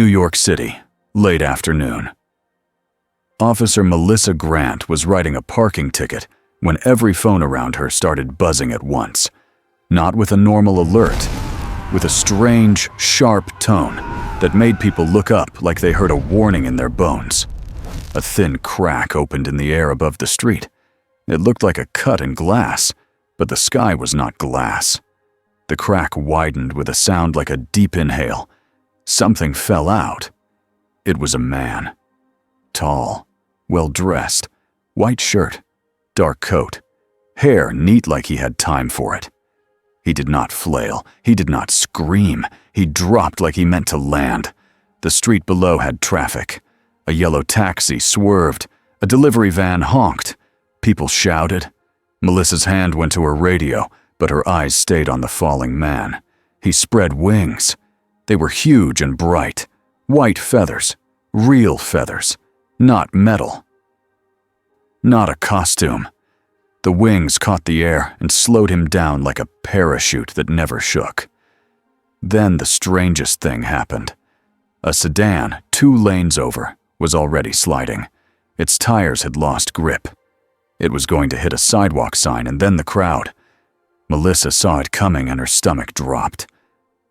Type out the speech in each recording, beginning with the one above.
York City, late afternoon. Officer Melissa Grant was writing a parking ticket when every phone around her started buzzing at once. Not with a normal alert, with a strange, sharp tone that made people look up like they heard a warning in their bones. A thin crack opened in the air above the street. It looked like a cut in glass, but the sky was not glass. The crack widened with a sound like a deep inhale. Something fell out. It was a man. Tall, well-dressed, white shirt, dark coat, hair neat like he had time for it. He did not flail. He did not scream. He dropped like he meant to land. The street below had traffic. A yellow taxi swerved. A delivery van honked. People shouted. Melissa's hand went to her radio, but her eyes stayed on the falling man. He spread wings. They were huge and bright. White feathers. Real feathers. Not metal. Not a costume. The wings caught the air and slowed him down like a parachute that never shook. Then the strangest thing happened. A sedan, 2 lanes over, was already sliding. Its tires had lost grip. It was going to hit a sidewalk sign and then the crowd. Melissa saw it coming and her stomach dropped.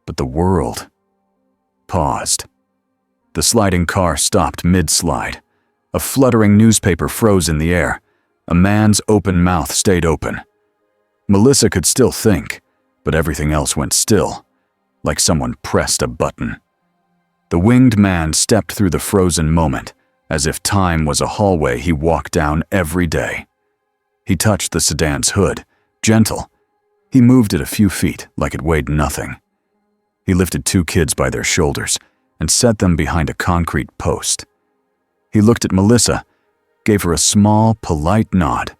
But the world paused. The sliding car stopped mid-slide. A fluttering newspaper froze in the air. A man's open mouth stayed open. Melissa could still think, but everything else went still, like someone pressed a button. The winged man stepped through the frozen moment, as if time was a hallway he walked down every day. He touched the sedan's hood, gentle. He moved it a few feet like it weighed nothing. He lifted 2 kids by their shoulders and set them behind a concrete post. He looked at Melissa, gave her a small, polite nod,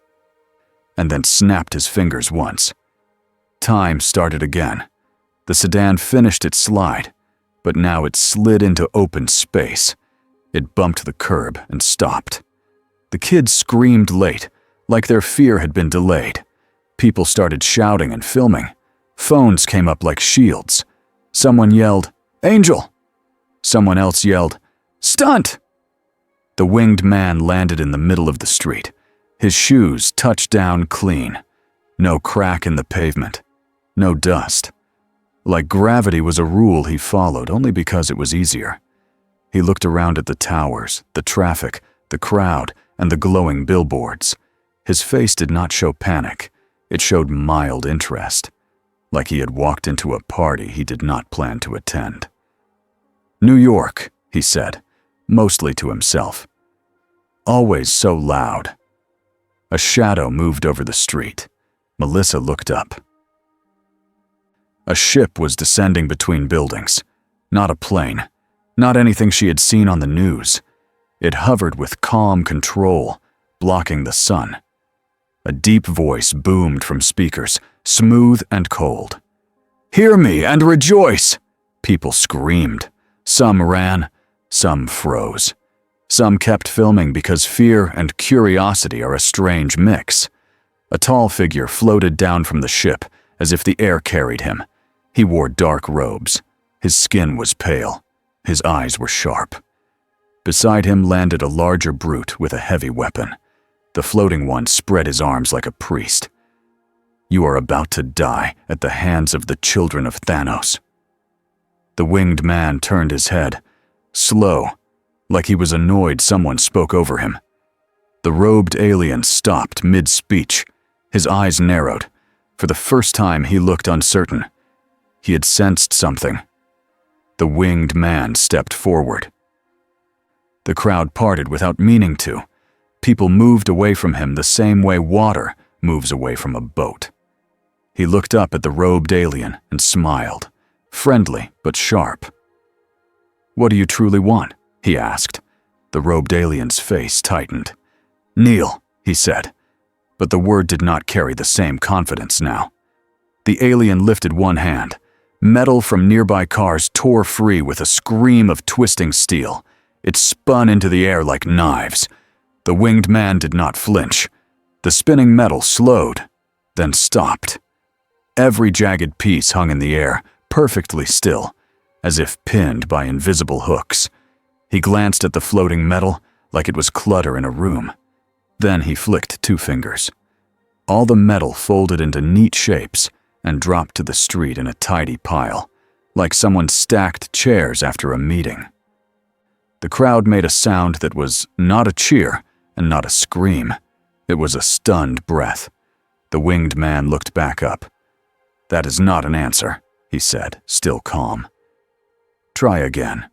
and then snapped his fingers once. Time started again. The sedan finished its slide, but now it slid into open space. It bumped the curb and stopped. The kids screamed late, like their fear had been delayed. People started shouting and filming. Phones came up like shields. Someone yelled, "Angel!" Someone else yelled, "Stunt!" The winged man landed in the middle of the street. His shoes touched down clean. No crack in the pavement. No dust. Like gravity was a rule he followed only because it was easier. He looked around at the towers, the traffic, the crowd, and the glowing billboards. His face did not show panic. It showed mild interest, like he had walked into a party he did not plan to attend. "New York," he said, mostly to himself. Always so loud. A shadow moved over the street. Melissa looked up. A ship was descending between buildings. Not a plane. Not anything she had seen on the news. It hovered with calm control, blocking the sun. A deep voice boomed from speakers, smooth and cold. "Hear me and rejoice!" People screamed. Some ran, some froze. Some kept filming because fear and curiosity are a strange mix. A tall figure floated down from the ship as if the air carried him. He wore dark robes. His skin was pale. His eyes were sharp. Beside him landed a larger brute with a heavy weapon. The floating one spread his arms like a priest. "You are about to die at the hands of the children of Thanos." The winged man turned his head, slow, like he was annoyed someone spoke over him. The robed alien stopped mid-speech. His eyes narrowed. For the first time, he looked uncertain. He had sensed something. The winged man stepped forward. The crowd parted without meaning to. People moved away from him the same way water moves away from a boat. He looked up at the robed alien and smiled, friendly but sharp. "What do you truly want?" he asked. The robed alien's face tightened. "Kneel," he said, but the word did not carry the same confidence now. The alien lifted one hand. Metal from nearby cars tore free with a scream of twisting steel. It spun into the air like knives. The winged man did not flinch. The spinning metal slowed, then stopped. Every jagged piece hung in the air, perfectly still. as if pinned by invisible hooks. He glanced at the floating metal like it was clutter in a room. Then he flicked 2 fingers. All the metal folded into neat shapes and dropped to the street in a tidy pile, like someone stacked chairs after a meeting. The crowd made a sound that was not a cheer and not a scream. It was a stunned breath. The winged man looked back up. "That is not an answer," he said, still calm. "Try again."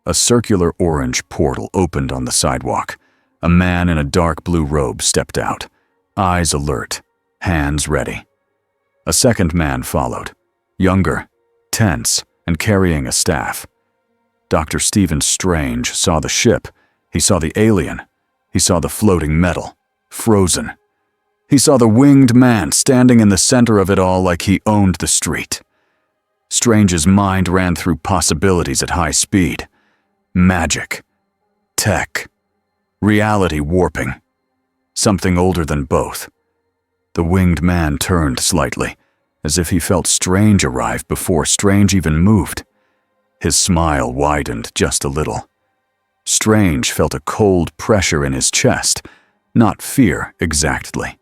A circular orange portal opened on the sidewalk. A man in a dark blue robe stepped out, eyes alert, hands ready. A second man followed, younger, tense, and carrying a staff. Dr. Stephen Strange saw the ship. He saw the alien. He saw the floating metal, frozen. He saw the winged man standing in the center of it all like he owned the street. Strange's mind ran through possibilities at high speed. Magic, tech, reality warping, something older than both. The winged man turned slightly, as if he felt Strange arrive before Strange even moved. His smile widened just a little. Strange felt a cold pressure in his chest, not fear exactly,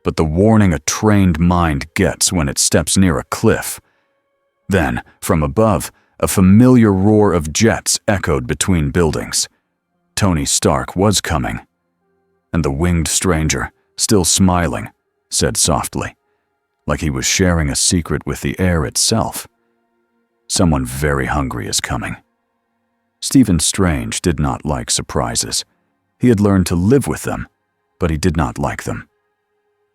but the warning a trained mind gets when it steps near a cliff. Then, from above, a familiar roar of jets echoed between buildings. Tony Stark was coming, and the winged stranger, still smiling, said softly, like he was sharing a secret with the air itself, "Someone very hungry is coming." Stephen Strange did not like surprises. He had learned to live with them, but he did not like them.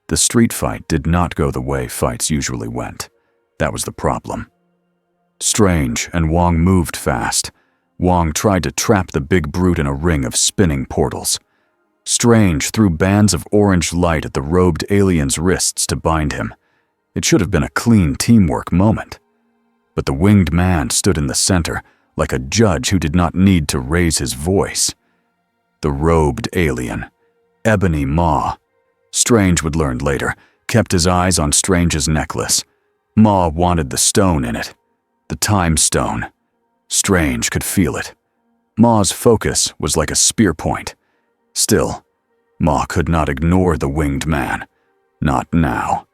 The street fight did not go the way fights usually went. That was the problem. Strange and Wong moved fast. Wong tried to trap the big brute in a ring of spinning portals. Strange threw bands of orange light at the robed alien's wrists to bind him. It should have been a clean teamwork moment. But the winged man stood in the center, like a judge who did not need to raise his voice. The robed alien, Ebony Maw, Strange would learn later, kept his eyes on Strange's necklace. Maw wanted the stone in it, the time stone. Strange could feel it. Maw's focus was like a spear point. Still, Maw could not ignore the winged man. Not now.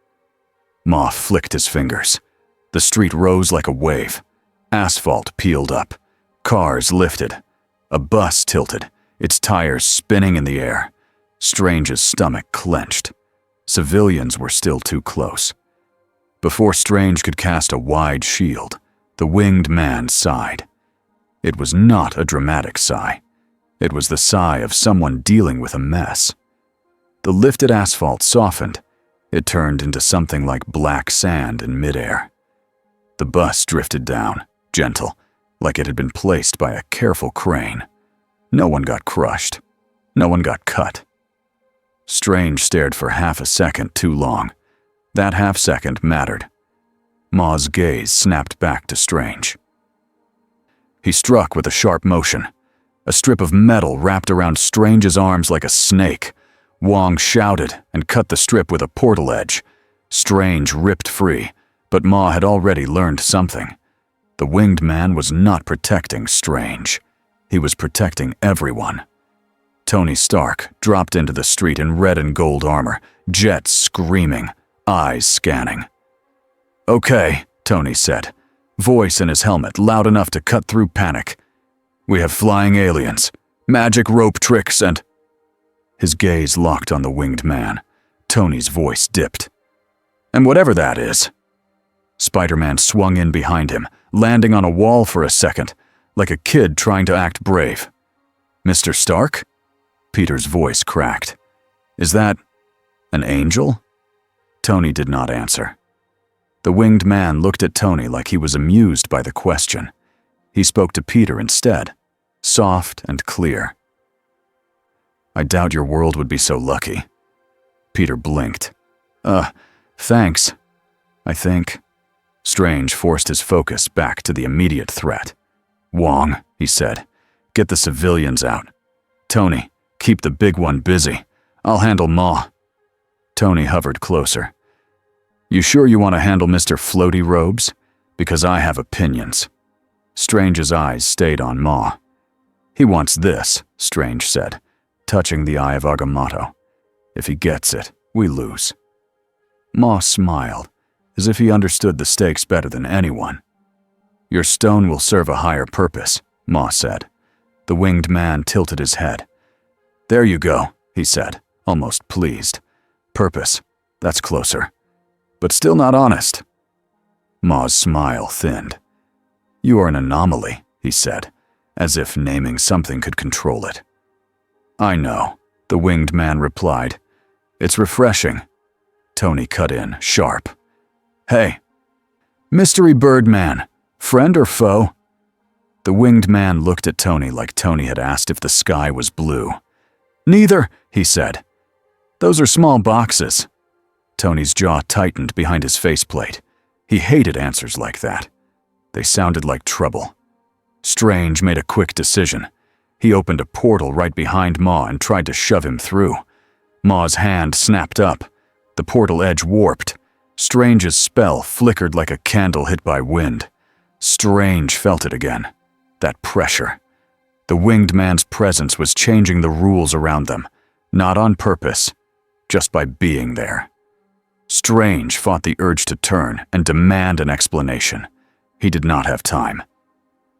Maw flicked his fingers. The street rose like a wave. Asphalt peeled up. Cars lifted. A bus tilted, its tires spinning in the air. Strange's stomach clenched. Civilians were still too close. Before Strange could cast a wide shield, the winged man sighed. It was not a dramatic sigh. It was the sigh of someone dealing with a mess. The lifted asphalt softened. It turned into something like black sand in midair. The bus drifted down, gentle, like it had been placed by a careful crane. No one got crushed. No one got cut. Strange stared for half a second too long. That half second mattered. Maw's gaze snapped back to Strange. He struck with a sharp motion. A strip of metal wrapped around Strange's arms like a snake. Wong shouted and cut the strip with a portal edge. Strange ripped free, but Maw had already learned something. The winged man was not protecting Strange. He was protecting everyone. Tony Stark dropped into the street in red and gold armor, jets screaming, eyes scanning. "Okay," Tony said, voice in his helmet loud enough to cut through panic. "We have flying aliens, magic rope tricks, and—" His gaze locked on the winged man. Tony's voice dipped. "And whatever that is." Spider-Man swung in behind him, landing on a wall for a second, like a kid trying to act brave. "Mr. Stark?" Peter's voice cracked. "Is that an angel?" Tony did not answer. The winged man looked at Tony like he was amused by the question. He spoke to Peter instead, soft and clear. "I doubt your world would be so lucky." Peter blinked. Thanks, I think." Strange forced his focus back to the immediate threat. "Wong," he said, "get the civilians out. Tony, keep the big one busy. I'll handle Maw." Tony hovered closer. "You sure you want to handle Mr. Floaty Robes? Because I have opinions. Strange's eyes stayed on Ma. He wants this, Strange said, touching the eye of Agamotto. If he gets it, we lose. Ma smiled, as if he understood the stakes better than anyone. Your stone will serve a higher purpose, Ma said. The winged man tilted his head. There you go, he said, almost pleased. Purpose, that's closer. But still not honest. Ma's smile thinned. You are an anomaly, he said, as if naming something could control it. I know, the winged man replied. It's refreshing. Tony cut in, sharp. Hey, Mystery Birdman, friend or foe? The winged man looked at Tony like Tony had asked if the sky was blue. Neither, he said. Those are small boxes. Tony's jaw tightened behind his faceplate. He hated answers like that. They sounded like trouble. Strange made a quick decision. He opened a portal right behind Ma and tried to shove him through. Ma's hand snapped up. The portal edge warped. Strange's spell flickered like a candle hit by wind. Strange felt it again. That pressure. The winged man's presence was changing the rules around them, not on purpose, just by being there. Strange fought the urge to turn and demand an explanation. He did not have time.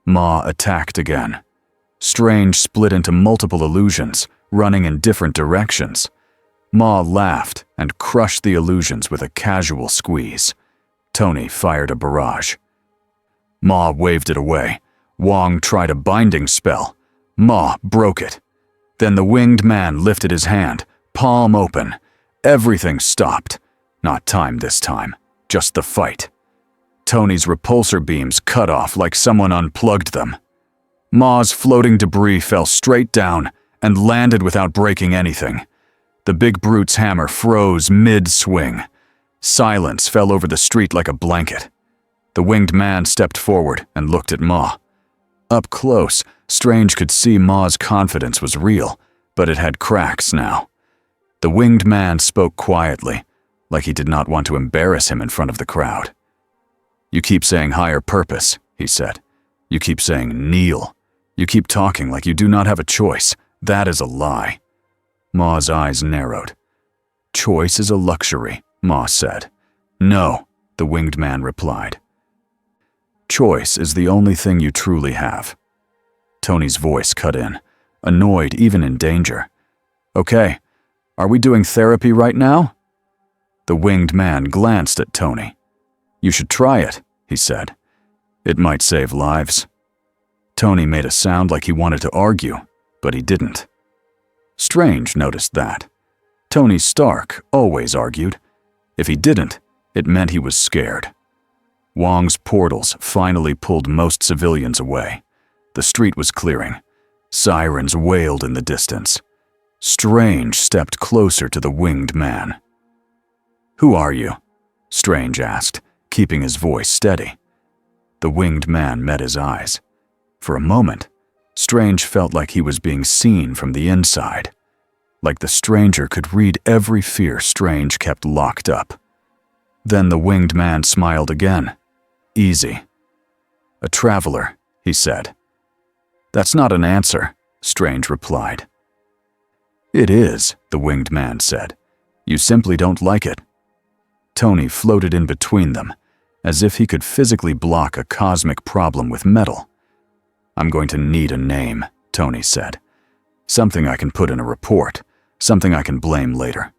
Ma attacked again. Strange split into multiple illusions, running in different directions. Ma laughed and crushed the illusions with a casual squeeze. Tony fired a barrage. Ma waved it away. Wong tried a binding spell. Ma broke it. Then the winged man lifted his hand, palm open. Everything stopped. Not time this time, just the fight. Tony's repulsor beams cut off like someone unplugged them. Ma's floating debris fell straight down and landed without breaking anything. The big brute's hammer froze mid-swing. Silence fell over the street like a blanket. The winged man stepped forward and looked at Ma. Up close, Strange could see Ma's confidence was real, but it had cracks now. The winged man spoke quietly, like he did not want to embarrass him in front of the crowd. You keep saying higher purpose, he said. You keep saying kneel. You keep talking like you do not have a choice. That is a lie. Ma's eyes narrowed. Choice is a luxury, Ma said. No, the winged man replied. Choice is the only thing you truly have. Tony's voice cut in, annoyed even in danger. Okay, are we doing therapy right now? The winged man glanced at Tony. You should try it, he said. It might save lives. Tony made a sound like he wanted to argue, but he didn't. Strange noticed that. Tony Stark always argued. If he didn't, it meant he was scared. Wong's portals finally pulled most civilians away. The street was clearing. Sirens wailed in the distance. Strange stepped closer to the winged man. Who are you? Strange asked, keeping his voice steady. The winged man met his eyes. For a moment, Strange felt like he was being seen from the inside, like the stranger could read every fear Strange kept locked up. Then the winged man smiled again. Easy. A traveler, he said. That's not an answer, Strange replied. It is, the winged man said. You simply don't like it. Tony floated in between them, as if he could physically block a cosmic problem with metal. I'm going to need a name, Tony said. Something I can put in a report, something I can blame later.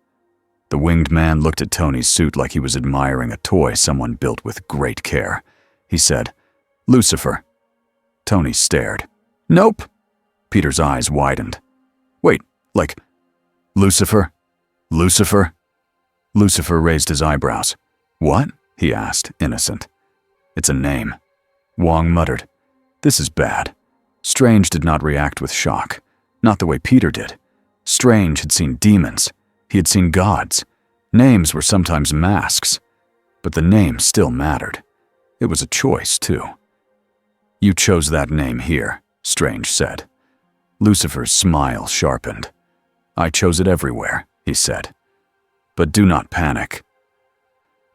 The winged man looked at Tony's suit like he was admiring a toy someone built with great care. He said, Lucifer. Tony stared. Nope. Peter's eyes widened. Wait, like, Lucifer? Lucifer? Lucifer raised his eyebrows. What? He asked, innocent. It's a name. Wong muttered. This is bad. Strange did not react with shock, not the way Peter did. Strange had seen demons. He had seen gods. Names were sometimes masks, but the name still mattered. It was a choice, too. You chose that name here, Strange said. Lucifer's smile sharpened. I chose it everywhere, he said. But do not panic.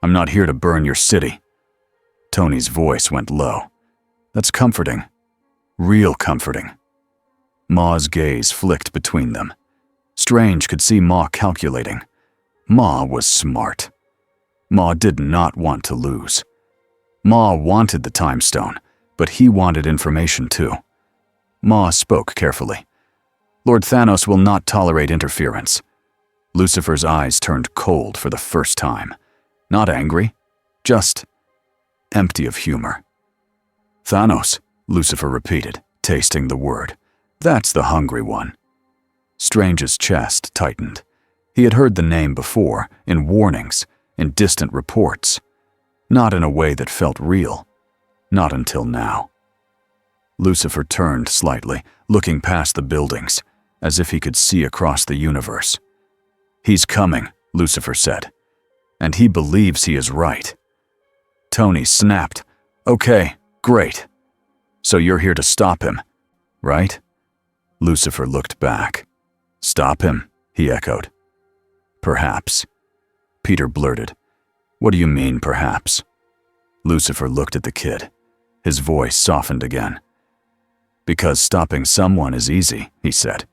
I'm not here to burn your city. Tony's voice went low. That's comforting. Real comforting. Ma's gaze flicked between them. Strange could see Ma calculating. Ma was smart. Ma did not want to lose. Ma wanted the time stone, but he wanted information too. Ma spoke carefully. Lord Thanos will not tolerate interference. Lucifer's eyes turned cold for the first time. Not angry, just empty of humor. Thanos, Lucifer repeated, tasting the word. That's the hungry one. Strange's chest tightened. He had heard the name before, in warnings, in distant reports. Not in a way that felt real. Not until now. Lucifer turned slightly, looking past the buildings, as if he could see across the universe. He's coming, Lucifer said. And he believes he is right. Tony snapped. Okay, great. So you're here to stop him, right? Lucifer looked back. Stop him, he echoed. Perhaps. Peter blurted. What do you mean, perhaps? Lucifer looked at the kid. His voice softened again. Because stopping someone is easy, he said.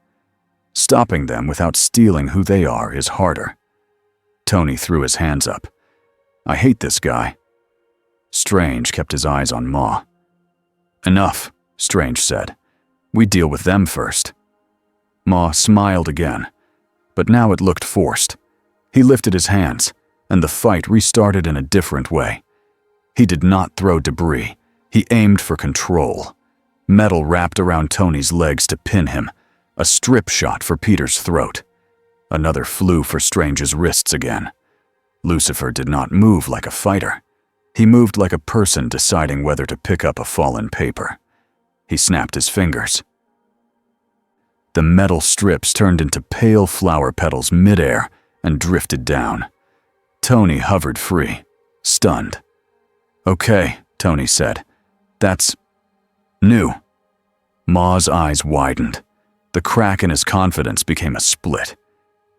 Stopping them without stealing who they are is harder. Tony threw his hands up. I hate this guy. Strange kept his eyes on Ma. Enough, Strange said. We deal with them first. Ma smiled again, but now it looked forced. He lifted his hands, and the fight restarted in a different way. He did not throw debris. He aimed for control. Metal wrapped around Tony's legs to pin him. A strip shot for Peter's throat. Another flew for Strange's wrists again. Lucifer did not move like a fighter. He moved like a person deciding whether to pick up a fallen paper. He snapped his fingers. The metal strips turned into pale flower petals midair and drifted down. Tony hovered free, stunned. Okay, Tony said. That's new. Ma's eyes widened. The crack in his confidence became a split.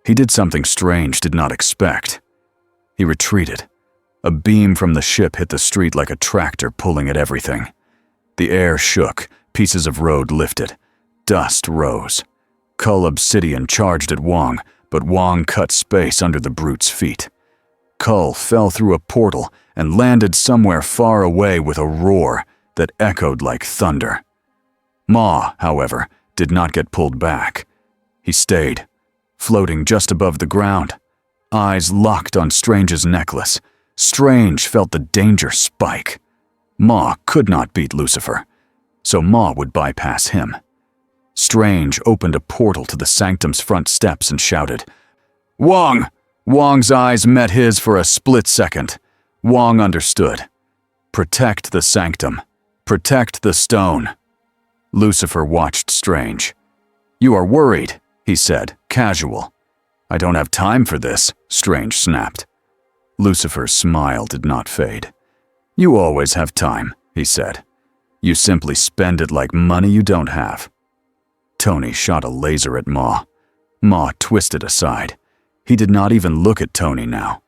He did something Strange did not expect. He retreated. A beam from the ship hit the street like a tractor pulling at everything. The air shook, pieces of road lifted. Dust rose. Kull Obsidian charged at Wong, but Wong cut space under the brute's feet. Kull fell through a portal and landed somewhere far away with a roar that echoed like thunder. Ma, however, did not get pulled back. He stayed, floating just above the ground, eyes locked on Strange's necklace. Strange felt the danger spike. Ma could not beat Lucifer, so Ma would bypass him. Strange opened a portal to the sanctum's front steps and shouted, Wong! Wong's eyes met his for a split second. Wong understood. Protect the sanctum. Protect the stone. Lucifer watched Strange. You are worried, he said, casual. I don't have time for this, Strange snapped. Lucifer's smile did not fade. You always have time, he said. You simply spend it like money you don't have. Tony shot a laser at Ma. Ma twisted aside. He did not even look at Tony now.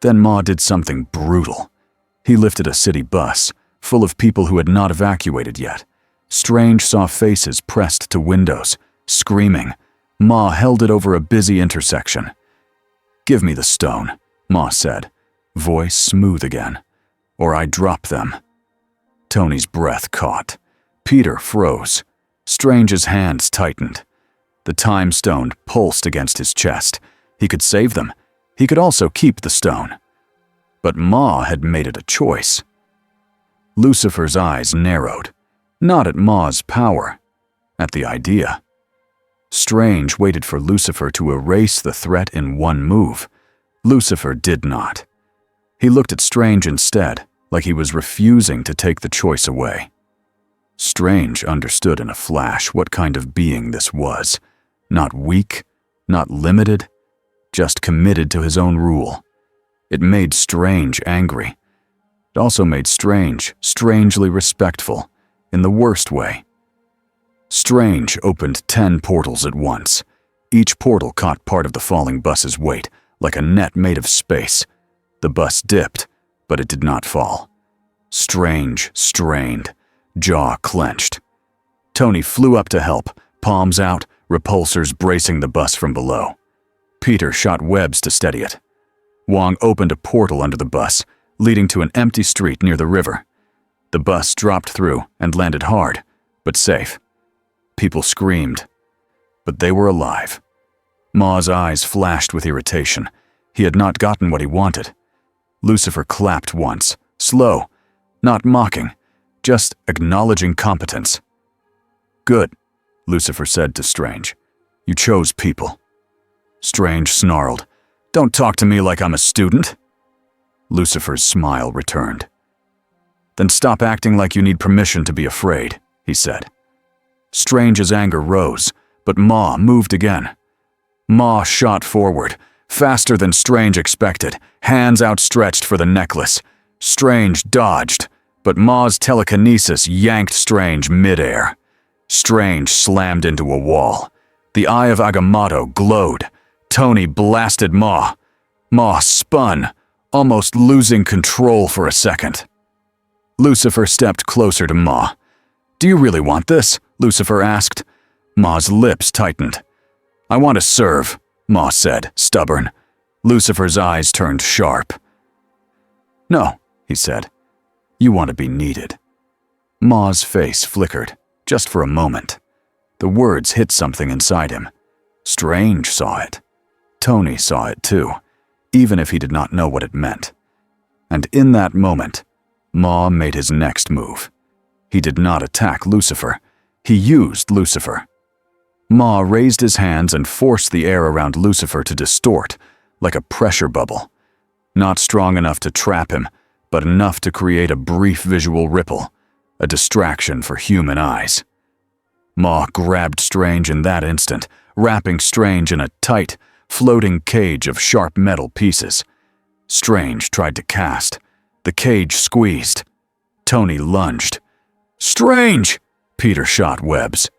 Then Ma did something brutal. He lifted a city bus, full of people who had not evacuated yet. Strange saw faces pressed to windows, screaming. Ma held it over a busy intersection. Give me the stone, Ma said, voice smooth again, or I drop them. Tony's breath caught. Peter froze. Strange's hands tightened. The time stone pulsed against his chest. He could save them. He could also keep the stone. But Ma had made it a choice. Lucifer's eyes narrowed, not at Ma's power, at the idea. Strange waited for Lucifer to erase the threat in one move. Lucifer did not. He looked at Strange instead, like he was refusing to take the choice away. Strange understood in a flash what kind of being this was. Not weak, not limited, just committed to his own rule. It made Strange angry. It also made Strange strangely respectful, in the worst way. Strange opened 10 portals at once. Each portal caught part of the falling bus's weight, like a net made of space. The bus dipped, but it did not fall. Strange strained, jaw clenched. Tony flew up to help, palms out, repulsors bracing the bus from below. Peter shot webs to steady it. Wong opened a portal under the bus, leading to an empty street near the river. The bus dropped through and landed hard, but safe. People screamed, but they were alive. Ma's eyes flashed with irritation. He had not gotten what he wanted. Lucifer clapped once, slow, not mocking, just acknowledging competence. "Good," Lucifer said to Strange. "You chose people." Strange snarled, "Don't talk to me like I'm a student." Lucifer's smile returned. "Then stop acting like you need permission to be afraid," he said. Strange's anger rose, but Ma moved again. Ma shot forward, faster than Strange expected, hands outstretched for the necklace. Strange dodged, but Ma's telekinesis yanked Strange midair. Strange slammed into a wall. The eye of Agamotto glowed. Tony blasted Ma. Ma spun, almost losing control for a second. Lucifer stepped closer to Ma. "Do you really want this?" Lucifer asked. Ma's lips tightened. "I want to serve," Ma said, stubborn. Lucifer's eyes turned sharp. "No," he said. "You want to be needed." Ma's face flickered, just for a moment. The words hit something inside him. Strange saw it. Tony saw it too, even if he did not know what it meant. And in that moment, Ma made his next move. He did not attack Lucifer. He used Lucifer. Ma raised his hands and forced the air around Lucifer to distort, like a pressure bubble. Not strong enough to trap him, but enough to create a brief visual ripple, a distraction for human eyes. Ma grabbed Strange in that instant, wrapping Strange in a tight, floating cage of sharp metal pieces. Strange tried to cast. The cage squeezed. Tony lunged. "Strange!" Peter shot webs.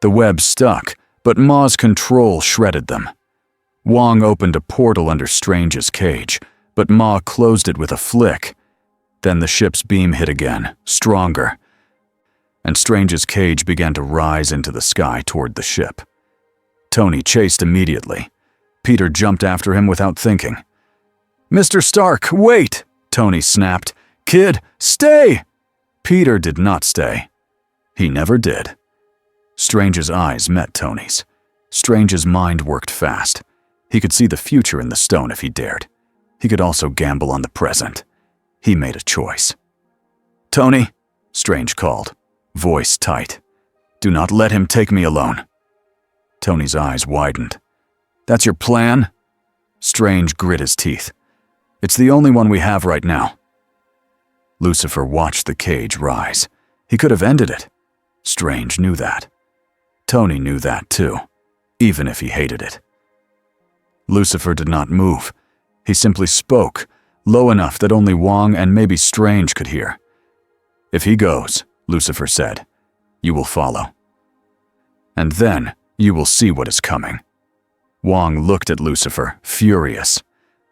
The webs stuck, but Ma's control shredded them. Wong opened a portal under Strange's cage, but Ma closed it with a flick. Then the ship's beam hit again, stronger, and Strange's cage began to rise into the sky toward the ship. Tony chased immediately. Peter jumped after him without thinking. "Mr. Stark, wait!" Tony snapped. "Kid, stay!" Peter did not stay. He never did. Strange's eyes met Tony's. Strange's mind worked fast. He could see the future in the stone if he dared. He could also gamble on the present. He made a choice. "Tony," Strange called, voice tight. "Do not let him take me alone." Tony's eyes widened. "That's your plan?" Strange grit his teeth. "It's the only one we have right now." Lucifer watched the cage rise. He could have ended it. Strange knew that. Tony knew that too, even if he hated it. Lucifer did not move. He simply spoke, low enough that only Wong and maybe Strange could hear. "If he goes," Lucifer said, "you will follow. And then you will see what is coming." Wong looked at Lucifer, furious.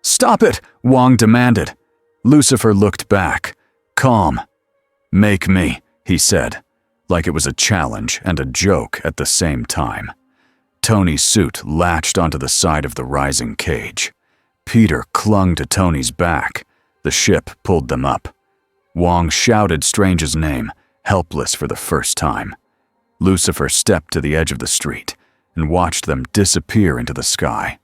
"Stop it!" Wong demanded. Lucifer looked back, calm. "Make me," he said, like it was a challenge and a joke at the same time. Tony's suit latched onto the side of the rising cage. Peter clung to Tony's back. The ship pulled them up. Wong shouted Strange's name, helpless for the first time. Lucifer stepped to the edge of the street and watched them disappear into the sky.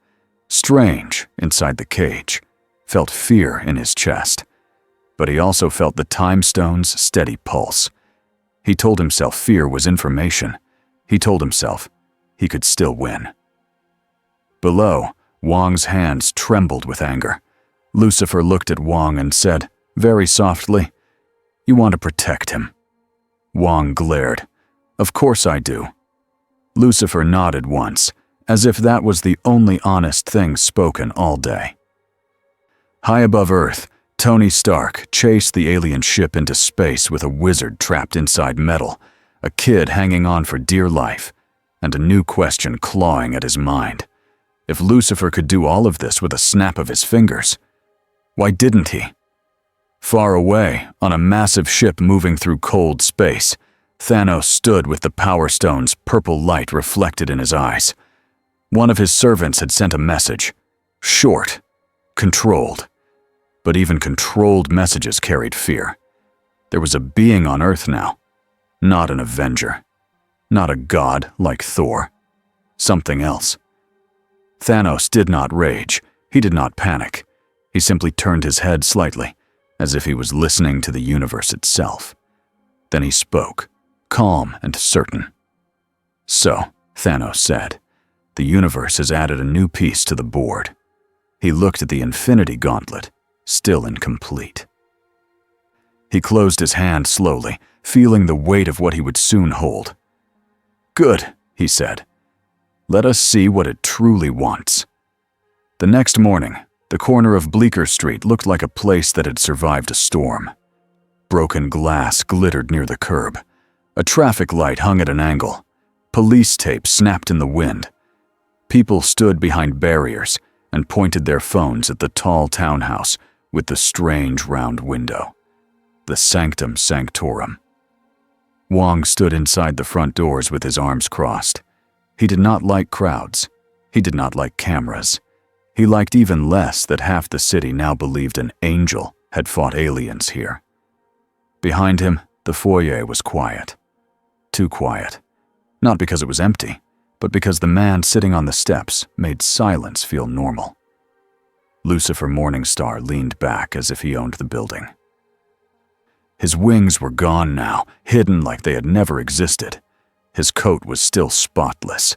Strange, inside the cage, felt fear in his chest. But he also felt the time stone's steady pulse. He told himself fear was information. He told himself he could still win. Below, Wong's hands trembled with anger. Lucifer looked at Wong and said, very softly, "You want to protect him." Wong glared. "Of course I do." Lucifer nodded once, as if that was the only honest thing spoken all day. High above Earth, Tony Stark chased the alien ship into space with a wizard trapped inside metal, a kid hanging on for dear life, and a new question clawing at his mind. If Lucifer could do all of this with a snap of his fingers, why didn't he? Far away, on a massive ship moving through cold space, Thanos stood with the Power Stone's purple light reflected in his eyes. One of his servants had sent a message. Short. Controlled. But even controlled messages carried fear. There was a being on Earth now. Not an Avenger. Not a god like Thor. Something else. Thanos did not rage. He did not panic. He simply turned his head slightly, as if he was listening to the universe itself. Then he spoke, calm and certain. "So," Thanos said, "the universe has added a new piece to the board." He looked at the Infinity Gauntlet, still incomplete. He closed his hand slowly, feeling the weight of what he would soon hold. "Good," he said. "Let us see what it truly wants." The next morning, the corner of Bleecker Street looked like a place that had survived a storm. Broken glass glittered near the curb. A traffic light hung at an angle. Police tape snapped in the wind. People stood behind barriers and pointed their phones at the tall townhouse with the strange round window. The Sanctum Sanctorum. Wong stood inside the front doors with his arms crossed. He did not like crowds. He did not like cameras. He liked even less that half the city now believed an angel had fought aliens here. Behind him, the foyer was quiet. Too quiet. Not because it was empty, but because the man sitting on the steps made silence feel normal. Lucifer Morningstar leaned back as if he owned the building. His wings were gone now, hidden like they had never existed. His coat was still spotless.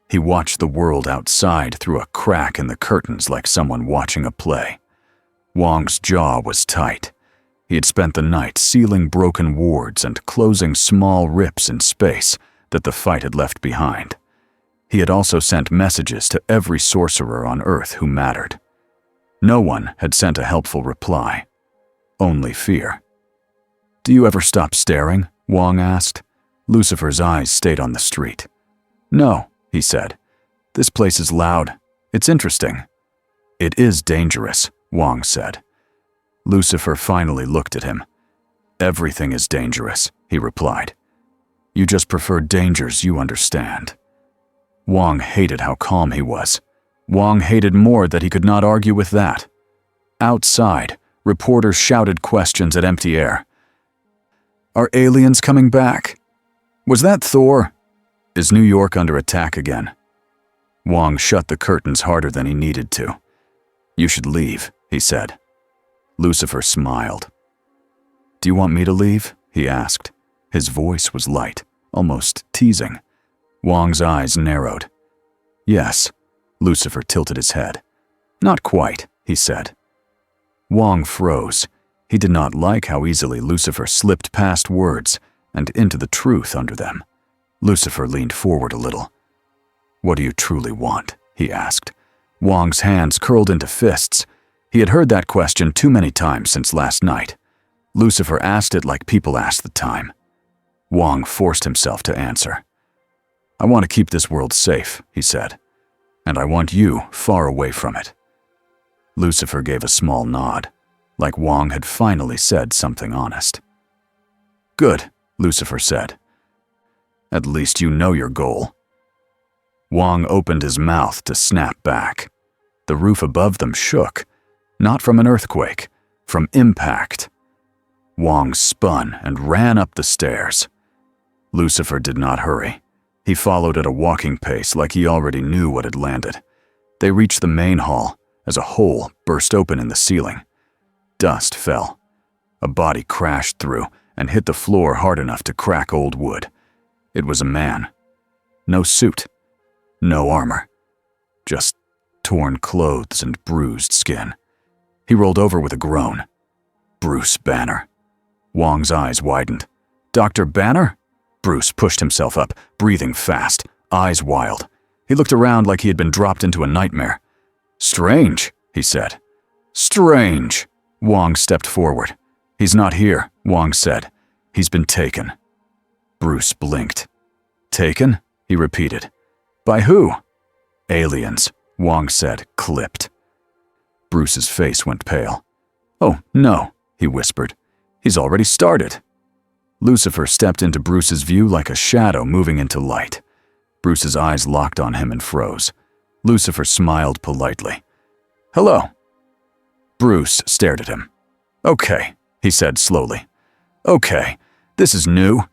He watched the world outside through a crack in the curtains like someone watching a play. Wong's jaw was tight. He had spent the night sealing broken wards and closing small rips in space that the fight had left behind. He had also sent messages to every sorcerer on Earth who mattered. No one had sent a helpful reply. Only fear. "Do you ever stop staring?" Wong asked. Lucifer's eyes stayed on the street. "No," he said. "This place is loud. It's interesting." "It is dangerous," Wong said. Lucifer finally looked at him. "Everything is dangerous," he replied. "You just prefer dangers you understand." Wong hated how calm he was. Wong hated more that he could not argue with that. Outside, reporters shouted questions at empty air. "Are aliens coming back? Was that Thor? Is New York under attack again?" Wong shut the curtains harder than he needed to. "You should leave," he said. Lucifer smiled. "Do you want me to leave?" he asked. His voice was light, almost teasing. Wong's eyes narrowed. "Yes." Lucifer tilted his head. "Not quite," he said. Wong froze. He did not like how easily Lucifer slipped past words and into the truth under them. Lucifer leaned forward a little. "What do you truly want?" he asked. Wong's hands curled into fists. He had heard that question too many times since last night. Lucifer asked it like people asked the time. Wong forced himself to answer. "I want to keep this world safe," he said. "And I want you far away from it." Lucifer gave a small nod, like Wong had finally said something honest. "Good," Lucifer said. "At least you know your goal." Wong opened his mouth to snap back. The roof above them shook, not from an earthquake, from impact. Wong spun and ran up the stairs. Lucifer did not hurry. He followed at a walking pace like he already knew what had landed. They reached the main hall as a hole burst open in the ceiling. Dust fell. A body crashed through and hit the floor hard enough to crack old wood. It was a man. No suit. No armor. Just torn clothes and bruised skin. He rolled over with a groan. Bruce Banner. Wong's eyes widened. "Dr. Banner?" Bruce pushed himself up, breathing fast, eyes wild. He looked around like he had been dropped into a nightmare. "Strange," he said. "Strange." Wong stepped forward. "He's not here," Wong said. "He's been taken." Bruce blinked. "Taken?" he repeated. "By who?" "Aliens," Wong said, clipped. Bruce's face went pale. "Oh, no," he whispered. "He's already started." Lucifer stepped into Bruce's view like a shadow moving into light. Bruce's eyes locked on him and froze. Lucifer smiled politely. "Hello." Bruce stared at him. "Okay," he said slowly. "Okay, this is new."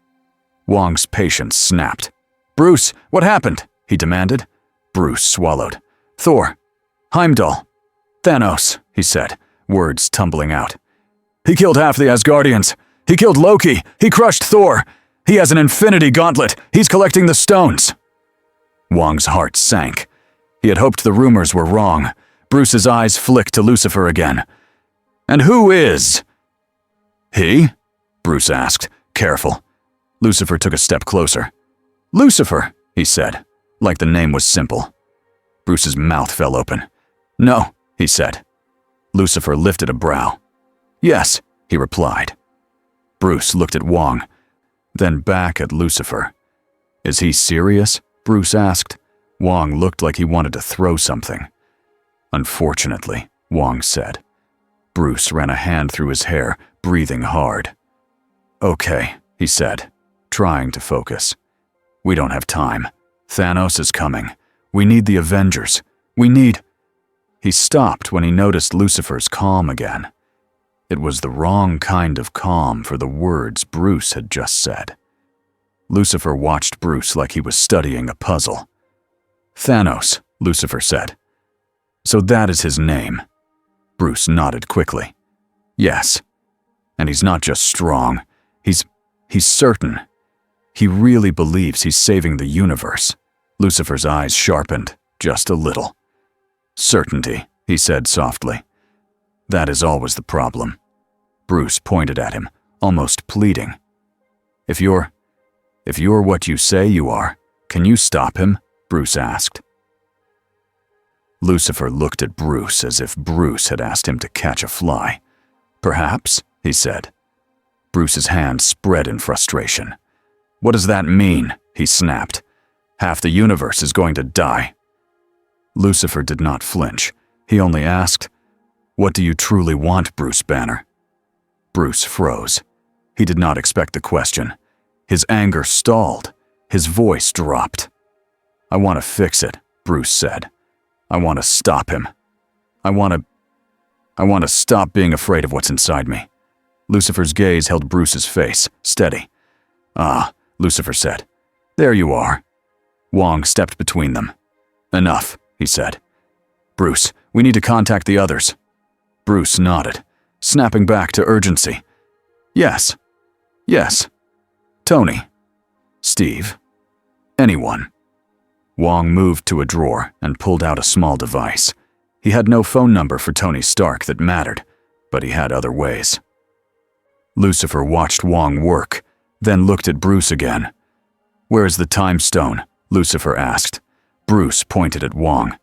Wong's patience snapped. "Bruce, what happened?" he demanded. Bruce swallowed. "Thor. Heimdall. Thanos," he said, words tumbling out. "He killed half the Asgardians. He killed Loki. He crushed Thor. He has an infinity gauntlet. He's collecting the stones." Wong's heart sank. He had hoped the rumors were wrong. Bruce's eyes flicked to Lucifer again. "And who is he?" Bruce asked, careful. Lucifer took a step closer. "Lucifer," he said, like the name was simple. Bruce's mouth fell open. "No," he said. Lucifer lifted a brow. "Yes," he replied. Bruce looked at Wong, then back at Lucifer. "Is he serious?" Bruce asked. Wong looked like he wanted to throw something. "Unfortunately," Wong said. Bruce ran a hand through his hair, breathing hard. "Okay," he said, trying to focus. "We don't have time. Thanos is coming. We need the Avengers. We need—" He stopped when he noticed Lucifer's calm again. It was the wrong kind of calm for the words Bruce had just said. Lucifer watched Bruce like he was studying a puzzle. "Thanos," Lucifer said. "So that is his name." Bruce nodded quickly. "Yes. And he's not just strong. He's certain. He really believes he's saving the universe." Lucifer's eyes sharpened, just a little. "Certainty," he said softly. "That is always the problem." Bruce pointed at him, almost pleading. If you're what you say you are, can you stop him?" Bruce asked. Lucifer looked at Bruce as if Bruce had asked him to catch a fly. "Perhaps," he said. Bruce's hand spread in frustration. "What does that mean?" he snapped. "Half the universe is going to die." Lucifer did not flinch. He only asked, "What do you truly want, Bruce Banner?" Bruce froze. He did not expect the question. His anger stalled. His voice dropped. "I want to fix it," Bruce said. "I want to stop him. I want to stop being afraid of what's inside me." Lucifer's gaze held Bruce's face, steady. "Ah," Lucifer said. "There you are." Wong stepped between them. "Enough," he said. "Bruce, we need to contact the others." Bruce nodded, snapping back to urgency. "Yes. Yes. Tony. Steve. Anyone." Wong moved to a drawer and pulled out a small device. He had no phone number for Tony Stark that mattered, but he had other ways. Lucifer watched Wong work, then looked at Bruce again. "Where is the time stone?" Lucifer asked. Bruce pointed at Wong.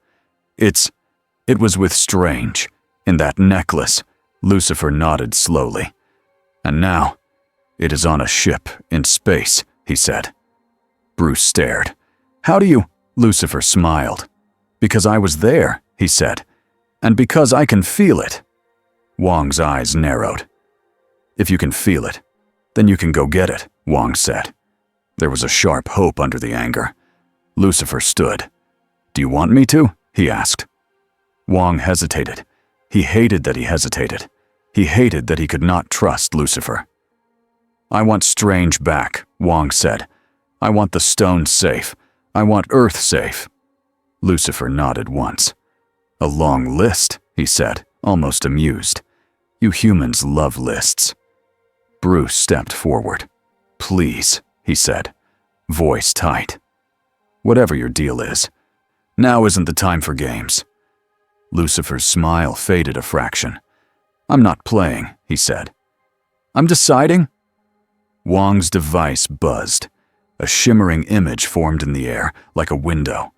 It was with Strange, in that necklace." Lucifer nodded slowly. "And now, it is on a ship in space," he said. Bruce stared. "How do you—" Lucifer smiled. "Because I was there," he said. "And because I can feel it." Wong's eyes narrowed. "If you can feel it, then you can go get it," Wong said. There was a sharp hope under the anger. Lucifer stood. "Do you want me to?" he asked. Wong hesitated. He hated that he hesitated. He hated that he could not trust Lucifer. "I want Strange back," Wong said. "I want the stone safe. I want Earth safe." Lucifer nodded once. "A long list," he said, almost amused. "You humans love lists." Bruce stepped forward. "Please," he said, voice tight. "Whatever your deal is, now isn't the time for games." Lucifer's smile faded a fraction. "I'm not playing," he said. "I'm deciding?" Wong's device buzzed. A shimmering image formed in the air, like a window.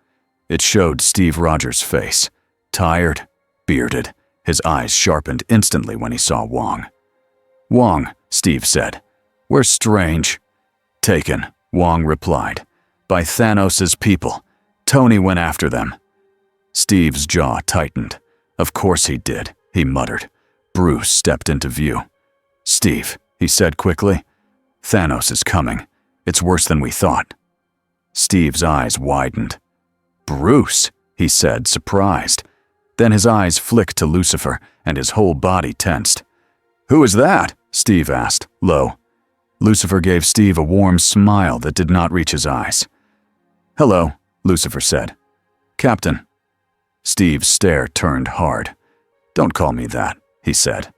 It showed Steve Rogers' face, tired, bearded, his eyes sharpened instantly when he saw Wong. "Wong," Steve said. "Where's Strange?" "Taken," Wong replied. "By Thanos' people. Tony went after them." Steve's jaw tightened. "Of course he did," he muttered. Bruce stepped into view. "Steve," he said quickly, "Thanos is coming. It's worse than we thought." Steve's eyes widened. "Bruce," he said, surprised. Then his eyes flicked to Lucifer, and his whole body tensed. "Who is that?" Steve asked, low. Lucifer gave Steve a warm smile that did not reach his eyes. "Hello," Lucifer said. "Captain." Steve's stare turned hard. "Don't call me that," he said.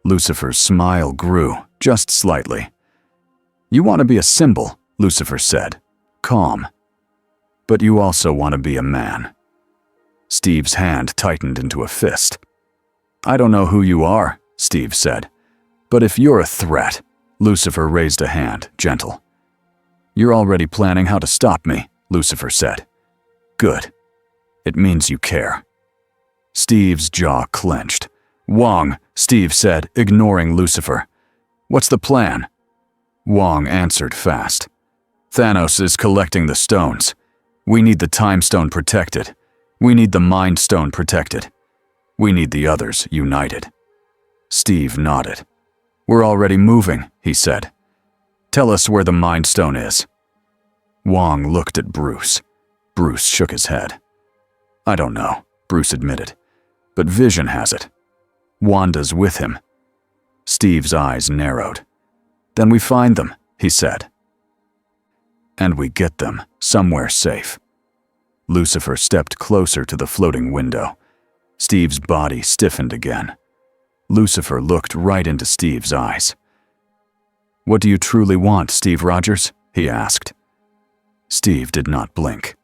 Lucifer's smile grew, just slightly. "You want to be a symbol," Lucifer said, calm. "But you also want to be a man." Steve's hand tightened into a fist. "I don't know who you are," Steve said. "But if you're a threat," Lucifer raised a hand, gentle. "You're already planning how to stop me," Lucifer said. "Good. It means you care." Steve's jaw clenched. "Wong," Steve said, ignoring Lucifer. "What's the plan?" Wong answered fast. "Thanos is collecting the stones. We need the Time Stone protected. We need the Mind Stone protected. We need the others united." Steve nodded. "We're already moving," he said. "Tell us where the Mind Stone is." Wong looked at Bruce. Bruce shook his head. "I don't know," Bruce admitted. "But Vision has it. Wanda's with him." Steve's eyes narrowed. "Then we find them," he said. "And we get them somewhere safe." Lucifer stepped closer to the floating window. Steve's body stiffened again. Lucifer looked right into Steve's eyes. "What do you truly want, Steve Rogers?" he asked. Steve did not blink.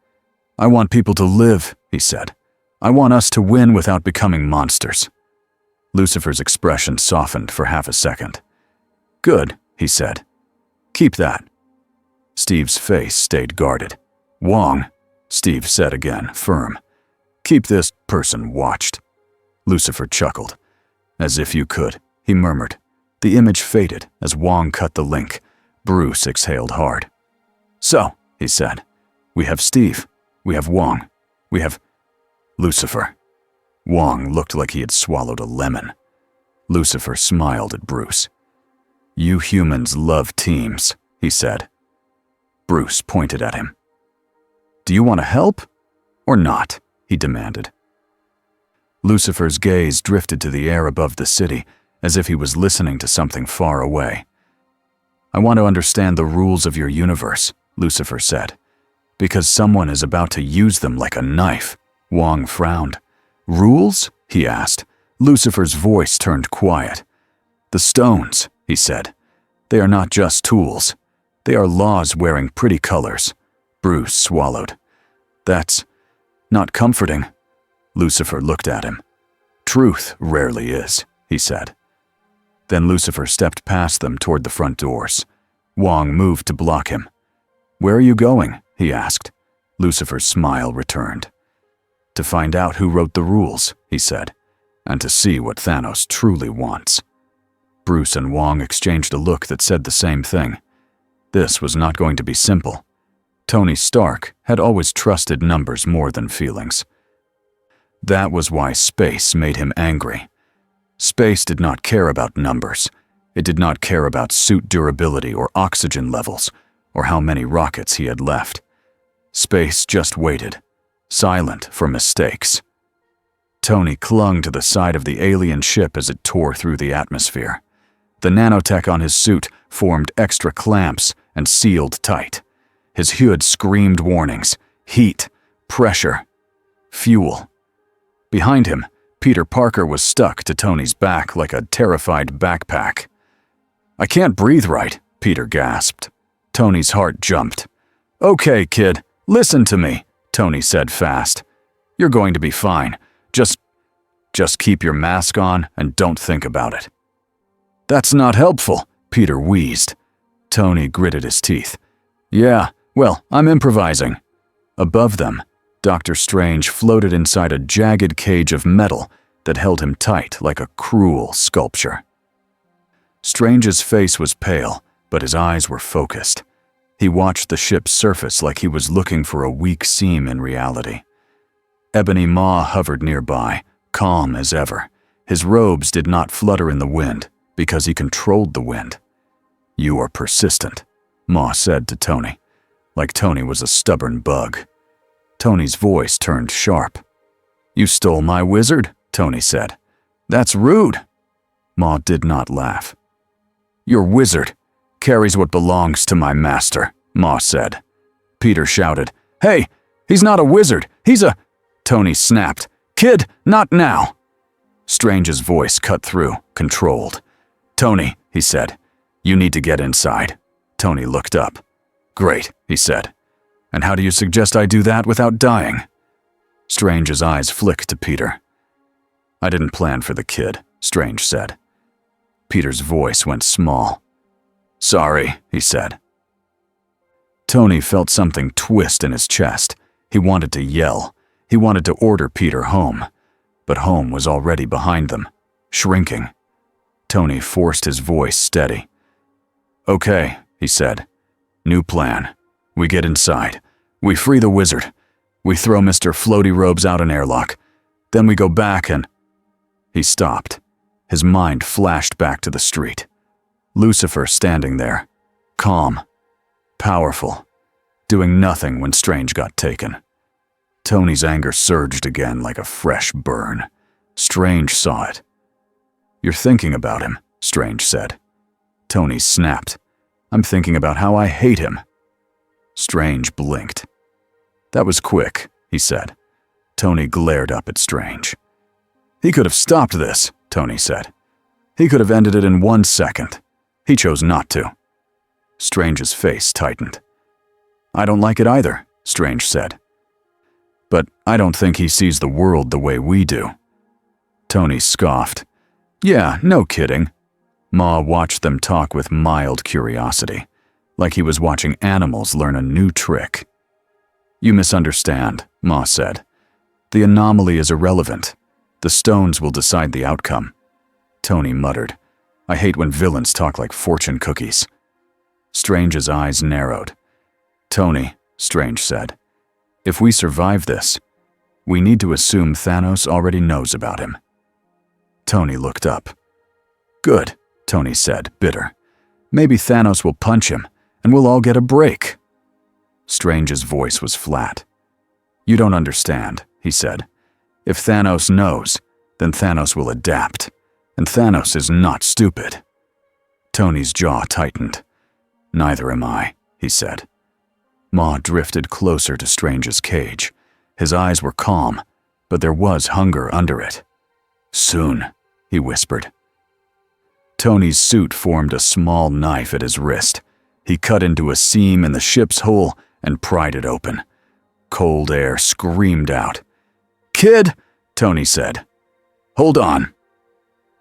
"I want people to live," he said. "I want us to win without becoming monsters." Lucifer's expression softened for half a second. "Good," he said. "Keep that." Steve's face stayed guarded. "Wong," Steve said again, firm. "Keep this person watched." Lucifer chuckled. "As if you could," he murmured. The image faded as Wong cut the link. Bruce exhaled hard. "So," he said, "we have Steve. We have Wong. We have Lucifer." Wong looked like he had swallowed a lemon. Lucifer smiled at Bruce. "You humans love teams," he said. Bruce pointed at him. "Do you want to help? Or not?" he demanded. Lucifer's gaze drifted to the air above the city, as if he was listening to something far away. "I want to understand the rules of your universe," Lucifer said. "Because someone is about to use them like a knife." Wong frowned. "Rules?" he asked. Lucifer's voice turned quiet. "The stones," he said. "They are not just tools. They are laws wearing pretty colors." Bruce swallowed. "That's not comforting." Lucifer looked at him. "Truth rarely is," he said. Then Lucifer stepped past them toward the front doors. Wong moved to block him. "Where are you going?" he asked. Lucifer's smile returned. "To find out who wrote the rules," he said, "and to see what Thanos truly wants." Bruce and Wong exchanged a look that said the same thing. This was not going to be simple. Tony Stark had always trusted numbers more than feelings. That was why space made him angry. Space did not care about numbers. It did not care about suit durability or oxygen levels, or how many rockets he had left. Space just waited, silent for mistakes. Tony clung to the side of the alien ship as it tore through the atmosphere. The nanotech on his suit formed extra clamps and sealed tight. His hood screamed warnings: heat, pressure, fuel. Behind him, Peter Parker was stuck to Tony's back like a terrified backpack. "I can't breathe right," Peter gasped. Tony's heart jumped. "Okay, kid, listen to me," Tony said fast. "You're going to be fine. Just keep your mask on and don't think about it." "That's not helpful," Peter wheezed. Tony gritted his teeth. "Yeah, well, I'm improvising." Above them, Dr. Strange floated inside a jagged cage of metal that held him tight like a cruel sculpture. Strange's face was pale, but his eyes were focused. He watched the ship's surface like he was looking for a weak seam in reality. Ebony Maw hovered nearby, calm as ever. His robes did not flutter in the wind, because he controlled the wind. "You are persistent," Ma said to Tony, like Tony was a stubborn bug. Tony's voice turned sharp. "You stole my wizard," Tony said. "That's rude." Ma did not laugh. "Your wizard carries what belongs to my master," Ma said. Peter shouted, "Hey, he's not a wizard, he's a—" Tony snapped, "Kid, not now." Strange's voice cut through, controlled. "Tony," he said, "you need to get inside." Tony looked up. "Great," he said. "And how do you suggest I do that without dying?" Strange's eyes flicked to Peter. "I didn't plan for the kid," Strange said. Peter's voice went small. "Sorry," he said. Tony felt something twist in his chest. He wanted to yell. He wanted to order Peter home. But home was already behind them, shrinking. Tony forced his voice steady. "Okay," he said. "New plan. We get inside. We free the wizard. We throw Mr. Floaty Robes out an airlock. Then we go back and—" He stopped. His mind flashed back to the street. Lucifer standing there, calm, powerful, doing nothing when Strange got taken. Tony's anger surged again like a fresh burn. Strange saw it. "You're thinking about him," Strange said. Tony snapped. "I'm thinking about how I hate him." Strange blinked. "That was quick," he said. Tony glared up at Strange. "He could have stopped this," Tony said. "He could have ended it in 1 second. He chose not to." Strange's face tightened. "I don't like it either," Strange said. "But I don't think he sees the world the way we do." Tony scoffed. "Yeah, no kidding." Ma watched them talk with mild curiosity, like he was watching animals learn a new trick. "You misunderstand," Ma said. "The anomaly is irrelevant. The stones will decide the outcome." Tony muttered, "I hate when villains talk like fortune cookies." Strange's eyes narrowed. "Tony," Strange said, "if we survive this, we need to assume Thanos already knows about him." Tony looked up. "Good," Tony said, bitter. "Maybe Thanos will punch him, and we'll all get a break." Strange's voice was flat. "You don't understand," he said. "If Thanos knows, then Thanos will adapt, and Thanos is not stupid." Tony's jaw tightened. "Neither am I," he said. Ma drifted closer to Strange's cage. His eyes were calm, but there was hunger under it. "Soon," he whispered. Tony's suit formed a small knife at his wrist. He cut into a seam in the ship's hull and pried it open. Cold air screamed out. "Kid," Tony said. "Hold on."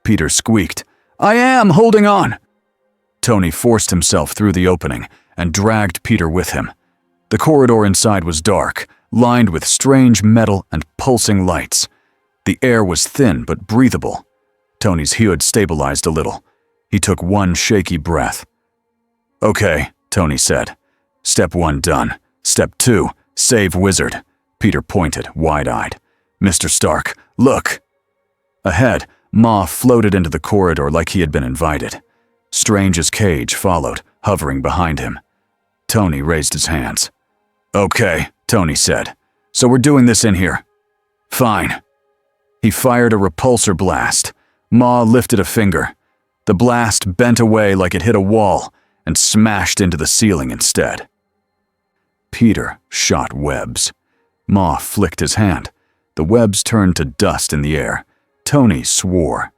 Peter squeaked. "I am holding on." Tony forced himself through the opening and dragged Peter with him. The corridor inside was dark, lined with strange metal and pulsing lights. The air was thin but breathable. Tony's hood stabilized a little. He took one shaky breath. "Okay," Tony said. "Step 1 done. Step 2, save wizard." Peter pointed, wide-eyed. "Mr. Stark, look." Ahead, Ma floated into the corridor like he had been invited. Strange's cage followed, hovering behind him. Tony raised his hands. "Okay," Tony said. "So we're doing this in here." "Fine." He fired a repulsor blast. Ma lifted a finger. The blast bent away like it hit a wall and smashed into the ceiling instead. Peter shot webs. Ma flicked his hand. The webs turned to dust in the air. Tony swore.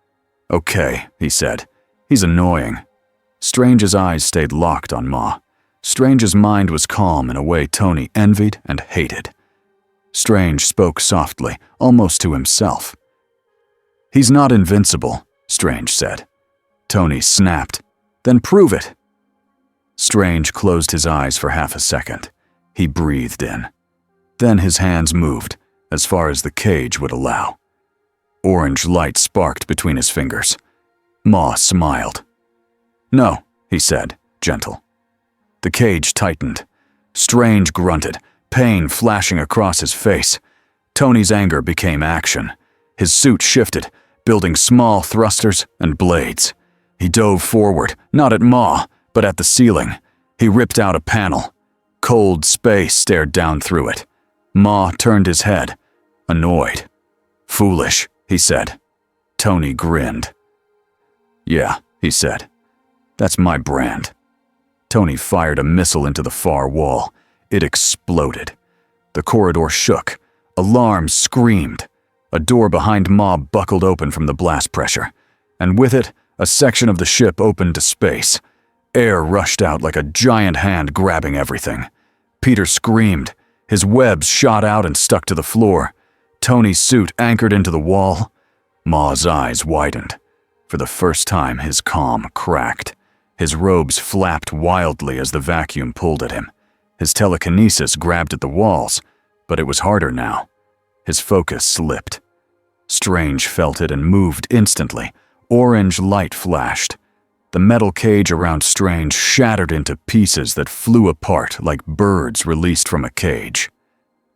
"Okay," he said. "He's annoying." Strange's eyes stayed locked on Ma. Strange's mind was calm in a way Tony envied and hated. Strange spoke softly, almost to himself. "He's not invincible," Strange said. Tony snapped. "Then prove it." Strange closed his eyes for half a second. He breathed in. Then his hands moved, as far as the cage would allow. Orange light sparked between his fingers. Ma smiled. "No," he said, gentle. The cage tightened. Strange grunted, pain flashing across his face. Tony's anger became action. His suit shifted, building small thrusters and blades. He dove forward, not at Ma, but at the ceiling. He ripped out a panel. Cold space stared down through it. Ma turned his head, annoyed. "Foolish," he said. Tony grinned. "Yeah," he said. "That's my brand." Tony fired a missile into the far wall. It exploded. The corridor shook. Alarms screamed. A door behind Ma buckled open from the blast pressure, and with it, a section of the ship opened to space. Air rushed out like a giant hand grabbing everything. Peter screamed. His webs shot out and stuck to the floor. Tony's suit anchored into the wall. Ma's eyes widened. For the first time, his calm cracked. His robes flapped wildly as the vacuum pulled at him. His telekinesis grabbed at the walls, but it was harder now. His focus slipped. Strange felt it and moved instantly. Orange light flashed. The metal cage around Strange shattered into pieces that flew apart like birds released from a cage.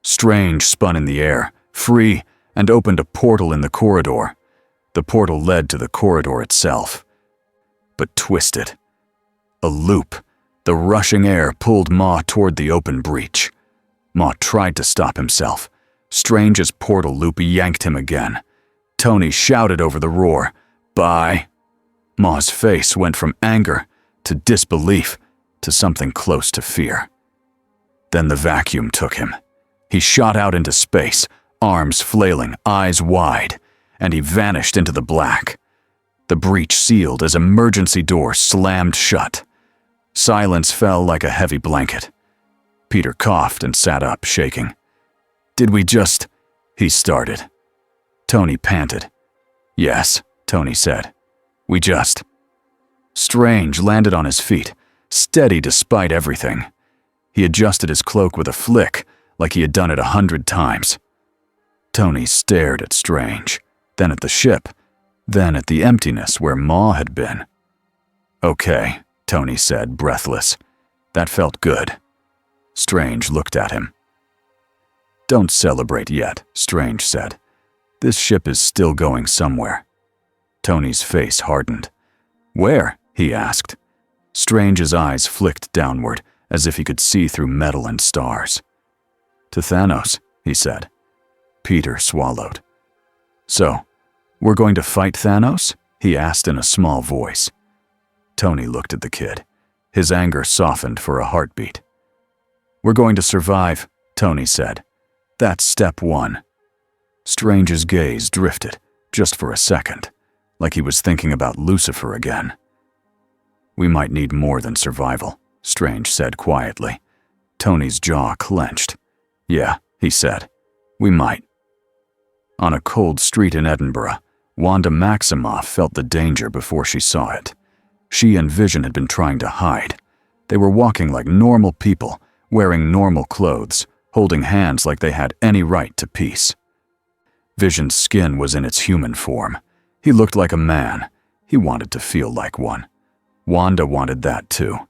Strange spun in the air, free, and opened a portal in the corridor. The portal led to the corridor itself, but twisted. A loop. The rushing air pulled Ma toward the open breach. Ma tried to stop himself. Strange's portal loop yanked him again. Tony shouted over the roar, "Bye." Ma's face went from anger to disbelief to something close to fear. Then the vacuum took him. He shot out into space, arms flailing, eyes wide, and he vanished into the black. The breach sealed as emergency doors slammed shut. Silence fell like a heavy blanket. Peter coughed and sat up, shaking. "Did we just—" he started. Tony panted. "Yes," Tony said. "We just—" Strange landed on his feet, steady despite everything. He adjusted his cloak with a flick, like he had done it 100 times. Tony stared at Strange, then at the ship, then at the emptiness where Ma had been. "Okay," Tony said, breathless. "That felt good." Strange looked at him. "Don't celebrate yet," Strange said. "This ship is still going somewhere." Tony's face hardened. "Where?" he asked. Strange's eyes flicked downward, as if he could see through metal and stars. "To Thanos," he said. Peter swallowed. "So, we're going to fight Thanos?" he asked in a small voice. Tony looked at the kid. His anger softened for a heartbeat. "We're going to survive," Tony said. "That's step one." Strange's gaze drifted, just for a second, like he was thinking about Lucifer again. "We might need more than survival," Strange said quietly. Tony's jaw clenched. "Yeah," he said. "We might." On a cold street in Edinburgh, Wanda Maximoff felt the danger before she saw it. She and Vision had been trying to hide. They were walking like normal people, wearing normal clothes, holding hands like they had any right to peace. Vision's skin was in its human form. He looked like a man. He wanted to feel like one. Wanda wanted that too.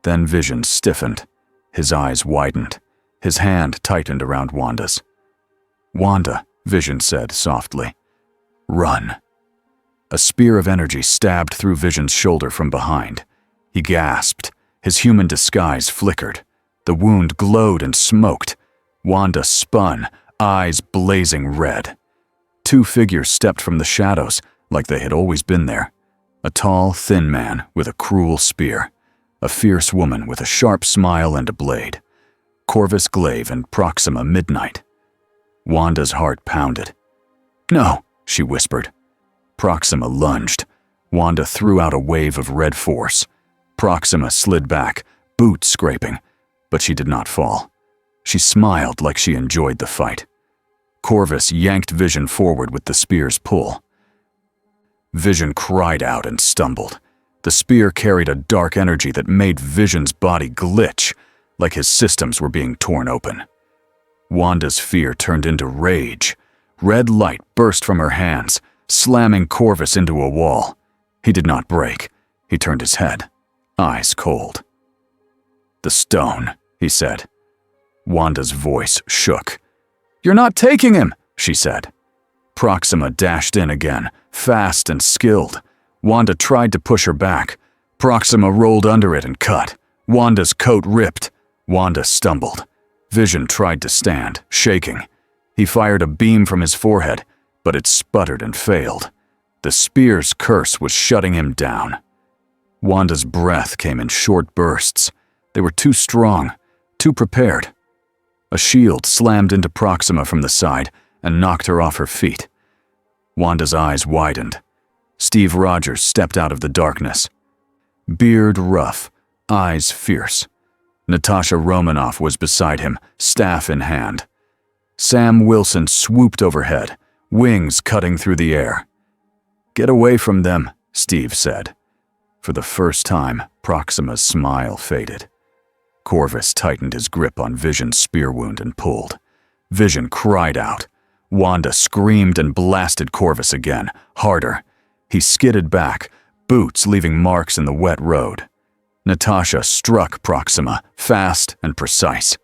Then Vision stiffened. His eyes widened. His hand tightened around Wanda's. "Wanda," Vision said softly. "Run." A spear of energy stabbed through Vision's shoulder from behind. He gasped. His human disguise flickered. The wound glowed and smoked. Wanda spun, eyes blazing red. Two figures stepped from the shadows, like they had always been there. A tall, thin man with a cruel spear. A fierce woman with a sharp smile and a blade. Corvus Glaive and Proxima Midnight. Wanda's heart pounded. "No," she whispered. Proxima lunged. Wanda threw out a wave of red force. Proxima slid back, boots scraping, but she did not fall. She smiled like she enjoyed the fight. Corvus yanked Vision forward with the spear's pull. Vision cried out and stumbled. The spear carried a dark energy that made Vision's body glitch, like his systems were being torn open. Wanda's fear turned into rage. Red light burst from her hands, slamming Corvus into a wall. He did not break. He turned his head, eyes cold. "The stone," he said. Wanda's voice shook. "You're not taking him," she said. Proxima dashed in again, fast and skilled. Wanda tried to push her back. Proxima rolled under it and cut. Wanda's coat ripped. Wanda stumbled. Vision tried to stand, shaking. He fired a beam from his forehead, but it sputtered and failed. The spear's curse was shutting him down. Wanda's breath came in short bursts. They were too strong, too prepared. A shield slammed into Proxima from the side and knocked her off her feet. Wanda's eyes widened. Steve Rogers stepped out of the darkness. Beard rough, eyes fierce. Natasha Romanoff was beside him, staff in hand. Sam Wilson swooped overhead, wings cutting through the air. "Get away from them," Steve said. For the first time, Proxima's smile faded. Corvus tightened his grip on Vision's spear wound and pulled. Vision cried out. Wanda screamed and blasted Corvus again, harder. He skidded back, boots leaving marks in the wet road. Natasha struck Proxima, fast and precise.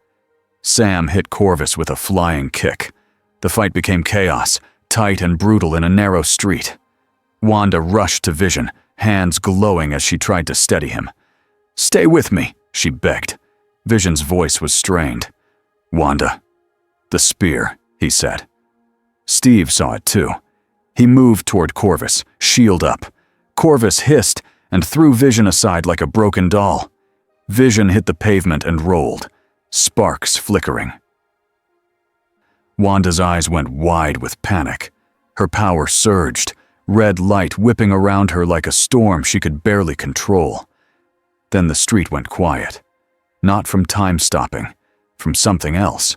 Sam hit Corvus with a flying kick. The fight became chaos, tight and brutal in a narrow street. Wanda rushed to Vision, hands glowing as she tried to steady him. "Stay with me," she begged. Vision's voice was strained. "Wanda." "The spear," he said. Steve saw it too. He moved toward Corvus, shield up. Corvus hissed and threw Vision aside like a broken doll. Vision hit the pavement and rolled, sparks flickering. Wanda's eyes went wide with panic. Her power surged, red light whipping around her like a storm she could barely control. Then the street went quiet. Not from time stopping, from something else.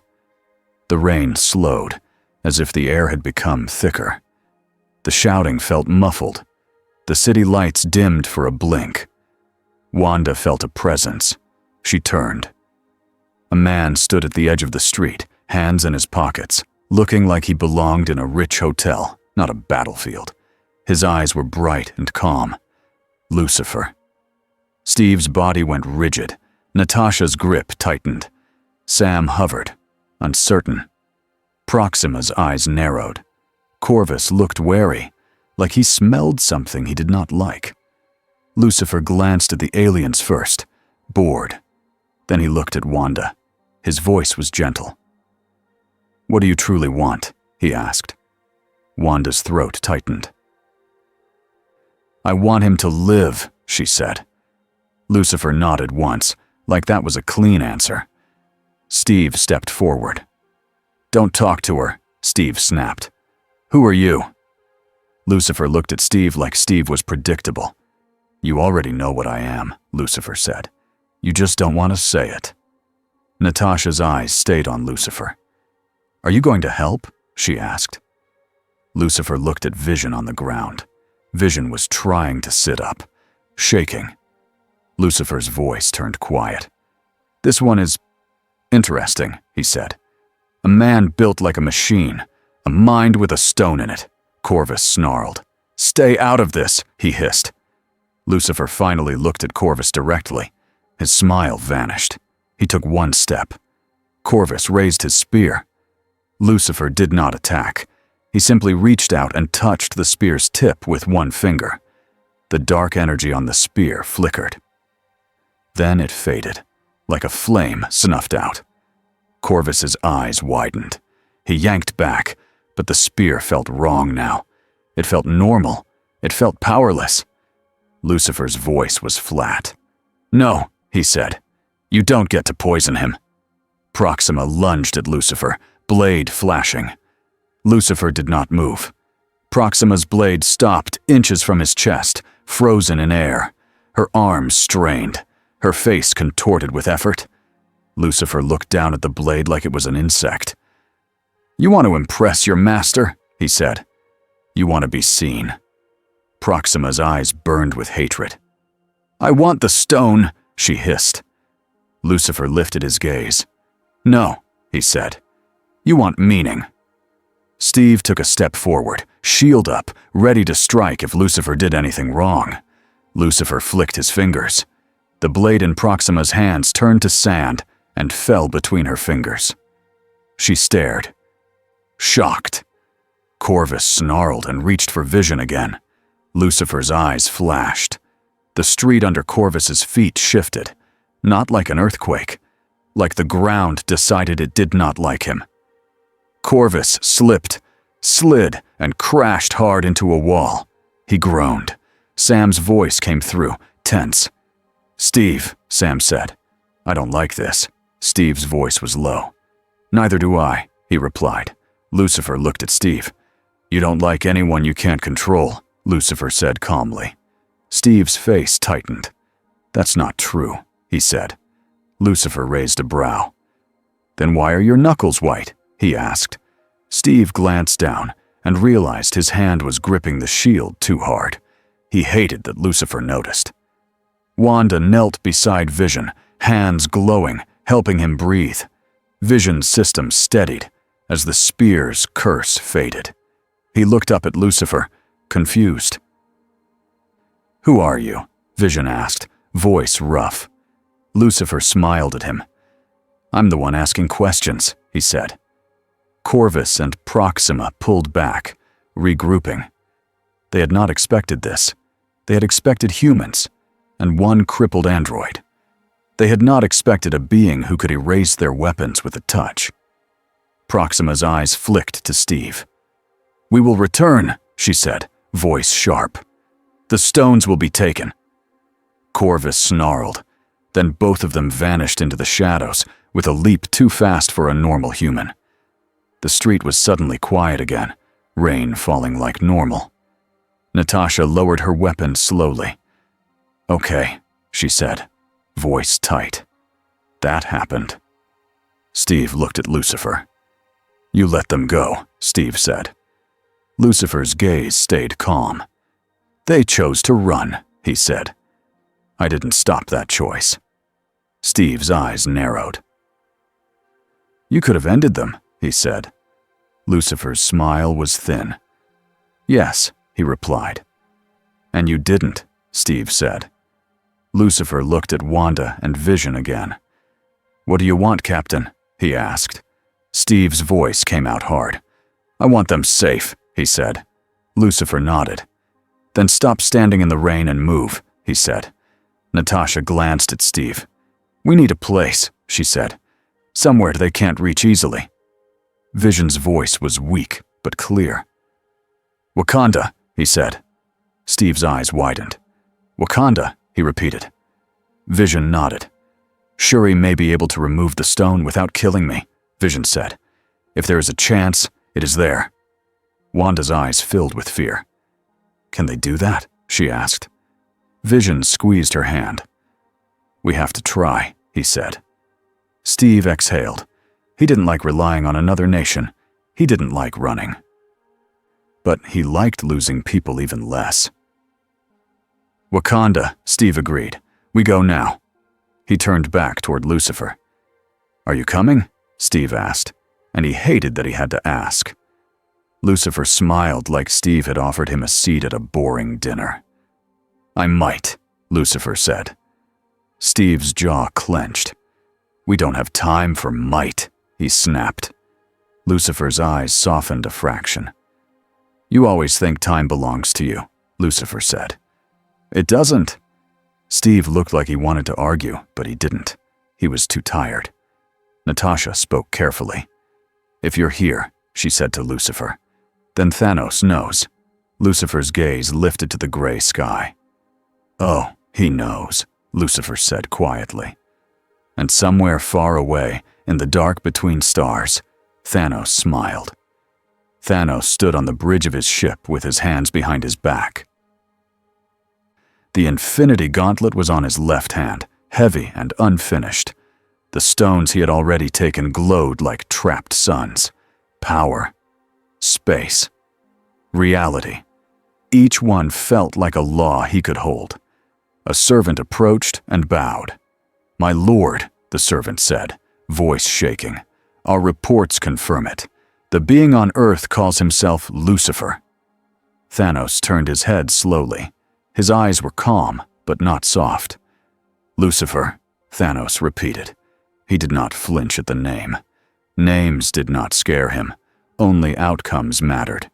The rain slowed, as if the air had become thicker. The shouting felt muffled. The city lights dimmed for a blink. Wanda felt a presence. She turned. A man stood at the edge of the street, hands in his pockets, looking like he belonged in a rich hotel, not a battlefield. His eyes were bright and calm. Lucifer. Steve's body went rigid. Natasha's grip tightened. Sam hovered, uncertain. Proxima's eyes narrowed. Corvus looked wary, like he smelled something he did not like. Lucifer glanced at the aliens first, bored. Then he looked at Wanda. His voice was gentle. "What do you truly want?" he asked. Wanda's throat tightened. "I want him to live," she said. Lucifer nodded once, like that was a clean answer. Steve stepped forward. "Don't talk to her," Steve snapped. "Who are you?" Lucifer looked at Steve like Steve was predictable. "You already know what I am," Lucifer said. "You just don't want to say it." Natasha's eyes stayed on Lucifer. "Are you going to help?" she asked. Lucifer looked at Vision on the ground. Vision was trying to sit up, shaking. Lucifer's voice turned quiet. "This one is interesting," he said. "A man built like a machine, a mind with a stone in it." Corvus snarled. "Stay out of this," he hissed. Lucifer finally looked at Corvus directly. His smile vanished. He took one step. Corvus raised his spear. Lucifer did not attack. He simply reached out and touched the spear's tip with one finger. The dark energy on the spear flickered. Then it faded, like a flame snuffed out. Corvus's eyes widened. He yanked back, but the spear felt wrong now. It felt normal. It felt powerless. Lucifer's voice was flat. "No," he said. "You don't get to poison him." Proxima lunged at Lucifer, blade flashing. Lucifer did not move. Proxima's blade stopped inches from his chest, frozen in air. Her arms strained, her face contorted with effort. Lucifer looked down at the blade like it was an insect. "You want to impress your master," he said. "You want to be seen." Proxima's eyes burned with hatred. "I want the stone," she hissed. Lucifer lifted his gaze. "No," he said. "You want meaning." Steve took a step forward, shield up, ready to strike if Lucifer did anything wrong. Lucifer flicked his fingers. The blade in Proxima's hands turned to sand and fell between her fingers. She stared, shocked. Corvus snarled and reached for Vision again. Lucifer's eyes flashed. The street under Corvus's feet shifted, not like an earthquake, like the ground decided it did not like him. Corvus slipped, slid, and crashed hard into a wall. He groaned. Sam's voice came through, tense. "Steve," Sam said. "I don't like this." Steve's voice was low. "Neither do I," he replied. Lucifer looked at Steve. "You don't like anyone you can't control," Lucifer said calmly. Steve's face tightened. "That's not true," he said. Lucifer raised a brow. "Then why are your knuckles white?" he asked. Steve glanced down and realized his hand was gripping the shield too hard. He hated that Lucifer noticed. Wanda knelt beside Vision, hands glowing, helping him breathe. Vision's system steadied as the spear's curse faded. He looked up at Lucifer, confused. "Who are you?" Vision asked, voice rough. Lucifer smiled at him. "I'm the one asking questions," he said. Corvus and Proxima pulled back, regrouping. They had not expected this. They had expected humans, and one crippled android. They had not expected a being who could erase their weapons with a touch. Proxima's eyes flicked to Steve. "We will return," she said, voice sharp. "The stones will be taken." Corvus snarled. Then both of them vanished into the shadows with a leap too fast for a normal human. The street was suddenly quiet again, rain falling like normal. Natasha lowered her weapon slowly. "Okay," she said, voice tight. "That happened." Steve looked at Lucifer. "You let them go," Steve said. Lucifer's gaze stayed calm. "They chose to run," he said. "I didn't stop that choice." Steve's eyes narrowed. "You could have ended them," he said. Lucifer's smile was thin. "Yes," he replied. "And you didn't," Steve said. Lucifer looked at Wanda and Vision again. "What do you want, Captain?" he asked. Steve's voice came out hard. "I want them safe," he said. Lucifer nodded. "Then stop standing in the rain and move," he said. Natasha glanced at Steve. "We need a place," she said. "Somewhere they can't reach easily." Vision's voice was weak but clear. "Wakanda," he said. Steve's eyes widened. "Wakanda," he repeated. Vision nodded. "Shuri may be able to remove the stone without killing me," Vision said. "If there is a chance, it is there." Wanda's eyes filled with fear. "Can they do that?" she asked. Vision squeezed her hand. "We have to try," he said. Steve exhaled. He didn't like relying on another nation. He didn't like running. But he liked losing people even less. "Wakanda," Steve agreed. "We go now." He turned back toward Lucifer. "Are you coming?" Steve asked, and he hated that he had to ask. Lucifer smiled like Steve had offered him a seat at a boring dinner. "I might," Lucifer said. Steve's jaw clenched. "We don't have time for might," he snapped. Lucifer's eyes softened a fraction. "You always think time belongs to you," Lucifer said. "It doesn't." Steve looked like he wanted to argue, but he didn't. He was too tired. Natasha spoke carefully. "If you're here," she said to Lucifer, "then Thanos knows." Lucifer's gaze lifted to the gray sky. "Oh, he knows," Lucifer said quietly. And somewhere far away, in the dark between stars, Thanos smiled. Thanos stood on the bridge of his ship with his hands behind his back. The Infinity Gauntlet was on his left hand, heavy and unfinished. The stones he had already taken glowed like trapped suns. Power. Space. Reality. Each one felt like a law he could hold. A servant approached and bowed. "My lord," the servant said, voice shaking. "Our reports confirm it. The being on Earth calls himself Lucifer." Thanos turned his head slowly. His eyes were calm, but not soft. "Lucifer," Thanos repeated. He did not flinch at the name. Names did not scare him. Only outcomes mattered.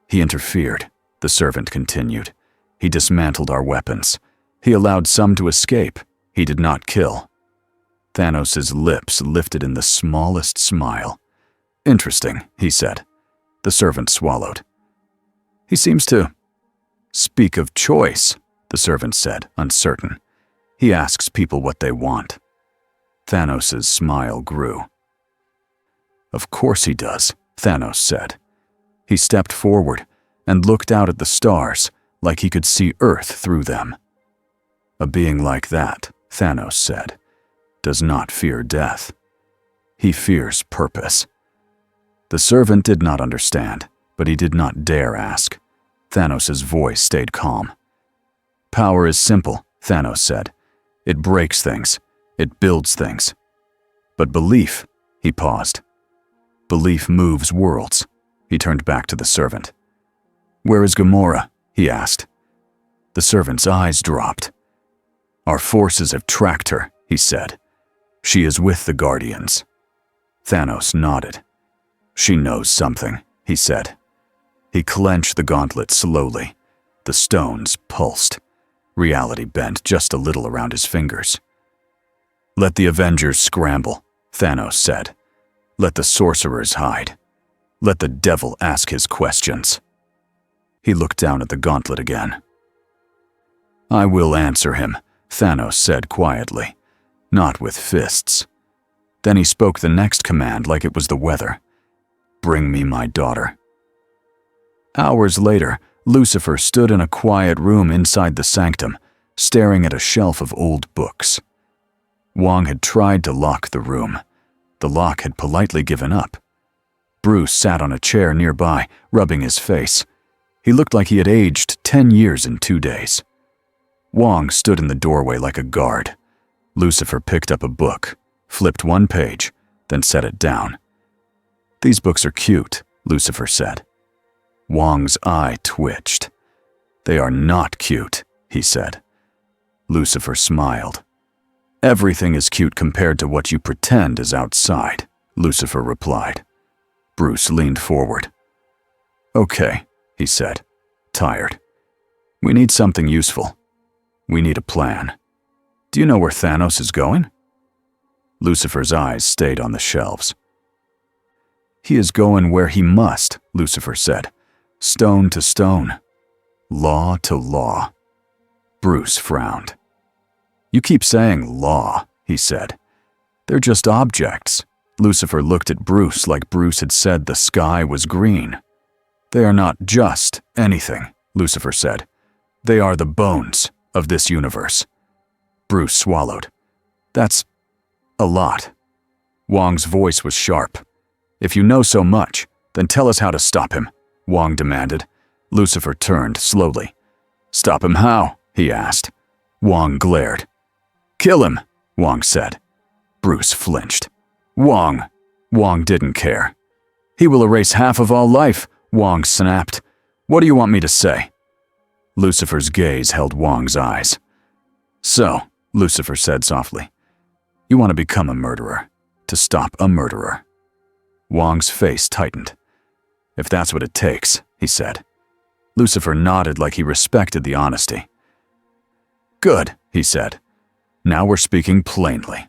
He interfered. the servant continued. He dismantled our weapons. He allowed some to escape. He did not kill. Thanos' lips lifted in the smallest smile. Interesting, he said. The servant swallowed. He seems to speak of choice, the servant said, uncertain. He asks people what they want. Thanos' smile grew. Of course he does, Thanos said. He stepped forward and looked out at the stars like he could see Earth through them. A being like that, Thanos said, does not fear death. He fears purpose. The servant did not understand, but he did not dare ask. Thanos' voice stayed calm. Power is simple, Thanos said. It breaks things. It builds things. But belief, he paused. Belief moves worlds. He turned back to the servant. Where is Gamora? He asked. The servant's eyes dropped. Our forces have tracked her, he said. She is with the Guardians. Thanos nodded. She knows something, he said. He clenched the gauntlet slowly. The stones pulsed. Reality bent just a little around his fingers. Let the Avengers scramble, Thanos said. Let the sorcerers hide. Let the devil ask his questions. He looked down at the gauntlet again. I will answer him, Thanos said quietly, not with fists. Then he spoke the next command like it was the weather. Bring me my daughter. Hours later, Lucifer stood in a quiet room inside the sanctum, staring at a shelf of old books. Wong had tried to lock the room. The lock had politely given up. Bruce sat on a chair nearby, rubbing his face. He looked like he had aged 10 years in 2 days. Wong stood in the doorway like a guard. Lucifer picked up a book, flipped one page, then set it down. These books are cute, Lucifer said. Wong's eye twitched. They are not cute, he said. Lucifer smiled. Everything is cute compared to what you pretend is outside, Lucifer replied. Bruce leaned forward. Okay, he said, tired. We need something useful. We need a plan. Do you know where Thanos is going? Lucifer's eyes stayed on the shelves. He is going where he must, Lucifer said. Stone to stone. Law to law. Bruce frowned. You keep saying law, he said. They're just objects. Lucifer looked at Bruce like Bruce had said the sky was green. They are not just anything, Lucifer said. They are the bones of this universe. Bruce swallowed. That's a lot. Wong's voice was sharp. If you know so much, then tell us how to stop him, Wong demanded. Lucifer turned slowly. Stop him how? He asked. Wong glared. Kill him, Wong said. Bruce flinched. Wong didn't care. He will erase half of all life, Wong snapped. What do you want me to say? Lucifer's gaze held Wong's eyes. So, Lucifer said softly, you want to become a murderer, to stop a murderer. Wong's face tightened. If that's what it takes, he said. Lucifer nodded like he respected the honesty. Good, he said. Now we're speaking plainly.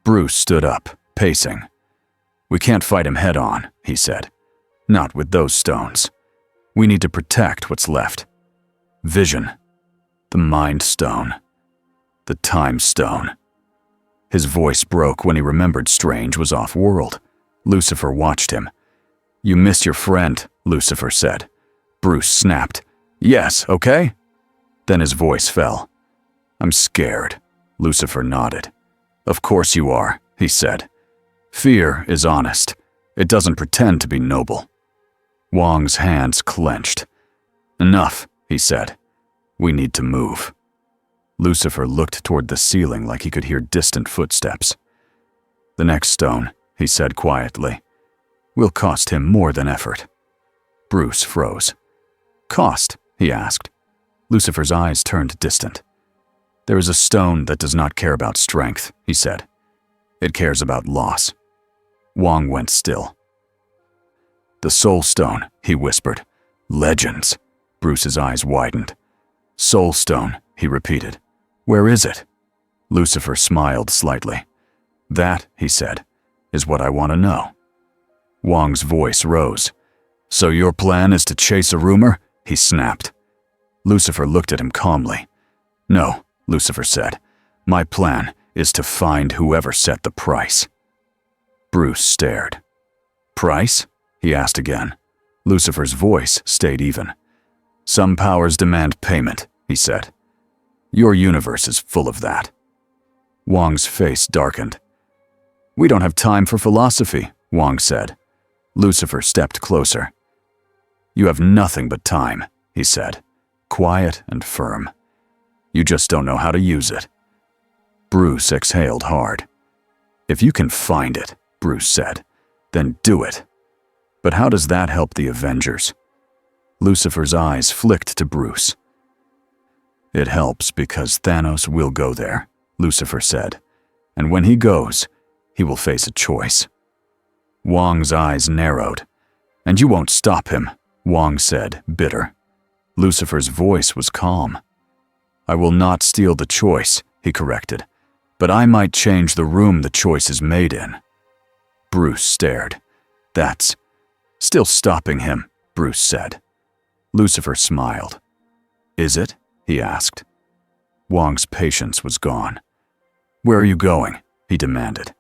Bruce stood up, pacing. We can't fight him head on, he said. Not with those stones. We need to protect what's left. Vision. The Mind Stone. The Time Stone. His voice broke when he remembered Strange was off-world. Lucifer watched him. You missed your friend, Lucifer said. Bruce snapped. Yes, okay? Then his voice fell. I'm scared. Lucifer nodded. Of course you are, he said. Fear is honest. It doesn't pretend to be noble. Wong's hands clenched. Enough, he said. We need to move. Lucifer looked toward the ceiling like he could hear distant footsteps. The next stone, he said quietly, will cost him more than effort. Bruce froze. Cost? He asked. Lucifer's eyes turned distant. There is a stone that does not care about strength, he said. It cares about loss. Wong went still. The Soul Stone, he whispered. Legends. Bruce's eyes widened. Soulstone, he repeated. Where is it? Lucifer smiled slightly. That, he said, is what I want to know. Wong's voice rose. So your plan is to chase a rumor? He snapped. Lucifer looked at him calmly. No, Lucifer said. My plan is to find whoever set the price. Bruce stared. Price? He asked again. Lucifer's voice stayed even. Some powers demand payment, he said. Your universe is full of that. Wong's face darkened. We don't have time for philosophy, Wong said. Lucifer stepped closer. You have nothing but time, he said, quiet and firm. You just don't know how to use it. Bruce exhaled hard. If you can find it, Bruce said, then do it. But how does that help the Avengers? Lucifer's eyes flicked to Bruce. It helps because Thanos will go there, Lucifer said. And when he goes, he will face a choice. Wong's eyes narrowed. And you won't stop him, Wong said, bitter. Lucifer's voice was calm. I will not steal the choice, he corrected, but I might change the room the choice is made in. Bruce stared. That's still stopping him, Bruce said. Lucifer smiled. Is it? He asked. Wong's patience was gone. Where are you going? He demanded.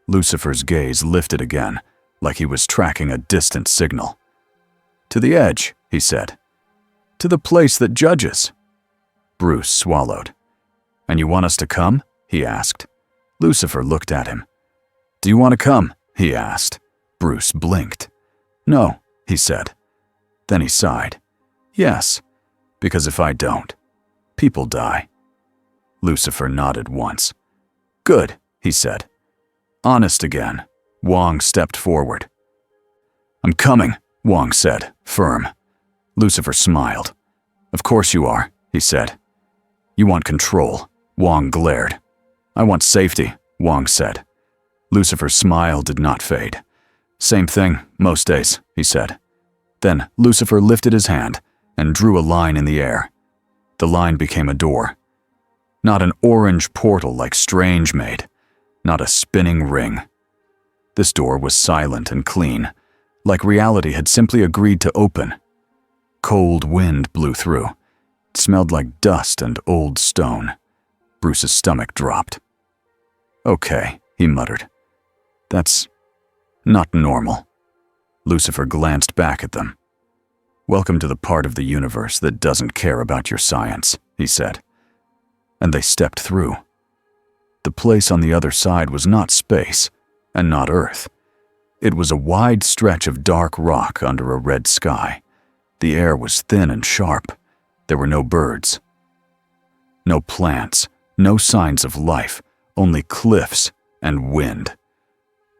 Lucifer's gaze lifted again, like he was tracking a distant signal. To the edge, he said. To the place that judges. Bruce swallowed. And you want us to come? He asked. Lucifer looked at him. Do you want to come? He asked. Bruce blinked. No, he said. Then he sighed. Yes, because if I don't, people die. Lucifer nodded once. Good, he said. Honest again. Wong stepped forward. I'm coming, Wong said, firm. Lucifer smiled. Of course you are, he said. You want control, Wong glared. I want safety, Wong said. Lucifer's smile did not fade. Same thing, most days, he said. Then Lucifer lifted his hand and drew a line in the air. The line became a door. Not an orange portal like Strange made, not a spinning ring. This door was silent and clean, like reality had simply agreed to open. Cold wind blew through. It smelled like dust and old stone. Bruce's stomach dropped. Okay, he muttered. That's not normal. Lucifer glanced back at them. Welcome to the part of the universe that doesn't care about your science, he said. And they stepped through. The place on the other side was not space, and not Earth. It was a wide stretch of dark rock under a red sky. The air was thin and sharp. There were no birds. No plants, no signs of life, only cliffs and wind.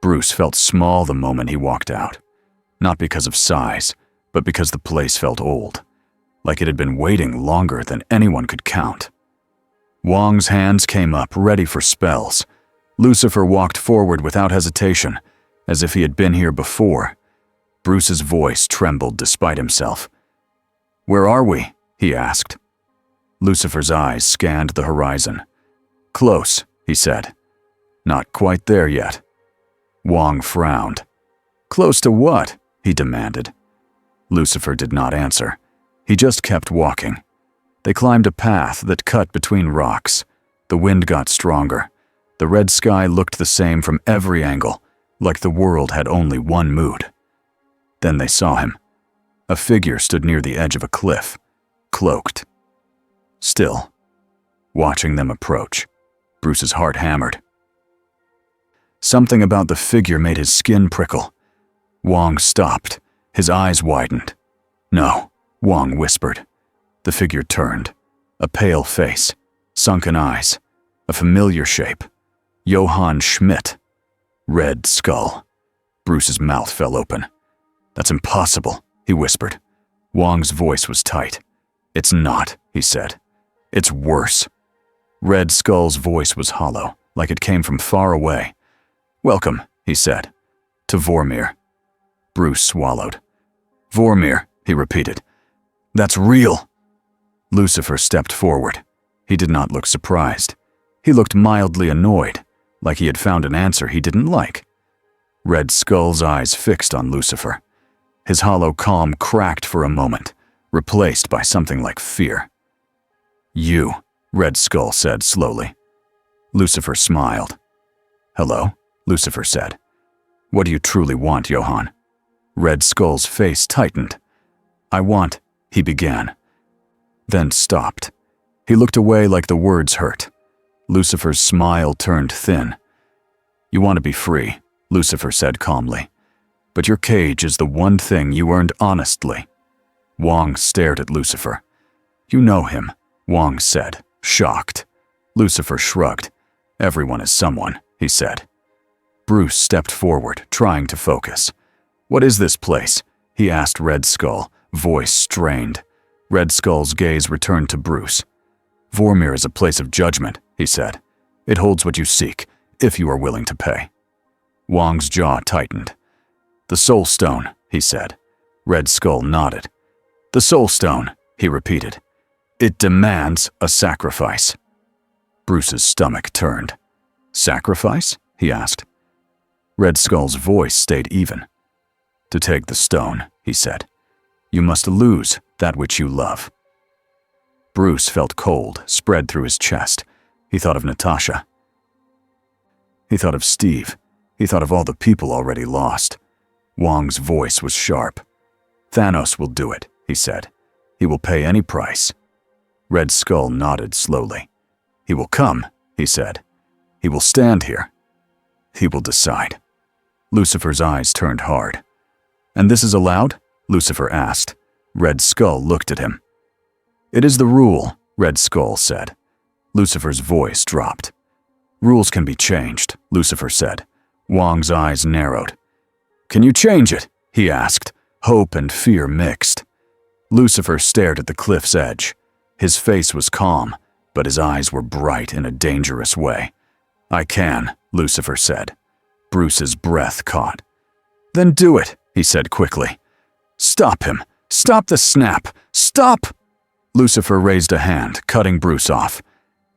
Bruce felt small the moment he walked out. Not because of size, but because the place felt old, like it had been waiting longer than anyone could count. Wong's hands came up, ready for spells. Lucifer walked forward without hesitation, as if he had been here before. Bruce's voice trembled despite himself. Where are we? He asked. Lucifer's eyes scanned the horizon. Close, he said. Not quite there yet. Wong frowned. Close to what? He demanded. Lucifer did not answer. He just kept walking. They climbed a path that cut between rocks. The wind got stronger. The red sky looked the same from every angle, like the world had only one mood. Then they saw him. A figure stood near the edge of a cliff, cloaked. Still, watching them approach, Bruce's heart hammered. Something about the figure made his skin prickle. Wong stopped. His eyes widened. No, Wong whispered. The figure turned. A pale face, sunken eyes, a familiar shape. Johann Schmidt. Red skull. Bruce's mouth fell open. That's impossible, he whispered. Wong's voice was tight. It's not, he said. It's worse. Red Skull's voice was hollow, like it came from far away. Welcome, he said, to Vormir. Bruce swallowed. Vormir, he repeated. That's real." Lucifer stepped forward. He did not look surprised. He looked mildly annoyed, like he had found an answer he didn't like. Red Skull's eyes fixed on Lucifer. His hollow calm cracked for a moment, replaced by something like fear. "You," Red Skull said slowly. Lucifer smiled. "Hello," Lucifer said. "What do you truly want, Johann?" Red Skull's face tightened. "I want," he began, then stopped. He looked away like the words hurt. Lucifer's smile turned thin. "You want to be free," Lucifer said calmly. "But your cage is the one thing you earned honestly." Wong stared at Lucifer. "You know him," Wong said, shocked. Lucifer shrugged. "Everyone is someone," he said. Bruce stepped forward, trying to focus. "What is this place?" he asked Red Skull, voice strained. Red Skull's gaze returned to Bruce. "Vormir is a place of judgment," he said. "It holds what you seek, if you are willing to pay." Wong's jaw tightened. "The Soul Stone," he said. Red Skull nodded. "The Soul Stone," he repeated. "It demands a sacrifice." Bruce's stomach turned. "Sacrifice?" he asked. Red Skull's voice stayed even. "To take the stone," he said, "you must lose that which you love." Bruce felt cold spread through his chest. He thought of Natasha. He thought of Steve. He thought of all the people already lost. Wong's voice was sharp. "Thanos will do it," he said. "He will pay any price." Red Skull nodded slowly. "He will come," he said. "He will stand here. He will decide." Lucifer's eyes turned hard. "And this is allowed?" Lucifer asked. Red Skull looked at him. "It is the rule," Red Skull said. Lucifer's voice dropped. "Rules can be changed," Lucifer said. Wong's eyes narrowed. "Can you change it?" he asked, hope and fear mixed. Lucifer stared at the cliff's edge. His face was calm, but his eyes were bright in a dangerous way. "I can," Lucifer said. Bruce's breath caught. "Then do it," he said quickly. "Stop him! Stop the snap! Stop!" Lucifer raised a hand, cutting Bruce off.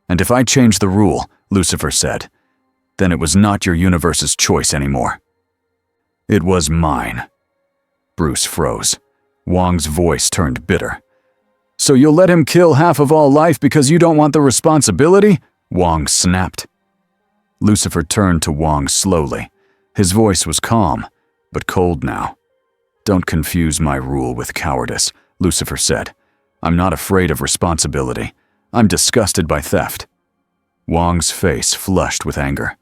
"And if I change the rule," Lucifer said, "then it was not your universe's choice anymore. It was mine." Bruce froze. Wong's voice turned bitter. "So you'll let him kill half of all life because you don't want the responsibility?" Wong snapped. Lucifer turned to Wong slowly. His voice was calm, but cold now. "Don't confuse my rule with cowardice," Lucifer said. "I'm not afraid of responsibility. I'm disgusted by theft." Wong's face flushed with anger.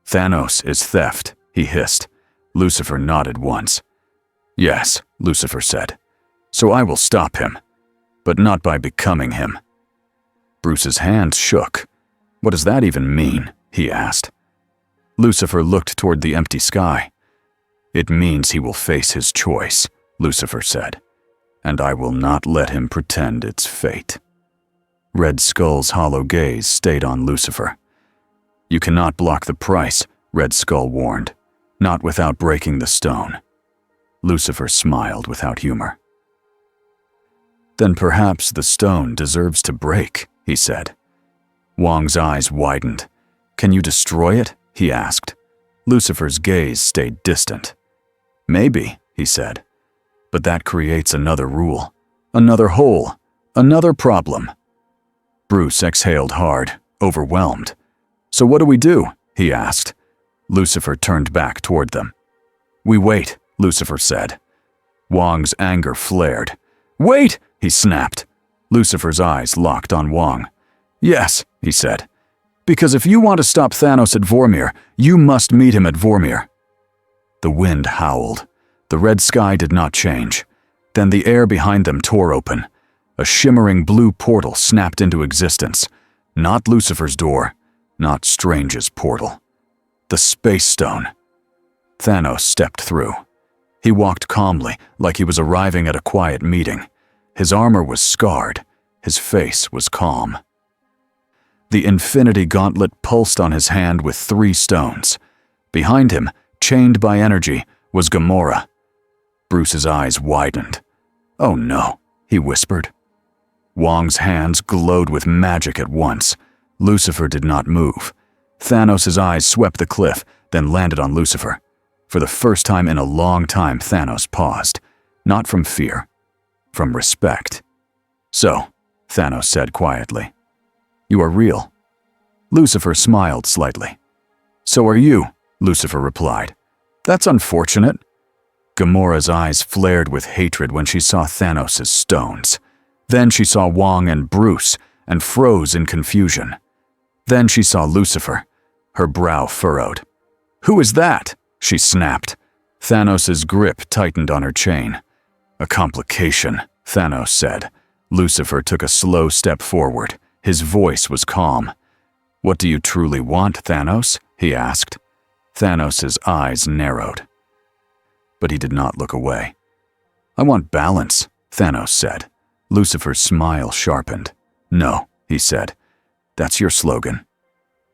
"Thanos is theft," he hissed. Lucifer nodded once. "Yes," Lucifer said. "So I will stop him, but not by becoming him." Bruce's hands shook. "What does that even mean?" he asked. Lucifer looked toward the empty sky. "It means he will face his choice," Lucifer said, "and I will not let him pretend it's fate." Red Skull's hollow gaze stayed on Lucifer. "You cannot block the price," Red Skull warned, "not without breaking the stone." Lucifer smiled without humor. "Then perhaps the stone deserves to break," he said. Wong's eyes widened. "Can you destroy it?" he asked. Lucifer's gaze stayed distant. "Maybe," he said, "but that creates another rule, another hole, another problem." Bruce exhaled hard, overwhelmed. "So what do we do?" he asked. Lucifer turned back toward them. "We wait," Lucifer said. Wong's anger flared. "Wait!" he snapped. Lucifer's eyes locked on Wong. "Yes," he said. "Because if you want to stop Thanos at Vormir, you must meet him at Vormir." The wind howled. The red sky did not change. Then the air behind them tore open. A shimmering blue portal snapped into existence. Not Lucifer's door, not Strange's portal. The Space Stone. Thanos stepped through. He walked calmly, like he was arriving at a quiet meeting. His armor was scarred. His face was calm. The Infinity Gauntlet pulsed on his hand with 3 stones. Behind him, chained by energy, was Gamora. Bruce's eyes widened. "Oh no," he whispered. Wong's hands glowed with magic at once. Lucifer did not move. Thanos' eyes swept the cliff, then landed on Lucifer. For the first time in a long time, Thanos paused. Not from fear, from respect. "So," Thanos said quietly, "you are real." Lucifer smiled slightly. "So are you," Lucifer replied. "That's unfortunate." Gamora's eyes flared with hatred when she saw Thanos' stones. Then she saw Wong and Bruce and froze in confusion. Then she saw Lucifer. Her brow furrowed. "Who is that?" she snapped. Thanos' grip tightened on her chain. "A complication," Thanos said. Lucifer took a slow step forward. His voice was calm. "What do you truly want, Thanos?" he asked. Thanos' eyes narrowed. But he did not look away. "I want balance," Thanos said. Lucifer's smile sharpened. "No," he said. "That's your slogan."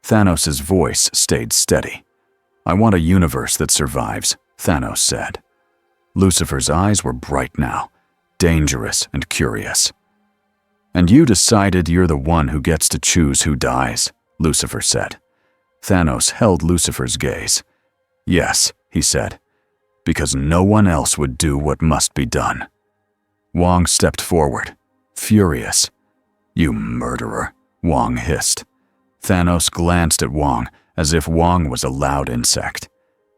Thanos' voice stayed steady. "I want a universe that survives," Thanos said. Lucifer's eyes were bright now, dangerous and curious. "And you decided you're the one who gets to choose who dies," Lucifer said. Thanos held Lucifer's gaze. "Yes," he said, "because no one else would do what must be done." Wong stepped forward, furious. "You murderer," Wong hissed. Thanos glanced at Wong as if Wong was a loud insect.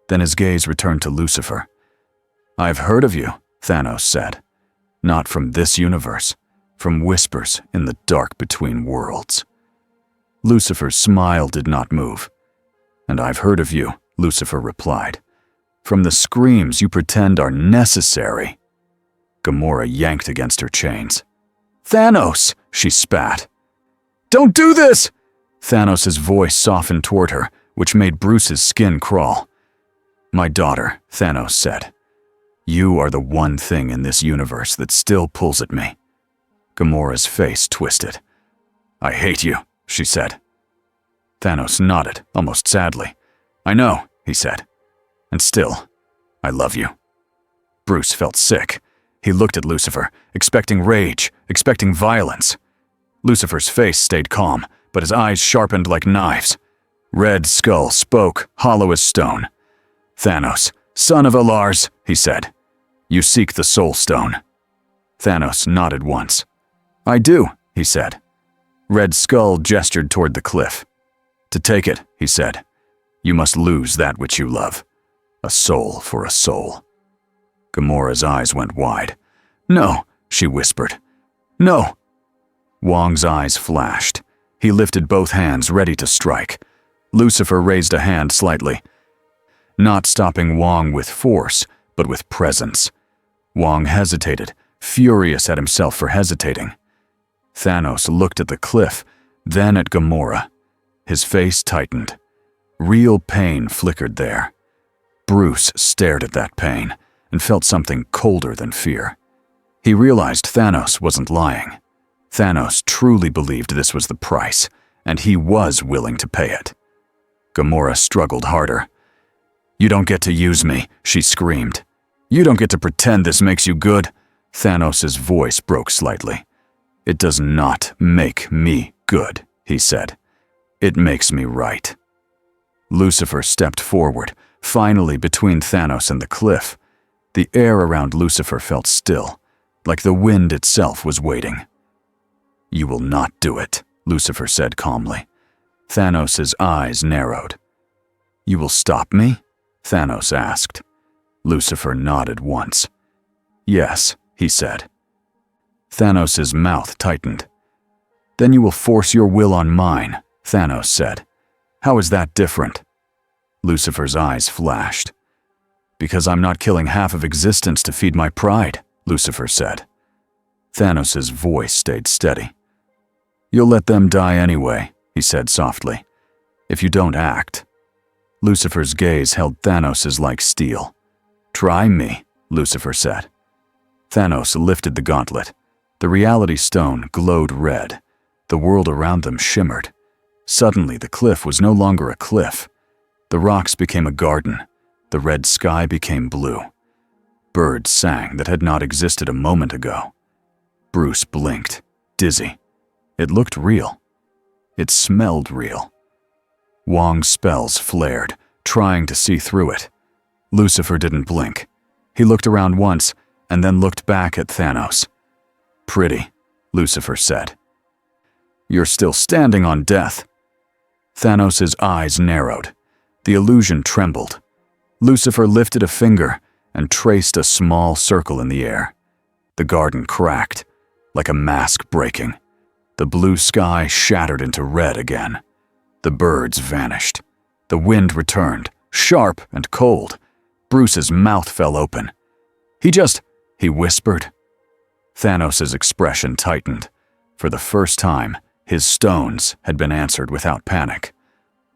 Then his gaze returned to Lucifer. "I've heard of you," Thanos said. "Not from this universe, from whispers in the dark between worlds." Lucifer's smile did not move. "And I've heard of you," Lucifer replied. "From the screams you pretend are necessary." Gamora yanked against her chains. "Thanos!" she spat. "Don't do this!" Thanos' voice softened toward her, which made Bruce's skin crawl. "My daughter," Thanos said. "You are the one thing in this universe that still pulls at me." Gamora's face twisted. "I hate you," she said. Thanos nodded, almost sadly. "I know," he said. "And still, I love you." Bruce felt sick. He looked at Lucifer, expecting rage, expecting violence. Lucifer's face stayed calm, but his eyes sharpened like knives. Red Skull spoke, hollow as stone. "Thanos, son of Alars," he said. "You seek the Soul Stone." Thanos nodded once. "I do," he said. Red Skull gestured toward the cliff. "To take it," he said, "you must lose that which you love. A soul for a soul." Gamora's eyes went wide. "No," she whispered. "No." Wong's eyes flashed. He lifted both hands, ready to strike. Lucifer raised a hand slightly, not stopping Wong with force, but with presence. Wong hesitated, furious at himself for hesitating. Thanos looked at the cliff, then at Gamora. His face tightened. Real pain flickered there. Bruce stared at that pain and felt something colder than fear. He realized Thanos wasn't lying. Thanos truly believed this was the price, and he was willing to pay it. Gamora struggled harder. "You don't get to use me," she screamed. "You don't get to pretend this makes you good." Thanos' voice broke slightly. "It does not make me good," he said. "It makes me right." Lucifer stepped forward, finally between Thanos and the cliff. The air around Lucifer felt still, like the wind itself was waiting. "You will not do it," Lucifer said calmly. Thanos' eyes narrowed. "You will stop me?" Thanos asked. Lucifer nodded once. "Yes," he said. Thanos' mouth tightened. "Then you will force your will on mine," Thanos said. "How is that different?" Lucifer's eyes flashed. "Because I'm not killing half of existence to feed my pride," Lucifer said. Thanos' voice stayed steady. "You'll let them die anyway," he said softly, "if you don't act." Lucifer's gaze held Thanos' like steel. "Try me," Lucifer said. Thanos lifted the gauntlet. The reality stone glowed red. The world around them shimmered. Suddenly, the cliff was no longer a cliff. The rocks became a garden. The red sky became blue. Birds sang that had not existed a moment ago. Bruce blinked, dizzy. It looked real. It smelled real. Wong's spells flared, trying to see through it. Lucifer didn't blink. He looked around once and then looked back at Thanos. "Pretty," Lucifer said. "You're still standing on death." Thanos' eyes narrowed. The illusion trembled. Lucifer lifted a finger and traced a small circle in the air. The garden cracked, like a mask breaking. The blue sky shattered into red again. The birds vanished. The wind returned, sharp and cold. Bruce's mouth fell open. He whispered. Thanos' expression tightened. For the first time, his stones had been answered without panic.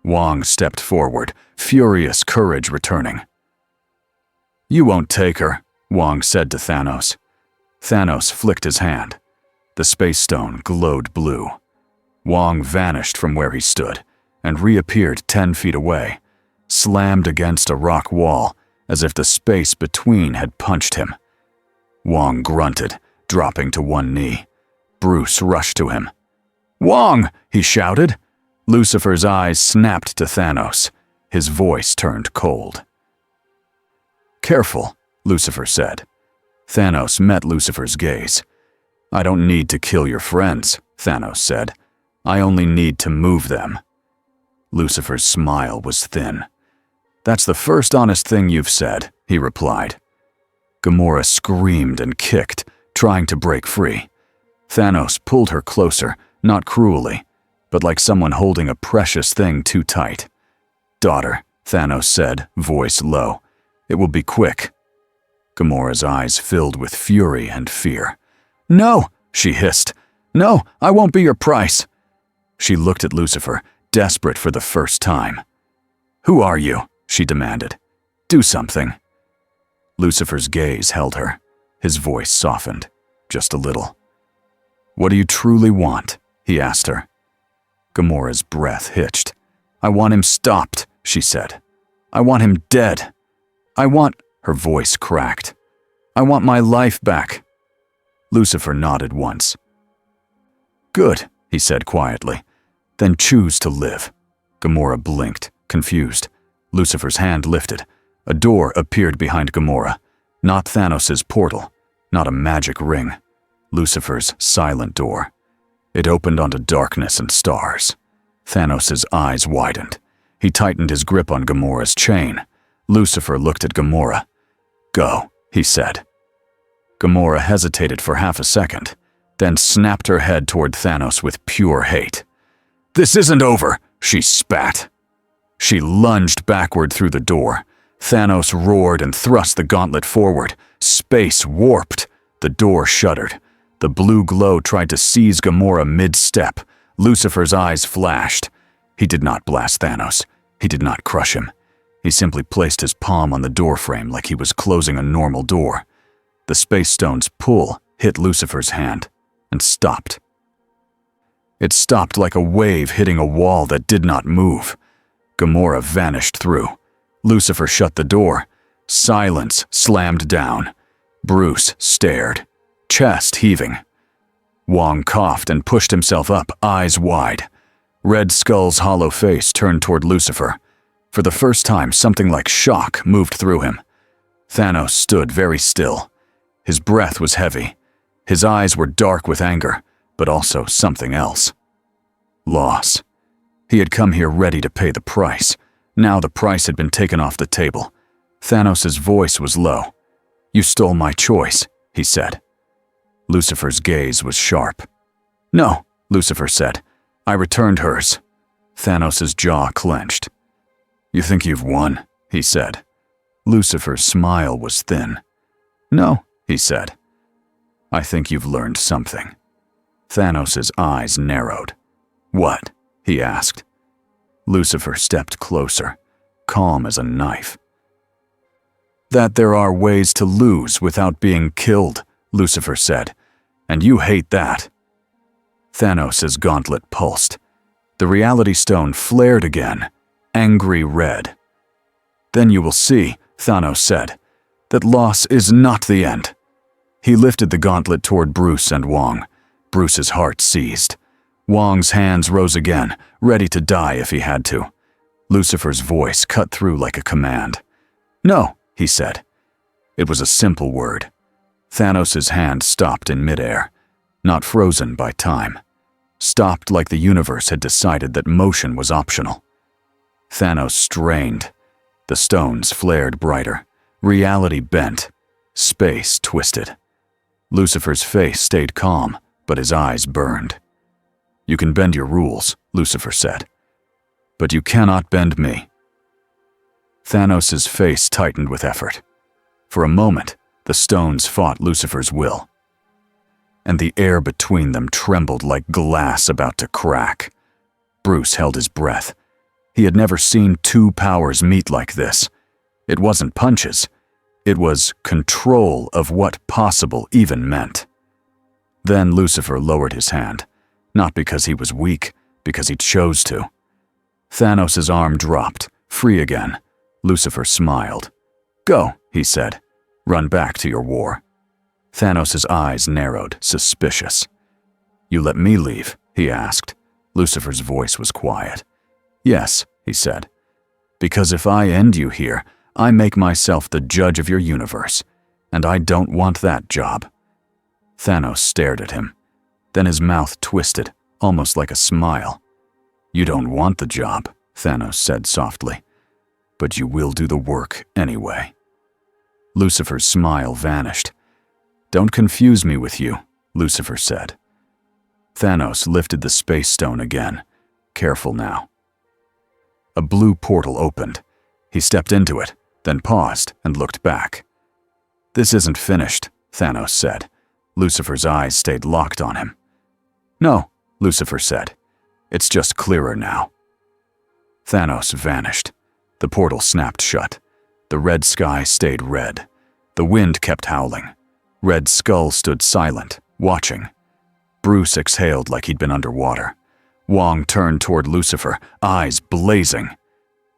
Wong stepped forward, furious courage returning. "You won't take her," Wong said to Thanos. Thanos flicked his hand. The space stone glowed blue. Wong vanished from where he stood and reappeared 10 feet away, slammed against a rock wall as if the space between had punched him. Wong grunted, dropping to one knee. Bruce rushed to him. "Wong!" he shouted. Lucifer's eyes snapped to Thanos. His voice turned cold. "Careful," Lucifer said. Thanos met Lucifer's gaze. "I don't need to kill your friends," Thanos said. "I only need to move them." Lucifer's smile was thin. "That's the first honest thing you've said," he replied. Gamora screamed and kicked, trying to break free. Thanos pulled her closer, not cruelly, but like someone holding a precious thing too tight. "Daughter," Thanos said, voice low. "It will be quick." Gamora's eyes filled with fury and fear. "No," she hissed. "No, I won't be your price." She looked at Lucifer, desperate for the first time. "Who are you?" she demanded. "Do something." Lucifer's gaze held her. His voice softened, just a little. "What do you truly want?" he asked her. Gamora's breath hitched. "I want him stopped," she said. "I want him dead. I want—" Her voice cracked. "I want my life back." Lucifer nodded once. "Good," he said quietly. "Then choose to live." Gamora blinked, confused. Lucifer's hand lifted. A door appeared behind Gamora. Not Thanos' portal, not a magic ring. Lucifer's silent door. It opened onto darkness and stars. Thanos' eyes widened. He tightened his grip on Gamora's chain. Lucifer looked at Gamora. "Go," he said. Gamora hesitated for half a second, then snapped her head toward Thanos with pure hate. "This isn't over," she spat. She lunged backward through the door. Thanos roared and thrust the gauntlet forward. Space warped. The door shuddered. The blue glow tried to seize Gamora mid-step. Lucifer's eyes flashed. He did not blast Thanos. He did not crush him. He simply placed his palm on the doorframe like he was closing a normal door. The space stone's pull hit Lucifer's hand and stopped. It stopped like a wave hitting a wall that did not move. Gamora vanished through. Lucifer shut the door. Silence slammed down. Bruce stared, chest heaving. Wong coughed and pushed himself up, eyes wide. Red Skull's hollow face turned toward Lucifer. For the first time, something like shock moved through him. Thanos stood very still. His breath was heavy. His eyes were dark with anger, but also something else. Loss. He had come here ready to pay the price. Now the price had been taken off the table. Thanos' voice was low. "You stole my choice," he said. Lucifer's gaze was sharp. "No," Lucifer said. "I returned hers." Thanos' jaw clenched. "You think you've won?" he said. Lucifer's smile was thin. "No," he said. "I think you've learned something." Thanos' eyes narrowed. "What?" he asked. Lucifer stepped closer, calm as a knife. "That there are ways to lose without being killed," Lucifer said. "And you hate that." Thanos' gauntlet pulsed. The reality stone flared again, angry red. "Then you will see," Thanos said, "that loss is not the end." He lifted the gauntlet toward Bruce and Wong. Bruce's heart seized. Wong's hands rose again, ready to die if he had to. Lucifer's voice cut through like a command. "No," he said. It was a simple word. Thanos' hand stopped in midair, not frozen by time. Stopped like the universe had decided that motion was optional. Thanos strained. The stones flared brighter. Reality bent. Space twisted. Lucifer's face stayed calm, but his eyes burned. "You can bend your rules," Lucifer said. "But you cannot bend me." Thanos' face tightened with effort. For a moment, the stones fought Lucifer's will. And the air between them trembled like glass about to crack. Bruce held his breath. He had never seen two powers meet like this. It wasn't punches. It was control of what possible even meant. Then Lucifer lowered his hand, not because he was weak, because he chose to. Thanos' arm dropped, free again. Lucifer smiled. "Go," he said. "Run back to your war." Thanos' eyes narrowed, suspicious. "You let me leave?" he asked. Lucifer's voice was quiet. "Yes," he said. "Because if I end you here, I make myself the judge of your universe, and I don't want that job." Thanos stared at him. Then his mouth twisted, almost like a smile. "You don't want the job," Thanos said softly. "But you will do the work anyway." Lucifer's smile vanished. "Don't confuse me with you," Lucifer said. Thanos lifted the space stone again, careful now. A blue portal opened. He stepped into it, then paused and looked back. "This isn't finished," Thanos said. Lucifer's eyes stayed locked on him. "No," Lucifer said. "It's just clearer now." Thanos vanished. The portal snapped shut. The red sky stayed red. The wind kept howling. Red Skull stood silent, watching. Bruce exhaled like he'd been underwater. Wong turned toward Lucifer, eyes blazing.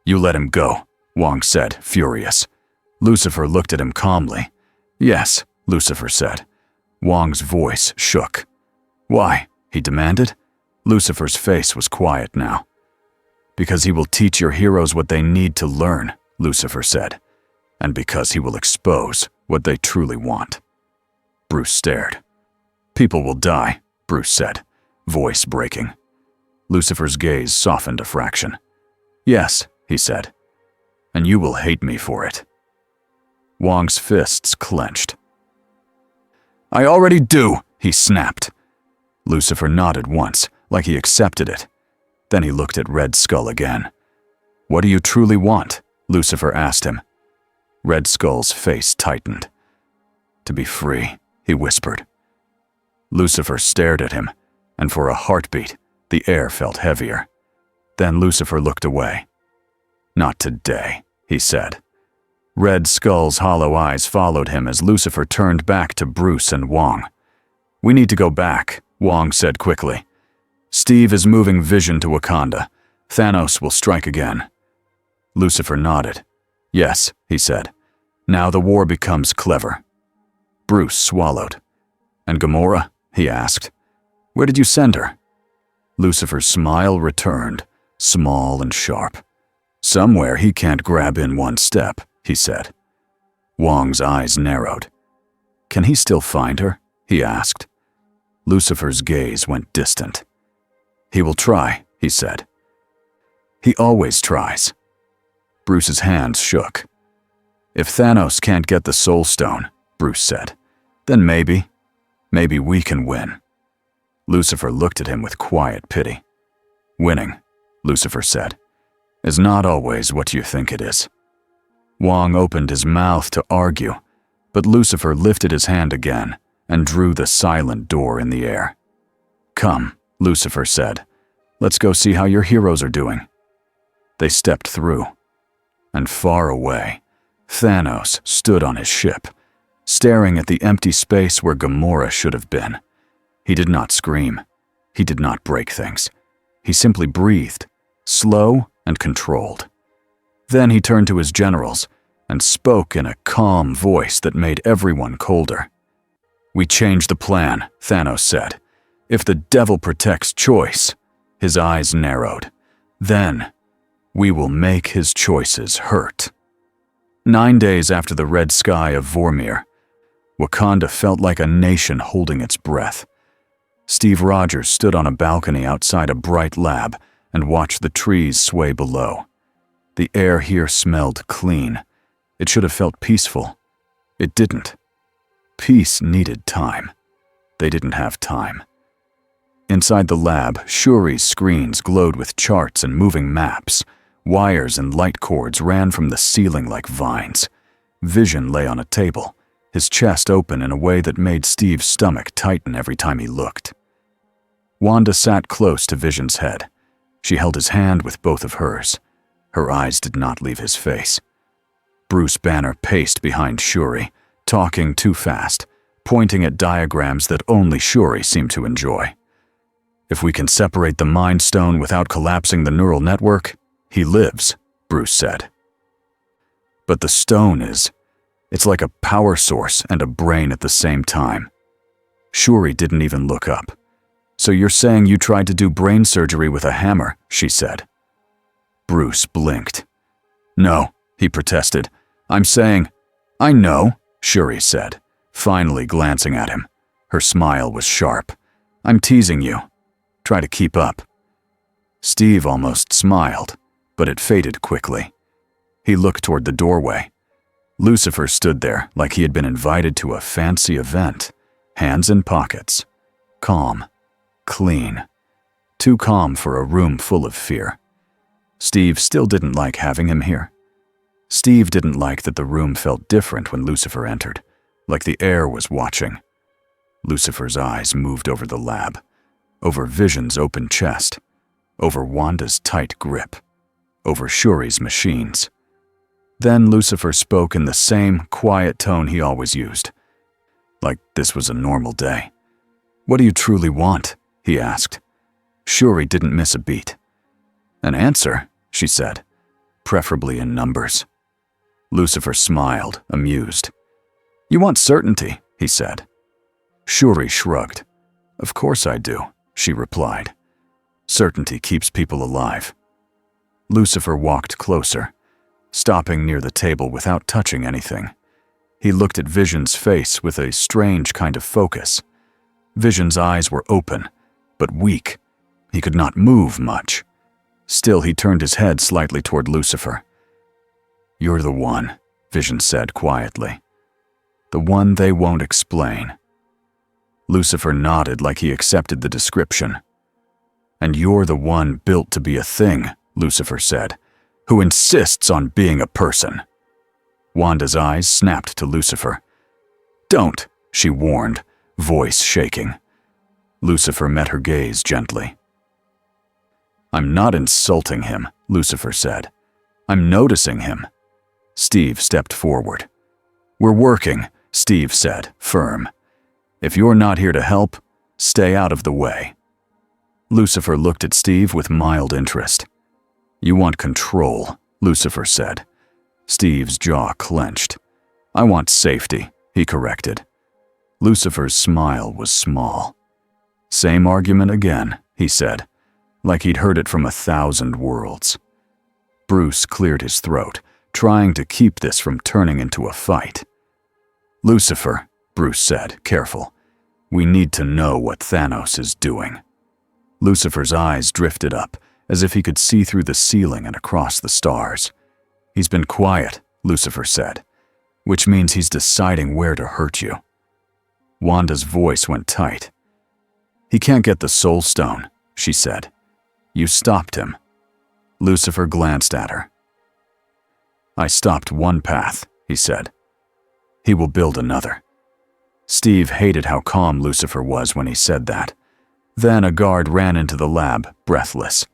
"You let him go," Wong said, furious. Lucifer looked at him calmly. "Yes," Lucifer said. Wong's voice shook. "Why?" he demanded. Lucifer's face was quiet now. "Because he will teach your heroes what they need to learn," Lucifer said. "And because he will expose what they truly want." Bruce stared. "People will die," Bruce said, voice breaking. Lucifer's gaze softened a fraction. "Yes," he said. "And you will hate me for it." Wong's fists clenched. "I already do," he snapped. Lucifer nodded once, like he accepted it. Then he looked at Red Skull again. "What do you truly want?" Lucifer asked him. Red Skull's face tightened. "To be free," he whispered. Lucifer stared at him, and for a heartbeat, the air felt heavier. Then Lucifer looked away. "Not today," he said. Red Skull's hollow eyes followed him as Lucifer turned back to Bruce and Wong. "We need to go back," Wong said quickly. "Steve is moving Vision to Wakanda. Thanos will strike again." Lucifer nodded. "Yes," he said. "Now the war becomes clever." Bruce swallowed. "And Gamora?" he asked. "Where did you send her?" Lucifer's smile returned, small and sharp. "Somewhere he can't grab in one step," he said. Wong's eyes narrowed. "Can he still find her?" he asked. Lucifer's gaze went distant. "He will try," he said. "He always tries." Bruce's hands shook. "If Thanos can't get the Soul Stone," Bruce said, "then maybe we can win." Lucifer looked at him with quiet pity. "Winning," Lucifer said, "is not always what you think it is." Wong opened his mouth to argue, but Lucifer lifted his hand again and drew the silent door in the air. "Come," Lucifer said. "Let's go see how your heroes are doing." They stepped through. And far away, Thanos stood on his ship, staring at the empty space where Gamora should have been. He did not scream. He did not break things. He simply breathed, slow and controlled. Then he turned to his generals and spoke in a calm voice that made everyone colder. We change the plan, Thanos said. If the devil protects choice, his eyes narrowed. Then, we will make his choices hurt. 9 days after the red sky of Vormir, Wakanda felt like a nation holding its breath. Steve Rogers stood on a balcony outside a bright lab and watched the trees sway below. The air here smelled clean. It should have felt peaceful. It didn't. Peace needed time. They didn't have time. Inside the lab, Shuri's screens glowed with charts and moving maps. Wires and light cords ran from the ceiling like vines. Vision lay on a table, his chest open in a way that made Steve's stomach tighten every time he looked. Wanda sat close to Vision's head. She held his hand with both of hers. Her eyes did not leave his face. Bruce Banner paced behind Shuri, talking too fast, pointing at diagrams that only Shuri seemed to enjoy. If we can separate the Mind Stone without collapsing the neural network, he lives, Bruce said. But the stone it's like a power source and a brain at the same time. Shuri didn't even look up. So you're saying you tried to do brain surgery with a hammer, she said. Bruce blinked. No, he protested. I'm saying, I know, Shuri said, finally glancing at him. Her smile was sharp. I'm teasing you. Try to keep up. Steve almost smiled, but it faded quickly. He looked toward the doorway. Lucifer stood there like he had been invited to a fancy event, hands in pockets. Calm. Clean. Too calm for a room full of fear. Steve still didn't like having him here. Steve didn't like that the room felt different when Lucifer entered, like the air was watching. Lucifer's eyes moved over the lab, over Vision's open chest, over Wanda's tight grip, over Shuri's machines. Then Lucifer spoke in the same quiet tone he always used, like this was a normal day. What do you truly want? He asked. Shuri didn't miss a beat. An answer, she said, preferably in numbers. Lucifer smiled, amused. You want certainty, he said. Shuri shrugged. Of course I do, she replied. Certainty keeps people alive. Lucifer walked closer, stopping near the table without touching anything. He looked at Vision's face with a strange kind of focus. Vision's eyes were open, but weak. He could not move much. Still, he turned his head slightly toward Lucifer. You're the one, Vision said quietly. The one they won't explain. Lucifer nodded like he accepted the description. And you're the one built to be a thing, Lucifer said, who insists on being a person. Wanda's eyes snapped to Lucifer. Don't, she warned, voice shaking. Lucifer met her gaze gently. I'm not insulting him, Lucifer said. I'm noticing him. Steve stepped forward. We're working, Steve said, firm. If you're not here to help, stay out of the way. Lucifer looked at Steve with mild interest. You want control, Lucifer said. Steve's jaw clenched. I want safety, he corrected. Lucifer's smile was small. Same argument again, he said, like he'd heard it from 1,000 worlds. Bruce cleared his throat, trying to keep this from turning into a fight. Lucifer, Bruce said, careful. We need to know what Thanos is doing. Lucifer's eyes drifted up, as if he could see through the ceiling and across the stars. He's been quiet, Lucifer said, which means he's deciding where to hurt you. Wanda's voice went tight. He can't get the Soul Stone, she said. You stopped him. Lucifer glanced at her. I stopped one path, he said. He will build another. Steve hated how calm Lucifer was when he said that. Then a guard ran into the lab, breathless.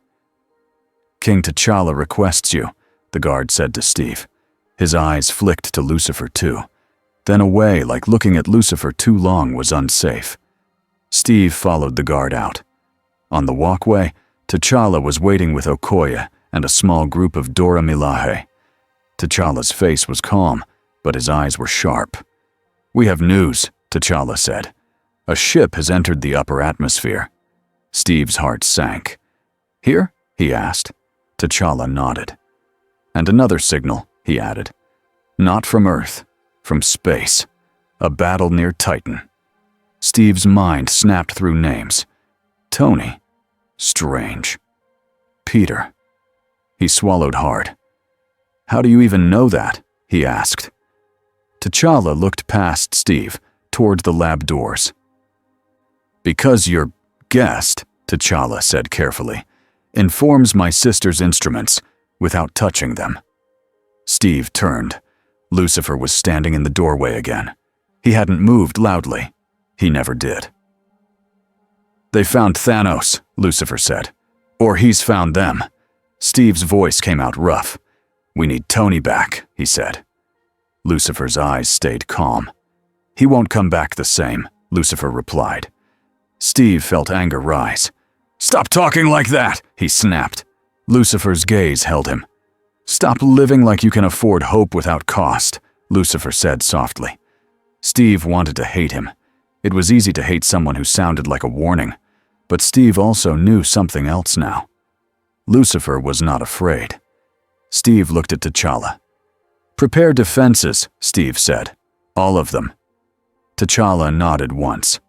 King T'Challa requests you, the guard said to Steve. His eyes flicked to Lucifer too, then away like looking at Lucifer too long was unsafe. Steve followed the guard out. On the walkway, T'Challa was waiting with Okoye and a small group of Dora Milaje. T'Challa's face was calm, but his eyes were sharp. We have news, T'Challa said. "A ship has entered the upper atmosphere." Steve's heart sank. "Here?" he asked. T'Challa nodded. "And another signal," he added. "Not from Earth, from space. A battle near Titan." Steve's mind snapped through names. Tony. Strange. Peter. He swallowed hard. "How do you even know that?" he asked. T'Challa looked past Steve, toward the lab doors. "Because your guest," T'Challa said carefully, "informs my sister's instruments without touching them." Steve turned. Lucifer was standing in the doorway again. He hadn't moved loudly. He never did. "They found Thanos," Lucifer said. "Or he's found them." Steve's voice came out rough. "We need Tony back," he said. Lucifer's eyes stayed calm. "He won't come back the same," Lucifer replied. Steve felt anger rise. "Stop talking like that," he snapped. Lucifer's gaze held him. "Stop living like you can afford hope without cost," Lucifer said softly. Steve wanted to hate him. It was easy to hate someone who sounded like a warning, but Steve also knew something else now. Lucifer was not afraid. Steve looked at T'Challa. "Prepare defenses," Steve said. "All of them." T'Challa nodded once.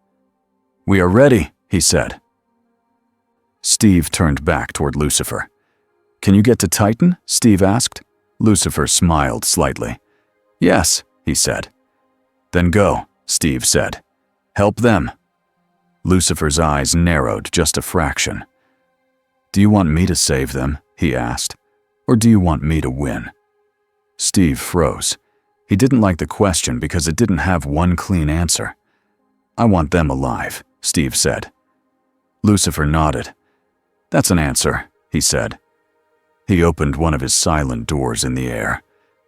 "We are ready," he said. Steve turned back toward Lucifer. "Can you get to Titan?" Steve asked. Lucifer smiled slightly. "Yes," he said. "Then go," Steve said. "Help them." Lucifer's eyes narrowed just a fraction. "Do you want me to save them?" he asked. "Or do you want me to win?" Steve froze. He didn't like the question because it didn't have one clean answer. "I want them alive," Steve said. Lucifer nodded. "That's an answer," he said. He opened one of his silent doors in the air.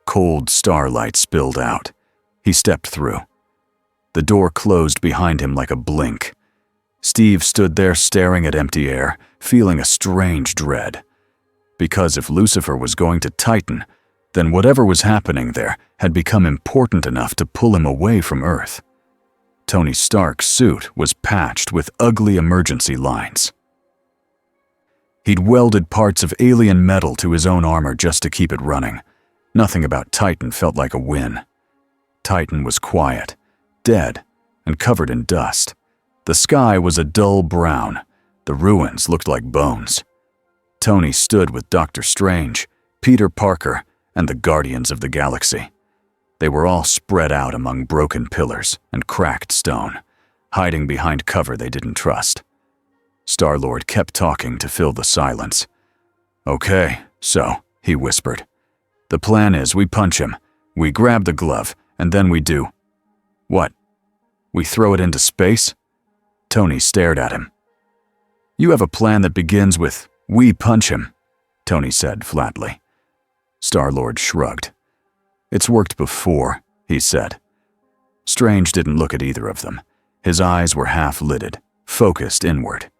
Cold starlight spilled out. He stepped through. The door closed behind him like a blink. Steve stood there staring at empty air, feeling a strange dread. Because if Lucifer was going to Titan, then whatever was happening there had become important enough to pull him away from Earth. Tony Stark's suit was patched with ugly emergency lines. He'd welded parts of alien metal to his own armor just to keep it running. Nothing about Titan felt like a win. Titan was quiet, dead, and covered in dust. The sky was a dull brown. The ruins looked like bones. Tony stood with Dr. Strange, Peter Parker, and the Guardians of the Galaxy. They were all spread out among broken pillars and cracked stone, hiding behind cover they didn't trust. Star-Lord kept talking to fill the silence. "Okay, so," he whispered. "The plan is we punch him, we grab the glove, and then we do..." "What? We throw it into space?" Tony stared at him. "You have a plan that begins with, 'We punch him,'" Tony said flatly. Star-Lord shrugged. "It's worked before," he said. Strange didn't look at either of them. His eyes were half-lidded, focused inward.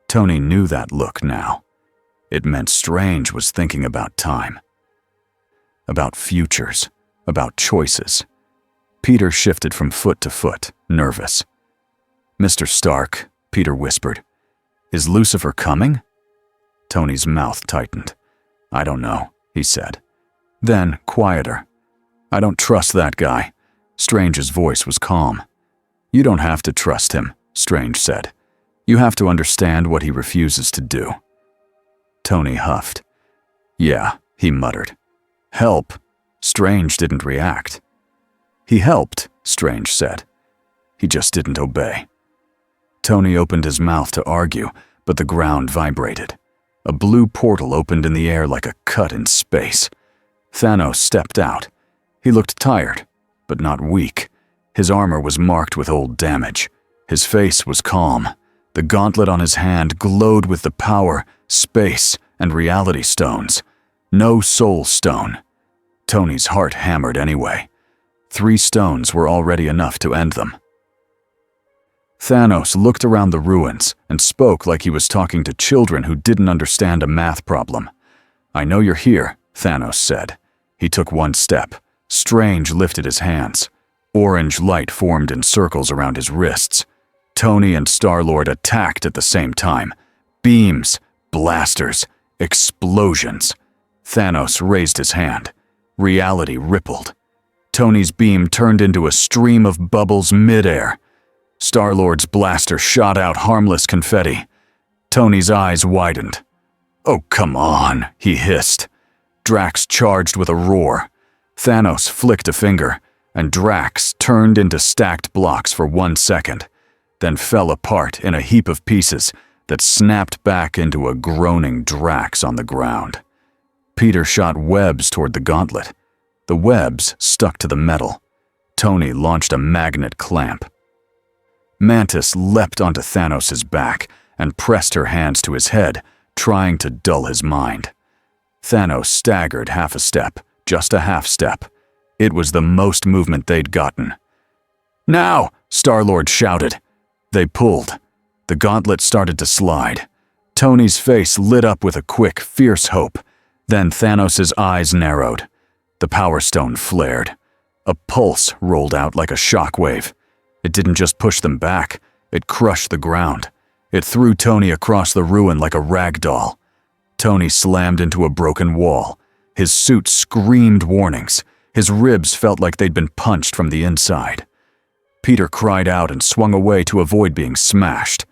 Tony knew that look now. It meant Strange was thinking about time. About futures, about choices. Peter shifted from foot to foot, nervous. "Mr. Stark," Peter whispered, "is Lucifer coming?" Tony's mouth tightened. "I don't know," he said. Then, quieter. "I don't trust that guy." Strange's voice was calm. "You don't have to trust him," Strange said. "You have to understand what he refuses to do." Tony huffed. "Yeah," he muttered. "Help." Strange didn't react. "He helped," Strange said. "He just didn't obey." Tony opened his mouth to argue, but the ground vibrated. A blue portal opened in the air like a cut in space. Thanos stepped out. He looked tired, but not weak. His armor was marked with old damage. His face was calm. The gauntlet on his hand glowed with the power, space, and reality stones. No soul stone. Tony's heart hammered anyway. 3 stones were already enough to end them. Thanos looked around the ruins and spoke like he was talking to children who didn't understand a math problem. "I know you're here," Thanos said. He took one step. Strange lifted his hands. Orange light formed in circles around his wrists. Tony and Star-Lord attacked at the same time. Beams, blasters, explosions. Thanos raised his hand. Reality rippled. Tony's beam turned into a stream of bubbles mid-air. Star-Lord's blaster shot out harmless confetti. Tony's eyes widened. "Oh, come on," he hissed. Drax charged with a roar. Thanos flicked a finger, and Drax turned into stacked blocks for 1 second, then fell apart in a heap of pieces that snapped back into a groaning Drax on the ground. Peter shot webs toward the gauntlet. The webs stuck to the metal. Tony launched a magnet clamp. Mantis leapt onto Thanos' back and pressed her hands to his head, trying to dull his mind. Thanos staggered half a step, just a half step. It was the most movement they'd gotten. "Now!" Star-Lord shouted. They pulled. The gauntlet started to slide. Tony's face lit up with a quick, fierce hope. Then Thanos' eyes narrowed. The Power Stone flared. A pulse rolled out like a shockwave. It didn't just push them back, it crushed the ground. It threw Tony across the ruin like a rag doll. Tony slammed into a broken wall. His suit screamed warnings. His ribs felt like they'd been punched from the inside. Peter cried out and swung away to avoid being smashed.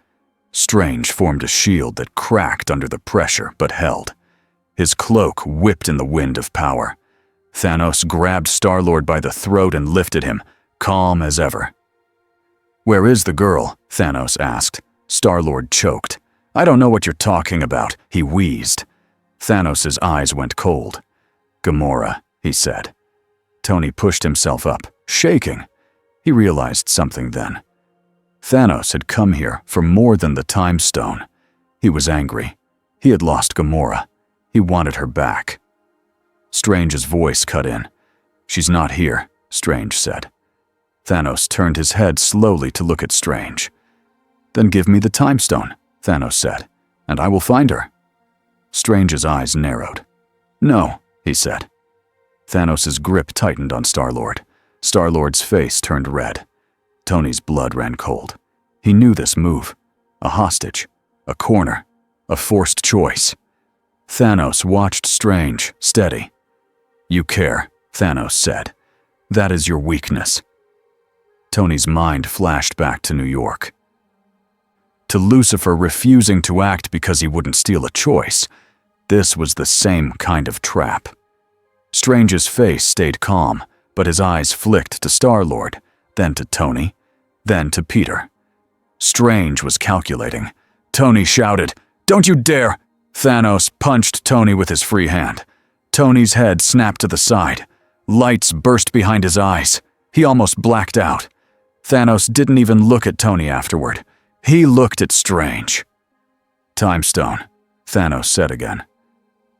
Strange formed a shield that cracked under the pressure but held. His cloak whipped in the wind of power. Thanos grabbed Star-Lord by the throat and lifted him, calm as ever. "Where is the girl?" Thanos asked. Star-Lord choked. "I don't know what you're talking about," he wheezed. Thanos' eyes went cold. "Gamora," he said. Tony pushed himself up, shaking. He realized something then. Thanos had come here for more than the Time Stone. He was angry. He had lost Gamora. He wanted her back. Strange's voice cut in. "She's not here," Strange said. Thanos turned his head slowly to look at Strange. "Then give me the Time Stone," Thanos said, "and I will find her." Strange's eyes narrowed. "No," he said. Thanos' grip tightened on Star-Lord. Star-Lord's face turned red. Tony's blood ran cold. He knew this move. A hostage. A corner. A forced choice. Thanos watched Strange, steady. "You care," Thanos said. "That is your weakness." Tony's mind flashed back to New York. To Lucifer refusing to act because he wouldn't steal a choice. This was the same kind of trap. Strange's face stayed calm, but his eyes flicked to Star-Lord, then to Tony, then to Peter. Strange was calculating. Tony shouted, "Don't you dare!" Thanos punched Tony with his free hand. Tony's head snapped to the side. Lights burst behind his eyes. He almost blacked out. Thanos didn't even look at Tony afterward. He looked at Strange. "Time Stone," Thanos said again.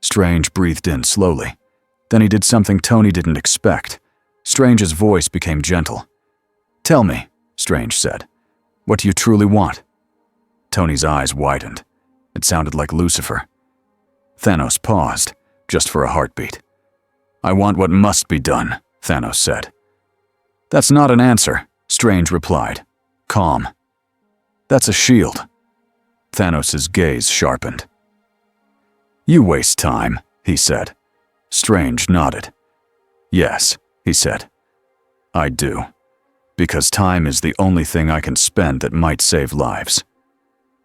Strange breathed in slowly. Then he did something Tony didn't expect. Strange's voice became gentle. "Tell me," Strange said. "What do you truly want?" Tony's eyes widened. It sounded like Lucifer. Thanos paused, just for a heartbeat. "I want what must be done," Thanos said. "That's not an answer," Strange replied, calm. "That's a shield." Thanos' gaze sharpened. "You waste time," he said. Strange nodded. "Yes," he said. "I do. Because time is the only thing I can spend that might save lives."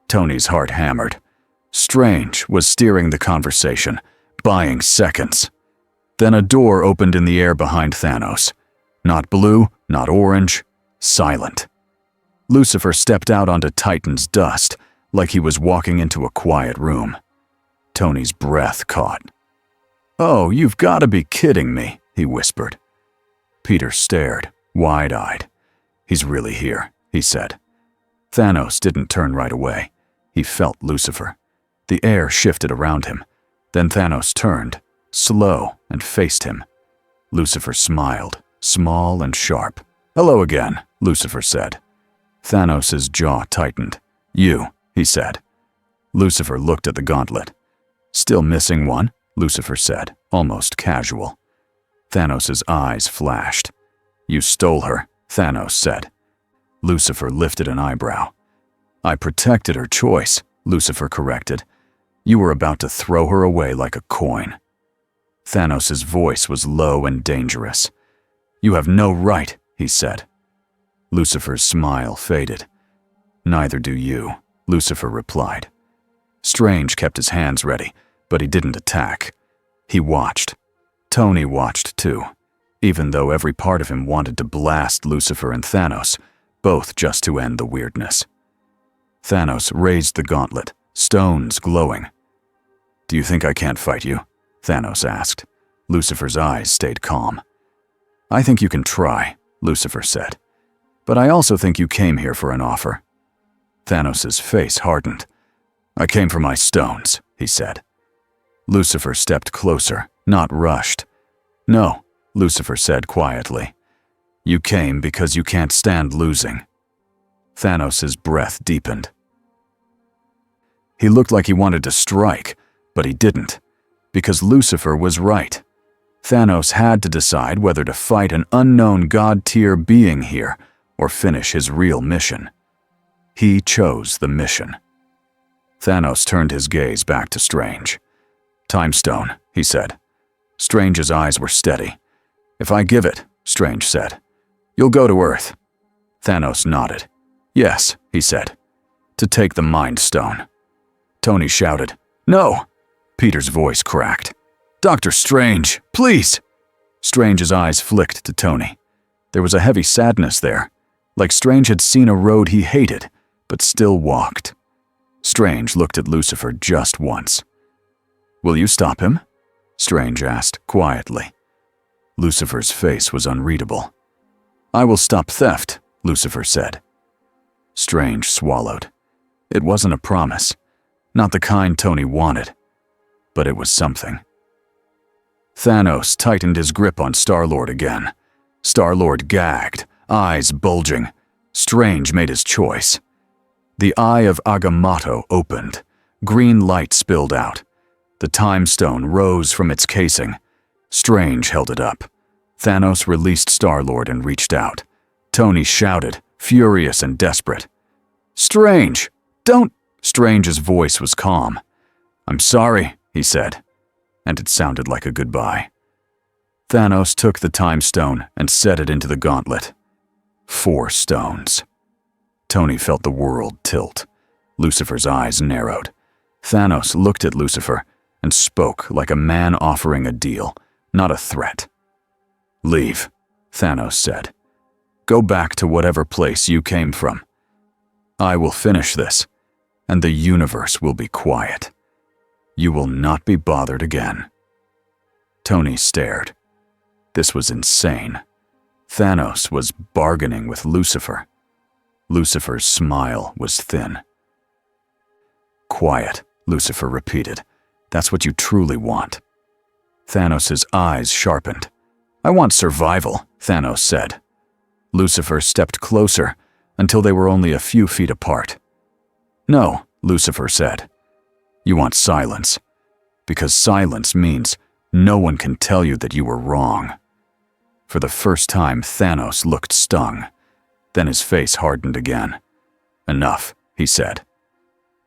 Tony's heart hammered. Strange was steering the conversation, buying seconds. Then a door opened in the air behind Thanos. Not blue, not orange, silent. Lucifer stepped out onto Titan's dust, like he was walking into a quiet room. Tony's breath caught. "Oh, you've got to be kidding me," he whispered. Peter stared, wide-eyed. "He's really here," he said. Thanos didn't turn right away. He felt Lucifer. The air shifted around him. Then Thanos turned, slow, and faced him. Lucifer smiled, small and sharp. "Hello again," Lucifer said. Thanos' jaw tightened. "You," he said. Lucifer looked at the gauntlet. "Still missing one?" Lucifer said, almost casual. Thanos' eyes flashed. "You stole her," Thanos said. Lucifer lifted an eyebrow. I protected her choice, Lucifer corrected. You were about to throw her away like a coin. Thanos' voice was low and dangerous. You have no right, he said. Lucifer's smile faded. Neither do you, Lucifer replied. Strange kept his hands ready, but he didn't attack. He watched. Tony watched too, even though every part of him wanted to blast Lucifer and Thanos, both just to end the weirdness. Thanos raised the gauntlet, stones glowing. Do you think I can't fight you? Thanos asked. Lucifer's eyes stayed calm. I think you can try, Lucifer said. But I also think you came here for an offer. Thanos' face hardened. I came for my stones, he said. Lucifer stepped closer, not rushed. No, Lucifer said quietly. You came because you can't stand losing. Thanos' breath deepened. He looked like he wanted to strike, but he didn't, because Lucifer was right. Thanos had to decide whether to fight an unknown god-tier being here or finish his real mission. He chose the mission. Thanos turned his gaze back to Strange. Time stone, he said. Strange's eyes were steady. If I give it, Strange said, you'll go to Earth. Thanos nodded. Yes, he said, to take the Mind Stone. Tony shouted, No! Peter's voice cracked. Dr. Strange, please! Strange's eyes flicked to Tony. There was a heavy sadness there, like Strange had seen a road he hated, but still walked. Strange looked at Lucifer just once. Will you stop him? Strange asked quietly. Lucifer's face was unreadable. I will stop theft, Lucifer said. Strange swallowed. It wasn't a promise, not the kind Tony wanted, but it was something. Thanos tightened his grip on Star-Lord again. Star-Lord gagged, eyes bulging. Strange made his choice. The eye of Agamotto opened. Green light spilled out. The Time Stone rose from its casing. Strange held it up. Thanos released Star-Lord and reached out. Tony shouted, furious and desperate. Strange! Don't! Strange's voice was calm. I'm sorry, he said, and it sounded like a goodbye. Thanos took the Time Stone and set it into the gauntlet. 4 stones. Tony felt the world tilt. Lucifer's eyes narrowed. Thanos looked at Lucifer and spoke like a man offering a deal, not a threat. Leave, Thanos said. Go back to whatever place you came from. I will finish this, and the universe will be quiet. You will not be bothered again. Tony stared. This was insane. Thanos was bargaining with Lucifer. Lucifer's smile was thin. Quiet, Lucifer repeated. That's what you truly want. Thanos' eyes sharpened. I want survival, Thanos said. Lucifer stepped closer until they were only a few feet apart. No, Lucifer said. You want silence, because silence means no one can tell you that you were wrong. For the first time, Thanos looked stung. Then his face hardened again. Enough, he said.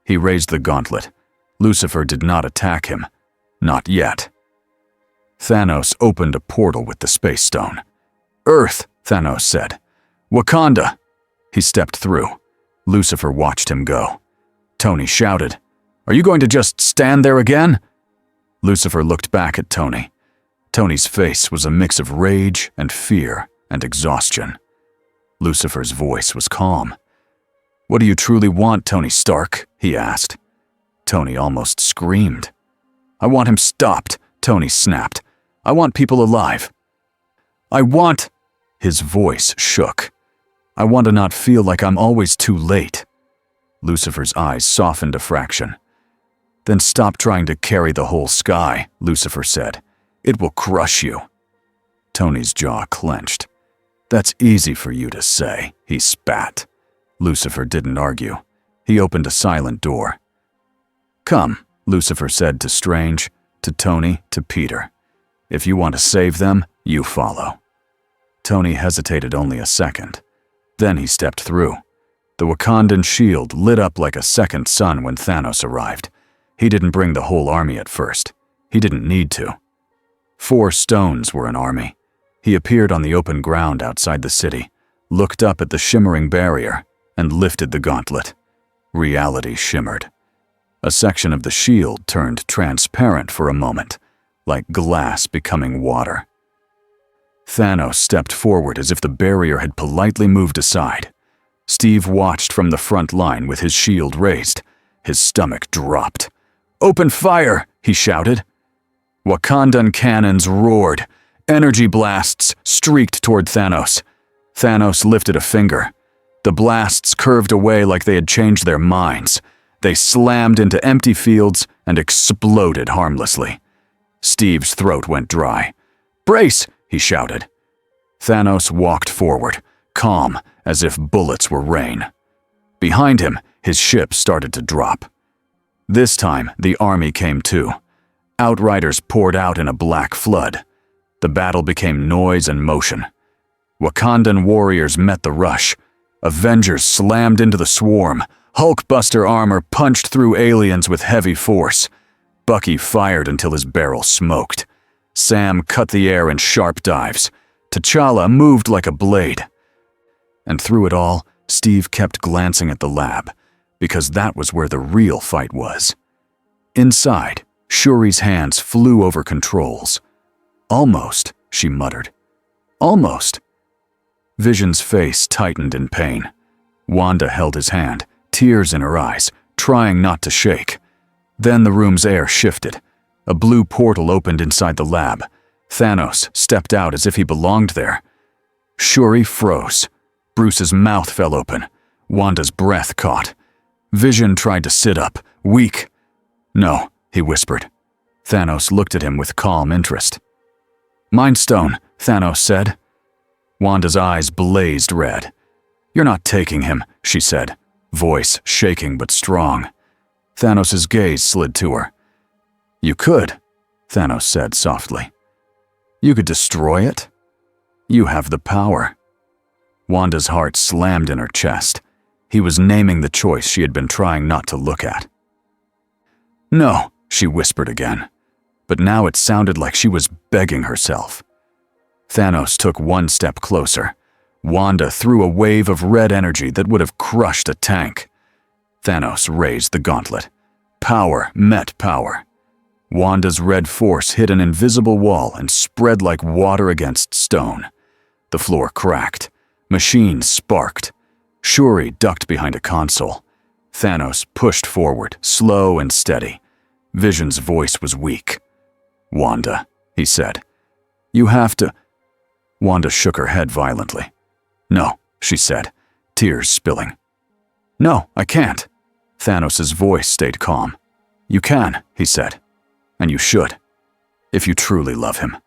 He raised the gauntlet. Lucifer did not attack him. Not yet. Thanos opened a portal with the Space Stone. Earth, Thanos said. Wakanda. He stepped through. Lucifer watched him go. Tony shouted, Are you going to just stand there again? Lucifer looked back at Tony. Tony's face was a mix of rage and fear and exhaustion. Lucifer's voice was calm. What do you truly want, Tony Stark? He asked. Tony almost screamed. I want him stopped, Tony snapped. I want people alive. I want... His voice shook. I want to not feel like I'm always too late. Lucifer's eyes softened a fraction. Then stop trying to carry the whole sky, Lucifer said. It will crush you. Tony's jaw clenched. That's easy for you to say, he spat. Lucifer didn't argue. He opened a silent door. Come, Lucifer said to Strange, to Tony, to Peter. If you want to save them, you follow. Tony hesitated only a second. Then he stepped through. The Wakandan shield lit up like a second sun when Thanos arrived. He didn't bring the whole army at first. He didn't need to. 4 stones were an army. He appeared on the open ground outside the city, looked up at the shimmering barrier, and lifted the gauntlet. Reality shimmered. A section of the shield turned transparent for a moment, like glass becoming water. Thanos stepped forward as if the barrier had politely moved aside. Steve watched from the front line with his shield raised. His stomach dropped. "Open fire!" he shouted. Wakandan cannons roared. Energy blasts streaked toward Thanos. Thanos lifted a finger. The blasts curved away like they had changed their minds. They slammed into empty fields and exploded harmlessly. Steve's throat went dry. "Brace!" he shouted. Thanos walked forward, calm as if bullets were rain. Behind him, his ship started to drop. This time, the army came too. Outriders poured out in a black flood. The battle became noise and motion. Wakandan warriors met the rush. Avengers slammed into the swarm. Hulkbuster armor punched through aliens with heavy force. Bucky fired until his barrel smoked. Sam cut the air in sharp dives. T'Challa moved like a blade. And through it all, Steve kept glancing at the lab, because that was where the real fight was. Inside, Shuri's hands flew over controls. "Almost," she muttered. "Almost." Vision's face tightened in pain. Wanda held his hand, tears in her eyes, trying not to shake. Then the room's air shifted. A blue portal opened inside the lab. Thanos stepped out as if he belonged there. Shuri froze. Bruce's mouth fell open. Wanda's breath caught. Vision tried to sit up, weak. "No," he whispered. Thanos looked at him with calm interest. "Mind Stone," Thanos said. Wanda's eyes blazed red. "You're not taking him," she said, voice shaking but strong. Thanos' gaze slid to her. "You could," Thanos said softly. "You could destroy it. You have the power." Wanda's heart slammed in her chest. He was naming the choice she had been trying not to look at. "No," she whispered again, but now it sounded like she was begging herself. Thanos took one step closer. Wanda threw a wave of red energy that would have crushed a tank. Thanos raised the gauntlet. Power met power. Wanda's red force hit an invisible wall and spread like water against stone. The floor cracked. Machines sparked. Shuri ducked behind a console. Thanos pushed forward, slow and steady. Vision's voice was weak. "Wanda," he said, "you have to—" Wanda shook her head violently. "No," she said, tears spilling. "No, I can't." Thanos' voice stayed calm. "You can," he said, "and you should, if you truly love him."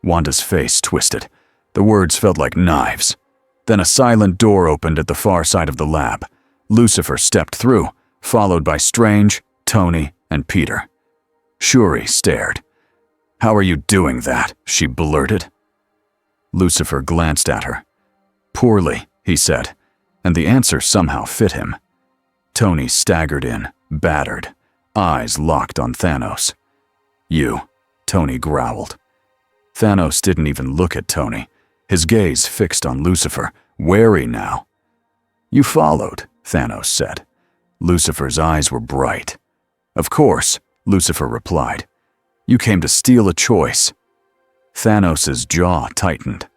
Wanda's face twisted. The words felt like knives. Then a silent door opened at the far side of the lab. Lucifer stepped through, followed by Strange, Tony, and Peter. Shuri stared. "How are you doing that?" she blurted. Lucifer glanced at her. "Poorly," he said, and the answer somehow fit him. Tony staggered in, battered, eyes locked on Thanos. "You," Tony growled. Thanos didn't even look at Tony, his gaze fixed on Lucifer, wary now. "You followed," Thanos said. Lucifer's eyes were bright. "Of course," Lucifer replied. "You came to steal a choice." Thanos' jaw tightened.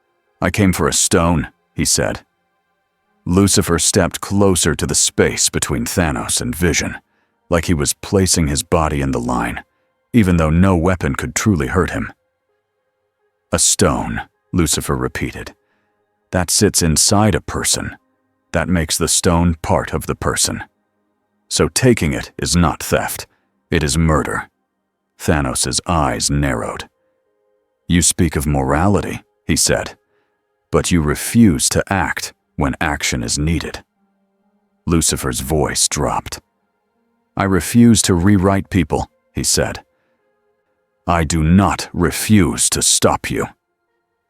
"I came for a stone," he said. Lucifer stepped closer to the space between Thanos and Vision, like he was placing his body in the line, even though no weapon could truly hurt him. "A stone," Lucifer repeated. "That sits inside a person. That makes the stone part of the person. So taking it is not theft. It is murder." Thanos' eyes narrowed. "You speak of morality," he said, "but you refuse to act when action is needed." Lucifer's voice dropped. "I refuse to rewrite people," he said. "I do not refuse to stop you."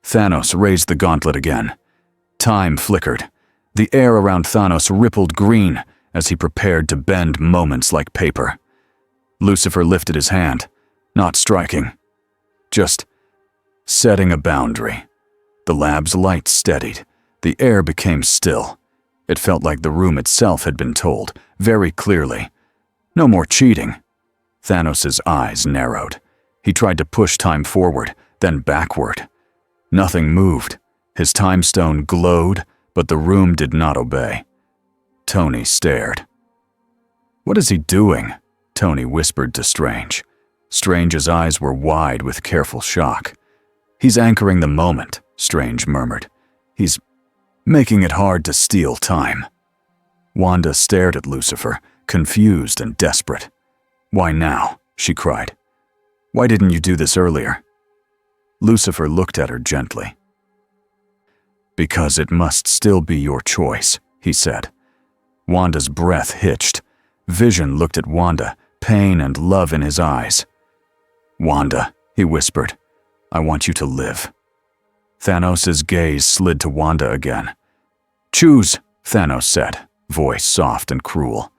Thanos raised the gauntlet again. Time flickered. The air around Thanos rippled green as he prepared to bend moments like paper. Lucifer lifted his hand, not striking, just setting a boundary. The lab's light steadied. The air became still. It felt like the room itself had been told, very clearly. No more cheating. Thanos' eyes narrowed. He tried to push time forward, then backward. Nothing moved. His time stone glowed, but the room did not obey. Tony stared. "What is he doing?" Tony whispered to Strange. Strange's eyes were wide with careful shock. "He's anchoring the moment," Strange murmured. "He's making it hard to steal time." Wanda stared at Lucifer, confused and desperate. "Why now?" she cried. "Why didn't you do this earlier?" Lucifer looked at her gently. "Because it must still be your choice," he said. Wanda's breath hitched. Vision looked at Wanda, pain and love in his eyes. "Wanda," he whispered, "I want you to live." Thanos' gaze slid to Wanda again. "Choose," Thanos said, voice soft and cruel.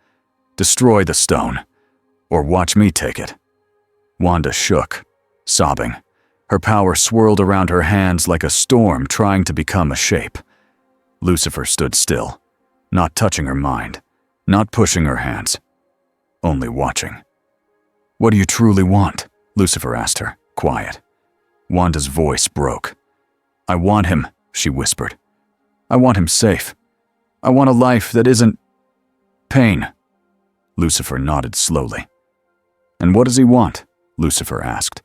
"Destroy the stone, or watch me take it." Wanda shook, sobbing. Her power swirled around her hands like a storm trying to become a shape. Lucifer stood still, not touching her mind, not pushing her hands, only watching. "What do you truly want?" Lucifer asked her, quiet. Wanda's voice broke. "I want him," she whispered. "I want him safe. I want a life that isn't pain." Lucifer nodded slowly. "And what does he want?" Lucifer asked.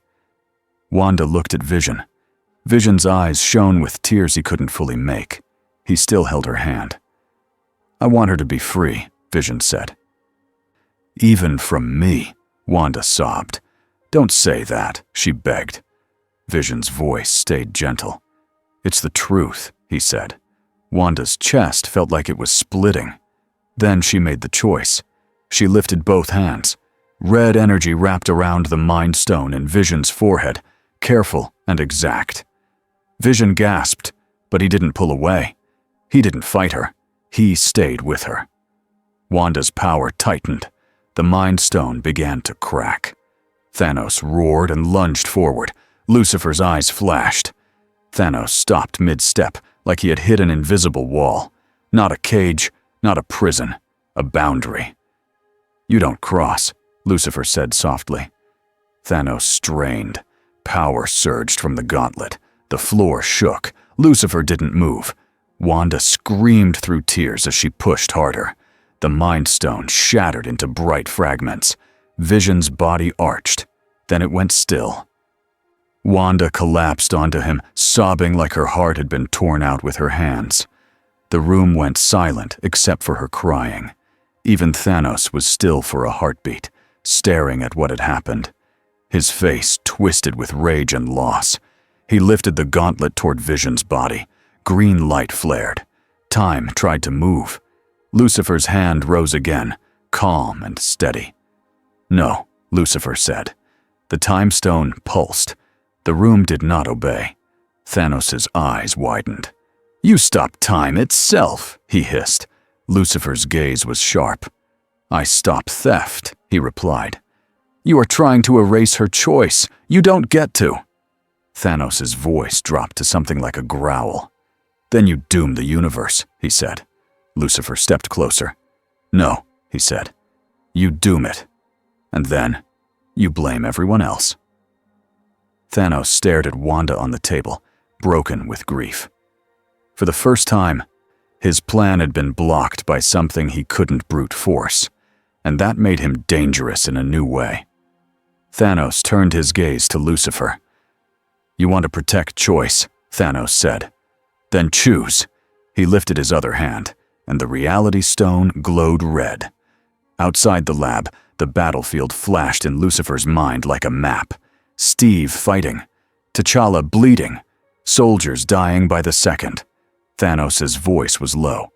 Wanda looked at Vision. Vision's eyes shone with tears he couldn't fully make. He still held her hand. "I want her to be free," Vision said. "Even from me," Wanda sobbed. "Don't say that," she begged. Vision's voice stayed gentle. "It's the truth," he said. Wanda's chest felt like it was splitting. Then she made the choice. She lifted both hands. Red energy wrapped around the Mind Stone in Vision's forehead, careful and exact. Vision gasped, but he didn't pull away. He didn't fight her. He stayed with her. Wanda's power tightened. The Mind Stone began to crack. Thanos roared and lunged forward. Lucifer's eyes flashed. Thanos stopped mid-step, like he had hit an invisible wall. Not a cage, not a prison, a boundary. "You don't cross," Lucifer said softly. Thanos strained. Power surged from the gauntlet. The floor shook. Lucifer didn't move. Wanda screamed through tears as she pushed harder. The Mind Stone shattered into bright fragments. Vision's body arched. Then it went still. Wanda collapsed onto him, sobbing like her heart had been torn out with her hands. The room went silent except for her crying. Even Thanos was still for a heartbeat, staring at what had happened. His face twisted with rage and loss. He lifted the gauntlet toward Vision's body. Green light flared. Time tried to move. Lucifer's hand rose again, calm and steady. "No," Lucifer said. The Time Stone pulsed. The room did not obey. Thanos' eyes widened. "You stopped time itself," he hissed. Lucifer's gaze was sharp. "I stop theft," he replied. "You are trying to erase her choice. You don't get to." Thanos' voice dropped to something like a growl. "Then you doom the universe," he said. Lucifer stepped closer. "No," he said. "You doom it. And then you blame everyone else." Thanos stared at Wanda on the table, broken with grief. For the first time, his plan had been blocked by something he couldn't brute force, and that made him dangerous in a new way. Thanos turned his gaze to Lucifer. "You want to protect choice," Thanos said. "Then choose." He lifted his other hand, and the Reality Stone glowed red. Outside the lab, the battlefield flashed in Lucifer's mind like a map. Steve fighting, T'Challa bleeding, soldiers dying by the second. Thanos' voice was low.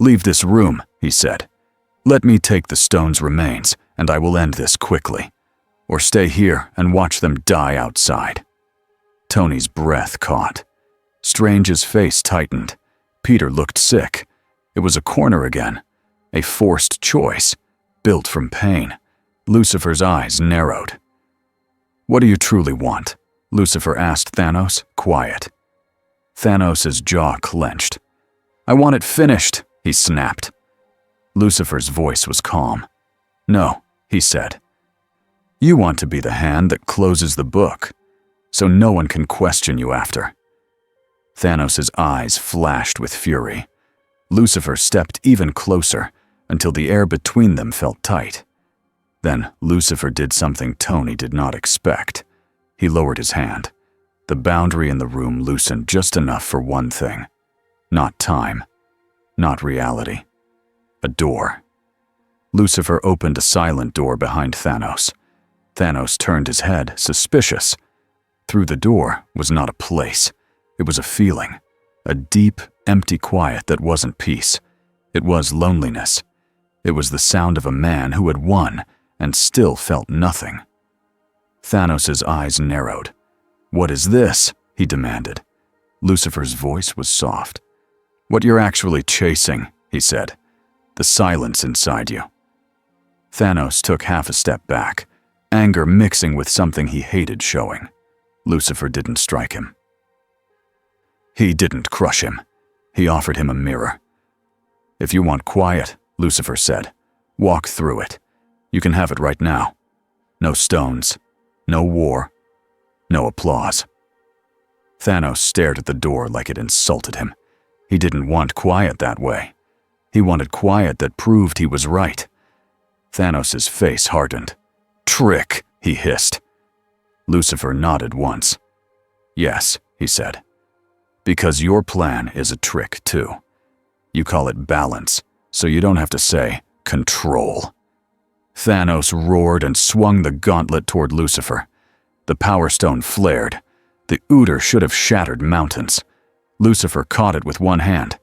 "Leave this room," he said. "Let me take the stone's remains, and I will end this quickly. Or stay here and watch them die outside." Tony's breath caught. Strange's face tightened. Peter looked sick. It was a corner again. A forced choice, built from pain. Lucifer's eyes narrowed. "What do you truly want?" Lucifer asked Thanos, quiet. Thanos' jaw clenched. "I want it finished," he snapped. Lucifer's voice was calm. "No," he said. "You want to be the hand that closes the book, so no one can question you after." Thanos' eyes flashed with fury. Lucifer stepped even closer until the air between them felt tight. Then Lucifer did something Tony did not expect. He lowered his hand. The boundary in the room loosened just enough for one thing. Not time. Not reality. A door. Lucifer opened a silent door behind Thanos. Thanos turned his head, suspicious. Through the door was not a place. It was a feeling. A deep, empty quiet that wasn't peace. It was loneliness. It was the sound of a man who had won and still felt nothing. Thanos' eyes narrowed. "What is this?" he demanded. Lucifer's voice was soft. "What you're actually chasing," he said. "The silence inside you." Thanos took half a step back, anger mixing with something he hated showing. Lucifer didn't strike him. He didn't crush him. He offered him a mirror. "If you want quiet," Lucifer said, "walk through it. You can have it right now. No stones, no war, no applause." Thanos stared at the door like it insulted him. He didn't want quiet that way. He wanted quiet that proved he was right. Thanos' face hardened. "Trick," he hissed. Lucifer nodded once. "Yes," he said. "Because your plan is a trick, too. You call it balance, so you don't have to say control." Thanos roared and swung the gauntlet toward Lucifer. The Power Stone flared. The Ooter should have shattered mountains. Lucifer caught it with one hand,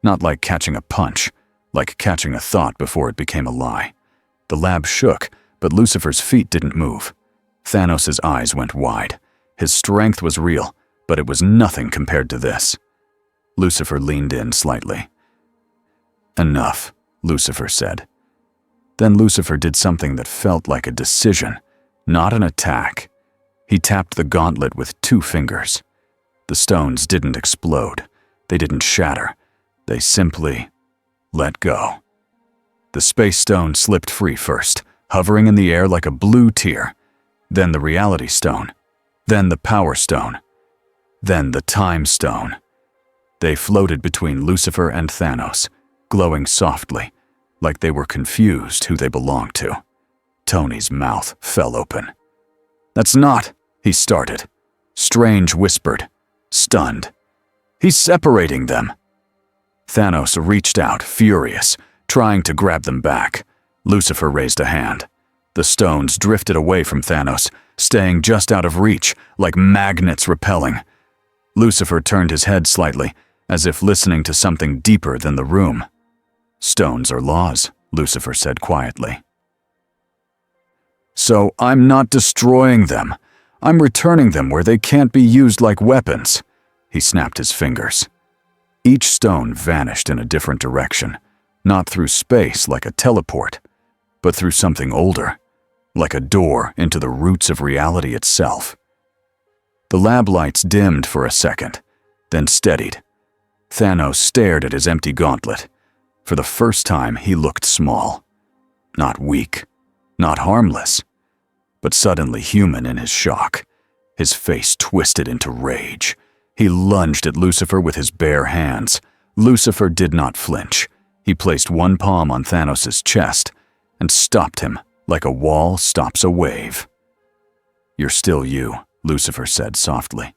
not like catching a punch, like catching a thought before it became a lie. The lab shook, but Lucifer's feet didn't move. Thanos' eyes went wide. His strength was real, but it was nothing compared to this. Lucifer leaned in slightly. "Enough," Lucifer said. Then Lucifer did something that felt like a decision, not an attack. He tapped the gauntlet with 2 fingers. The stones didn't explode. They didn't shatter. They simply let go. The space stone slipped free first, hovering in the air like a blue tear. Then the reality stone. Then the power stone. Then the time stone. They floated between Lucifer and Thanos, glowing softly, like they were confused who they belonged to. Tony's mouth fell open. "That's not," he started. Strange whispered, stunned. "He's separating them." Thanos reached out, furious, trying to grab them back. Lucifer raised a hand. The stones drifted away from Thanos, staying just out of reach, like magnets repelling. Lucifer turned his head slightly, as if listening to something deeper than the room. "Stones are laws," Lucifer said quietly. "So I'm not destroying them. I'm returning them where they can't be used like weapons." He snapped his fingers. Each stone vanished in a different direction, not through space like a teleport, but through something older, like a door into the roots of reality itself. The lab lights dimmed for a second, then steadied. Thanos stared at his empty gauntlet. For the first time, he looked small. Not weak, not harmless, but suddenly human in his shock. His face twisted into rage. He lunged at Lucifer with his bare hands. Lucifer did not flinch. He placed one palm on Thanos' chest and stopped him like a wall stops a wave. "You're still you," Lucifer said softly.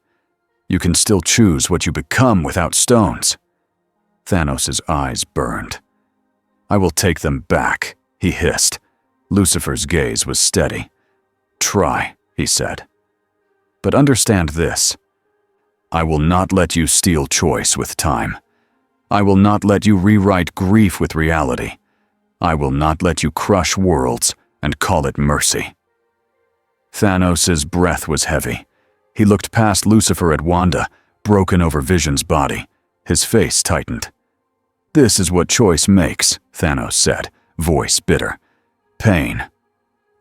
"You can still choose what you become without stones." Thanos' eyes burned. "I will take them back," he hissed. Lucifer's gaze was steady. "Try," he said. "But understand this. I will not let you steal choice with time. I will not let you rewrite grief with reality. I will not let you crush worlds and call it mercy." Thanos' breath was heavy. He looked past Lucifer at Wanda, broken over Vision's body. His face tightened. "This is what choice makes," Thanos said, voice bitter. "Pain.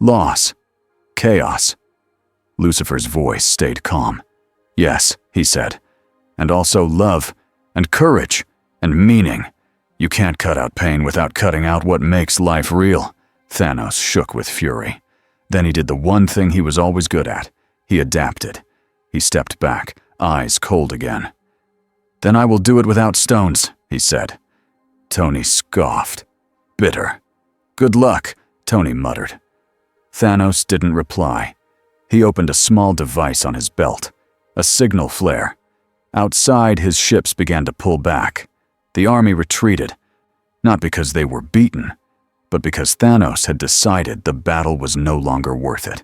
Loss. Chaos." Lucifer's voice stayed calm. "Yes," he said. "And also love, and courage, and meaning. You can't cut out pain without cutting out what makes life real." Thanos shook with fury. Then he did the one thing he was always good at. He adapted. He stepped back, eyes cold again. "Then I will do it without stones," he said. Tony scoffed. Bitter. "Good luck," Tony muttered. Thanos didn't reply. He opened a small device on his belt, a signal flare. Outside, his ships began to pull back. The army retreated, not because they were beaten, but because Thanos had decided the battle was no longer worth it.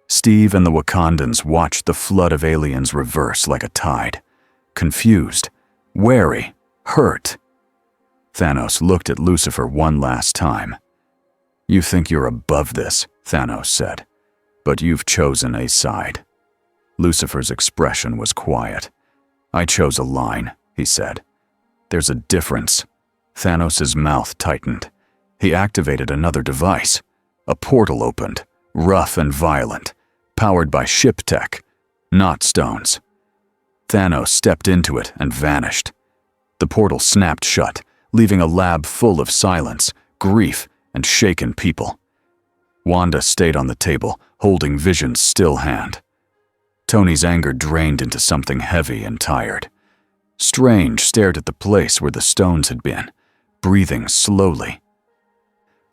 Steve and the Wakandans watched the flood of aliens reverse like a tide, confused, wary, hurt. Thanos looked at Lucifer one last time. "You think you're above this," Thanos said, "but you've chosen a side." Lucifer's expression was quiet. "I chose a line," he said. "There's a difference." Thanos' mouth tightened. He activated another device. A portal opened, rough and violent, powered by ship tech, not stones. Thanos stepped into it and vanished. The portal snapped shut, leaving a lab full of silence, grief, and shaken people. Wanda stayed on the table, holding Vision's still hand. Tony's anger drained into something heavy and tired. Strange stared at the place where the stones had been, breathing slowly.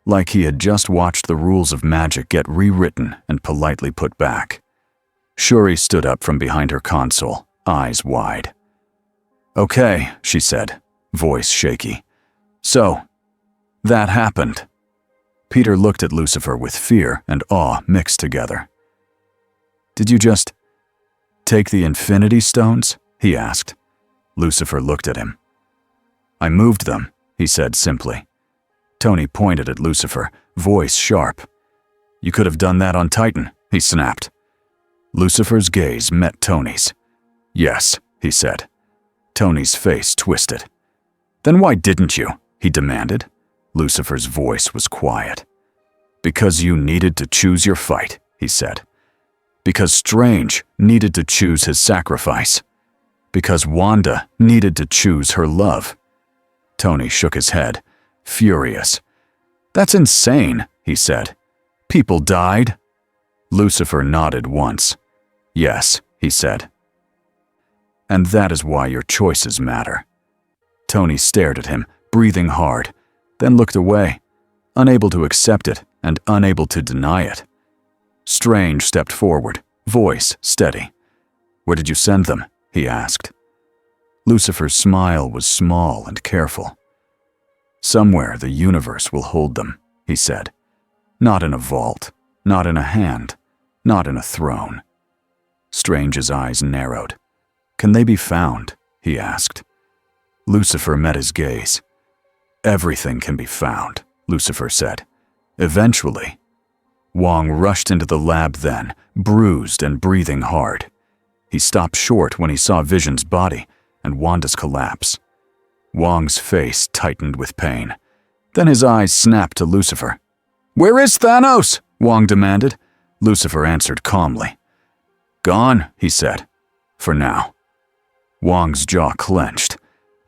Like he had just watched the rules of magic get rewritten and politely put back. Shuri stood up from behind her console, eyes wide. "Okay," she said, voice shaky. "So, that happened." Peter looked at Lucifer with fear and awe mixed together. "Did you just take the Infinity Stones?" he asked. Lucifer looked at him. "I moved them," he said simply. Tony pointed at Lucifer, voice sharp. "You could have done that on Titan," he snapped. Lucifer's gaze met Tony's. "Yes," he said. Tony's face twisted. "Then why didn't you?" he demanded. Lucifer's voice was quiet. "Because you needed to choose your fight," he said. "Because Strange needed to choose his sacrifice. Because Wanda needed to choose her love." Tony shook his head, furious. "That's insane," he said. "People died." Lucifer nodded once. "Yes," he said. "And that is why your choices matter." Tony stared at him, breathing hard, then looked away, unable to accept it and unable to deny it. Strange stepped forward, voice steady. "Where did you send them?" he asked. Lucifer's smile was small and careful. "Somewhere the universe will hold them," he said. "Not in a vault, not in a hand, not in a throne." Strange's eyes narrowed. "Can they be found?" he asked. Lucifer met his gaze. "Everything can be found," Lucifer said. "Eventually." Wong rushed into the lab then, bruised and breathing hard. He stopped short when he saw Vision's body and Wanda's collapse. Wong's face tightened with pain. Then his eyes snapped to Lucifer. "Where is Thanos?" Wong demanded. Lucifer answered calmly. "Gone," he said. "For now." Wong's jaw clenched.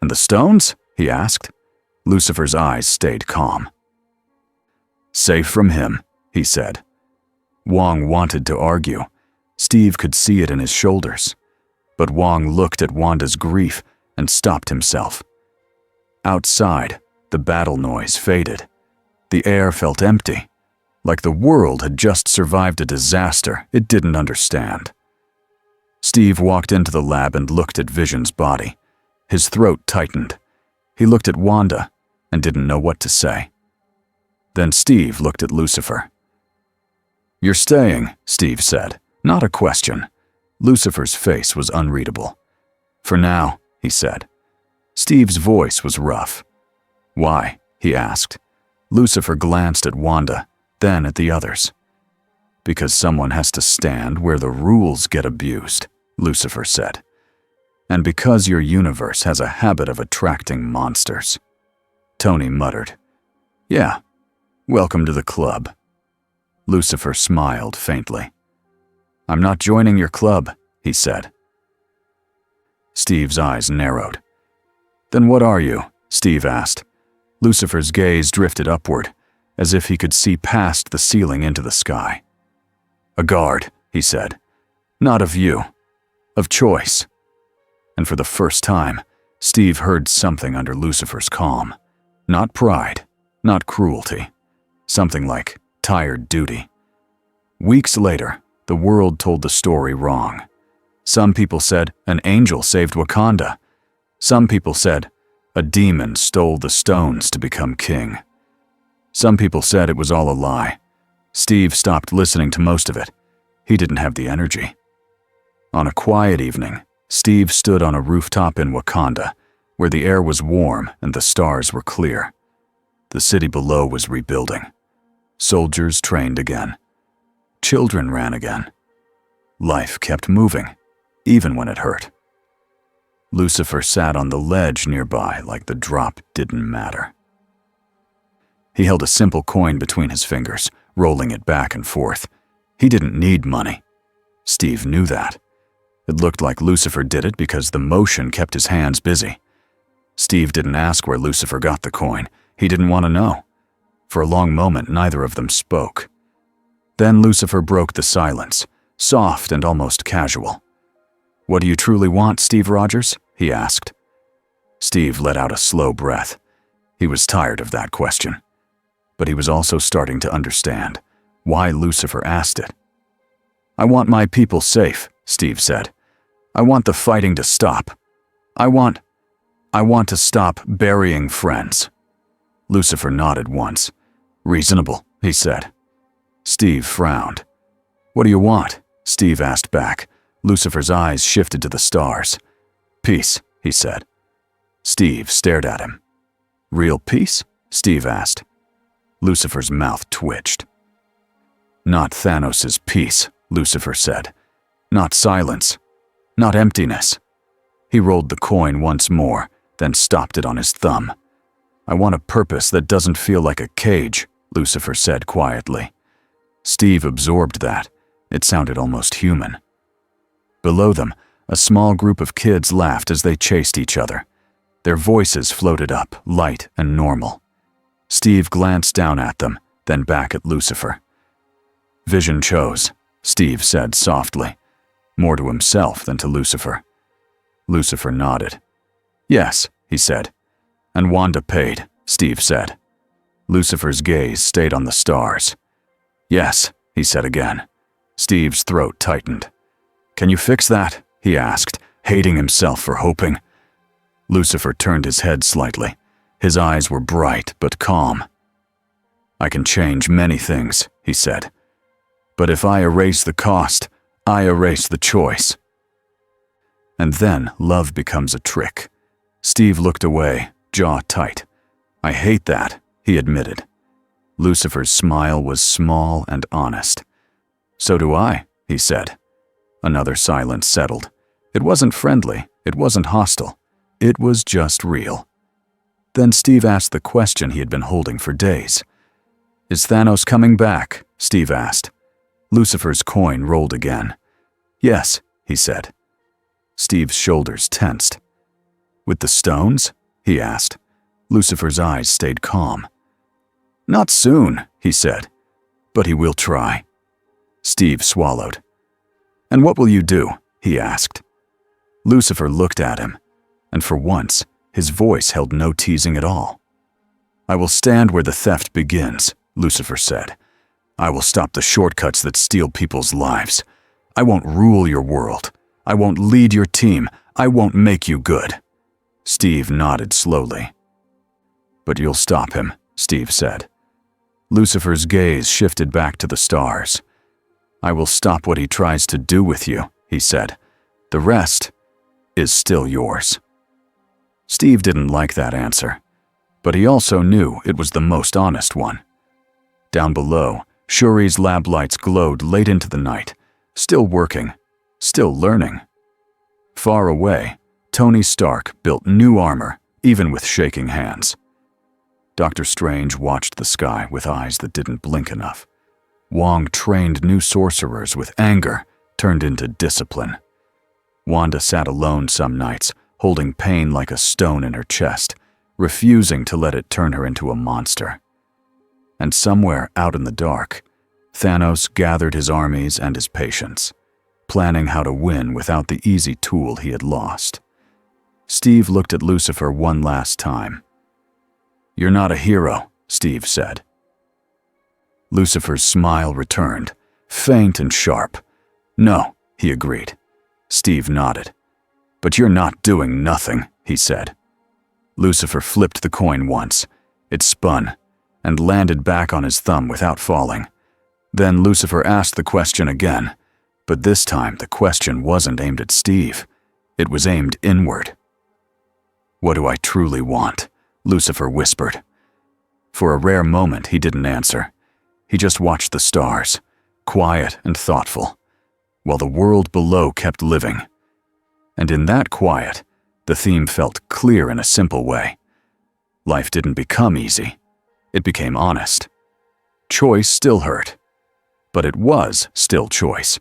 "And the stones?" he asked. Lucifer's eyes stayed calm. "Safe from him," he said. Wong wanted to argue. Steve could see it in his shoulders. But Wong looked at Wanda's grief and stopped himself. Outside, the battle noise faded. The air felt empty, like the world had just survived a disaster it didn't understand. Steve walked into the lab and looked at Vision's body. His throat tightened. He looked at Wanda and didn't know what to say. Then Steve looked at Lucifer. "You're staying," Steve said, not a question. Lucifer's face was unreadable. "For now," he said. Steve's voice was rough. "Why?" he asked. Lucifer glanced at Wanda, then at the others. "Because someone has to stand where the rules get abused," Lucifer said. And because your universe has a habit of attracting monsters. Tony muttered. Yeah, welcome to the club. Lucifer smiled faintly. I'm not joining your club, he said. Steve's eyes narrowed. Then what are you? Steve asked. Lucifer's gaze drifted upward, as if he could see past the ceiling into the sky. A guard, he said. Not of you. Of choice. And for the first time, Steve heard something under Lucifer's calm. Not pride, not cruelty. Something like tired duty. Weeks later, the world told the story wrong. Some people said an angel saved Wakanda. Some people said a demon stole the stones to become king. Some people said it was all a lie. Steve stopped listening to most of it. He didn't have the energy. On a quiet evening, Steve stood on a rooftop in Wakanda, where the air was warm and the stars were clear. The city below was rebuilding. Soldiers trained again. Children ran again. Life kept moving, even when it hurt. Lucifer sat on the ledge nearby like the drop didn't matter. He held a simple coin between his fingers, rolling it back and forth. He didn't need money. Steve knew that. It looked like Lucifer did it because the motion kept his hands busy. Steve didn't ask where Lucifer got the coin. He didn't want to know. For a long moment, neither of them spoke. Then Lucifer broke the silence, soft and almost casual. What do you truly want, Steve Rogers? He asked. Steve let out a slow breath. He was tired of that question. But he was also starting to understand why Lucifer asked it. I want my people safe, Steve said. I want the fighting to stop. I want to stop burying friends. Lucifer nodded once. Reasonable, he said. Steve frowned. What do you want? Steve asked back. Lucifer's eyes shifted to the stars. Peace, he said. Steve stared at him. Real peace? Steve asked. Lucifer's mouth twitched. Not Thanos' peace, Lucifer said. Not silence. Not emptiness. He rolled the coin once more, then stopped it on his thumb. I want a purpose that doesn't feel like a cage, Lucifer said quietly. Steve absorbed that. It sounded almost human. Below them, a small group of kids laughed as they chased each other. Their voices floated up, light and normal. Steve glanced down at them, then back at Lucifer. Vision chose, Steve said softly, more to himself than to Lucifer. Lucifer nodded. Yes, he said. And Wanda paid, Steve said. Lucifer's gaze stayed on the stars. Yes, he said again. Steve's throat tightened. Can you fix that? He asked, hating himself for hoping. Lucifer turned his head slightly. His eyes were bright but calm. I can change many things, he said. But if I erase the cost, I erase the choice. And then love becomes a trick. Steve looked away, jaw tight. I hate that, he admitted. Lucifer's smile was small and honest. So do I, he said. Another silence settled. It wasn't friendly, it wasn't hostile. It was just real. Then Steve asked the question he had been holding for days. Is Thanos coming back? Steve asked. Lucifer's coin rolled again. Yes, he said. Steve's shoulders tensed. With the stones? He asked. Lucifer's eyes stayed calm. Not soon, he said, but he will try. Steve swallowed. And what will you do? He asked. Lucifer looked at him, and for once, his voice held no teasing at all. I will stand where the theft begins, Lucifer said. I will stop the shortcuts that steal people's lives. I won't rule your world. I won't lead your team. I won't make you good. Steve nodded slowly. But you'll stop him, Steve said. Lucifer's gaze shifted back to the stars. I will stop what he tries to do with you, he said. The rest is still yours. Steve didn't like that answer, but he also knew it was the most honest one. Down below, Shuri's lab lights glowed late into the night, still working, still learning. Far away, Tony Stark built new armor, even with shaking hands. Dr. Strange watched the sky with eyes that didn't blink enough. Wong trained new sorcerers with anger turned into discipline. Wanda sat alone some nights, holding pain like a stone in her chest, refusing to let it turn her into a monster. And somewhere out in the dark, Thanos gathered his armies and his patience, planning how to win without the easy tool he had lost. Steve looked at Lucifer one last time. "You're not a hero," Steve said. Lucifer's smile returned, faint and sharp. "No," he agreed. Steve nodded. "But you're not doing nothing," he said. Lucifer flipped the coin once. It spun and landed back on his thumb without falling. Then Lucifer asked the question again, but this time the question wasn't aimed at Steve. It was aimed inward. "What do I truly want?" Lucifer whispered. For a rare moment, he didn't answer. He just watched the stars, quiet and thoughtful, while the world below kept living. And in that quiet, the theme felt clear in a simple way. Life didn't become easy. It became honest. Choice still hurt, but it was still choice.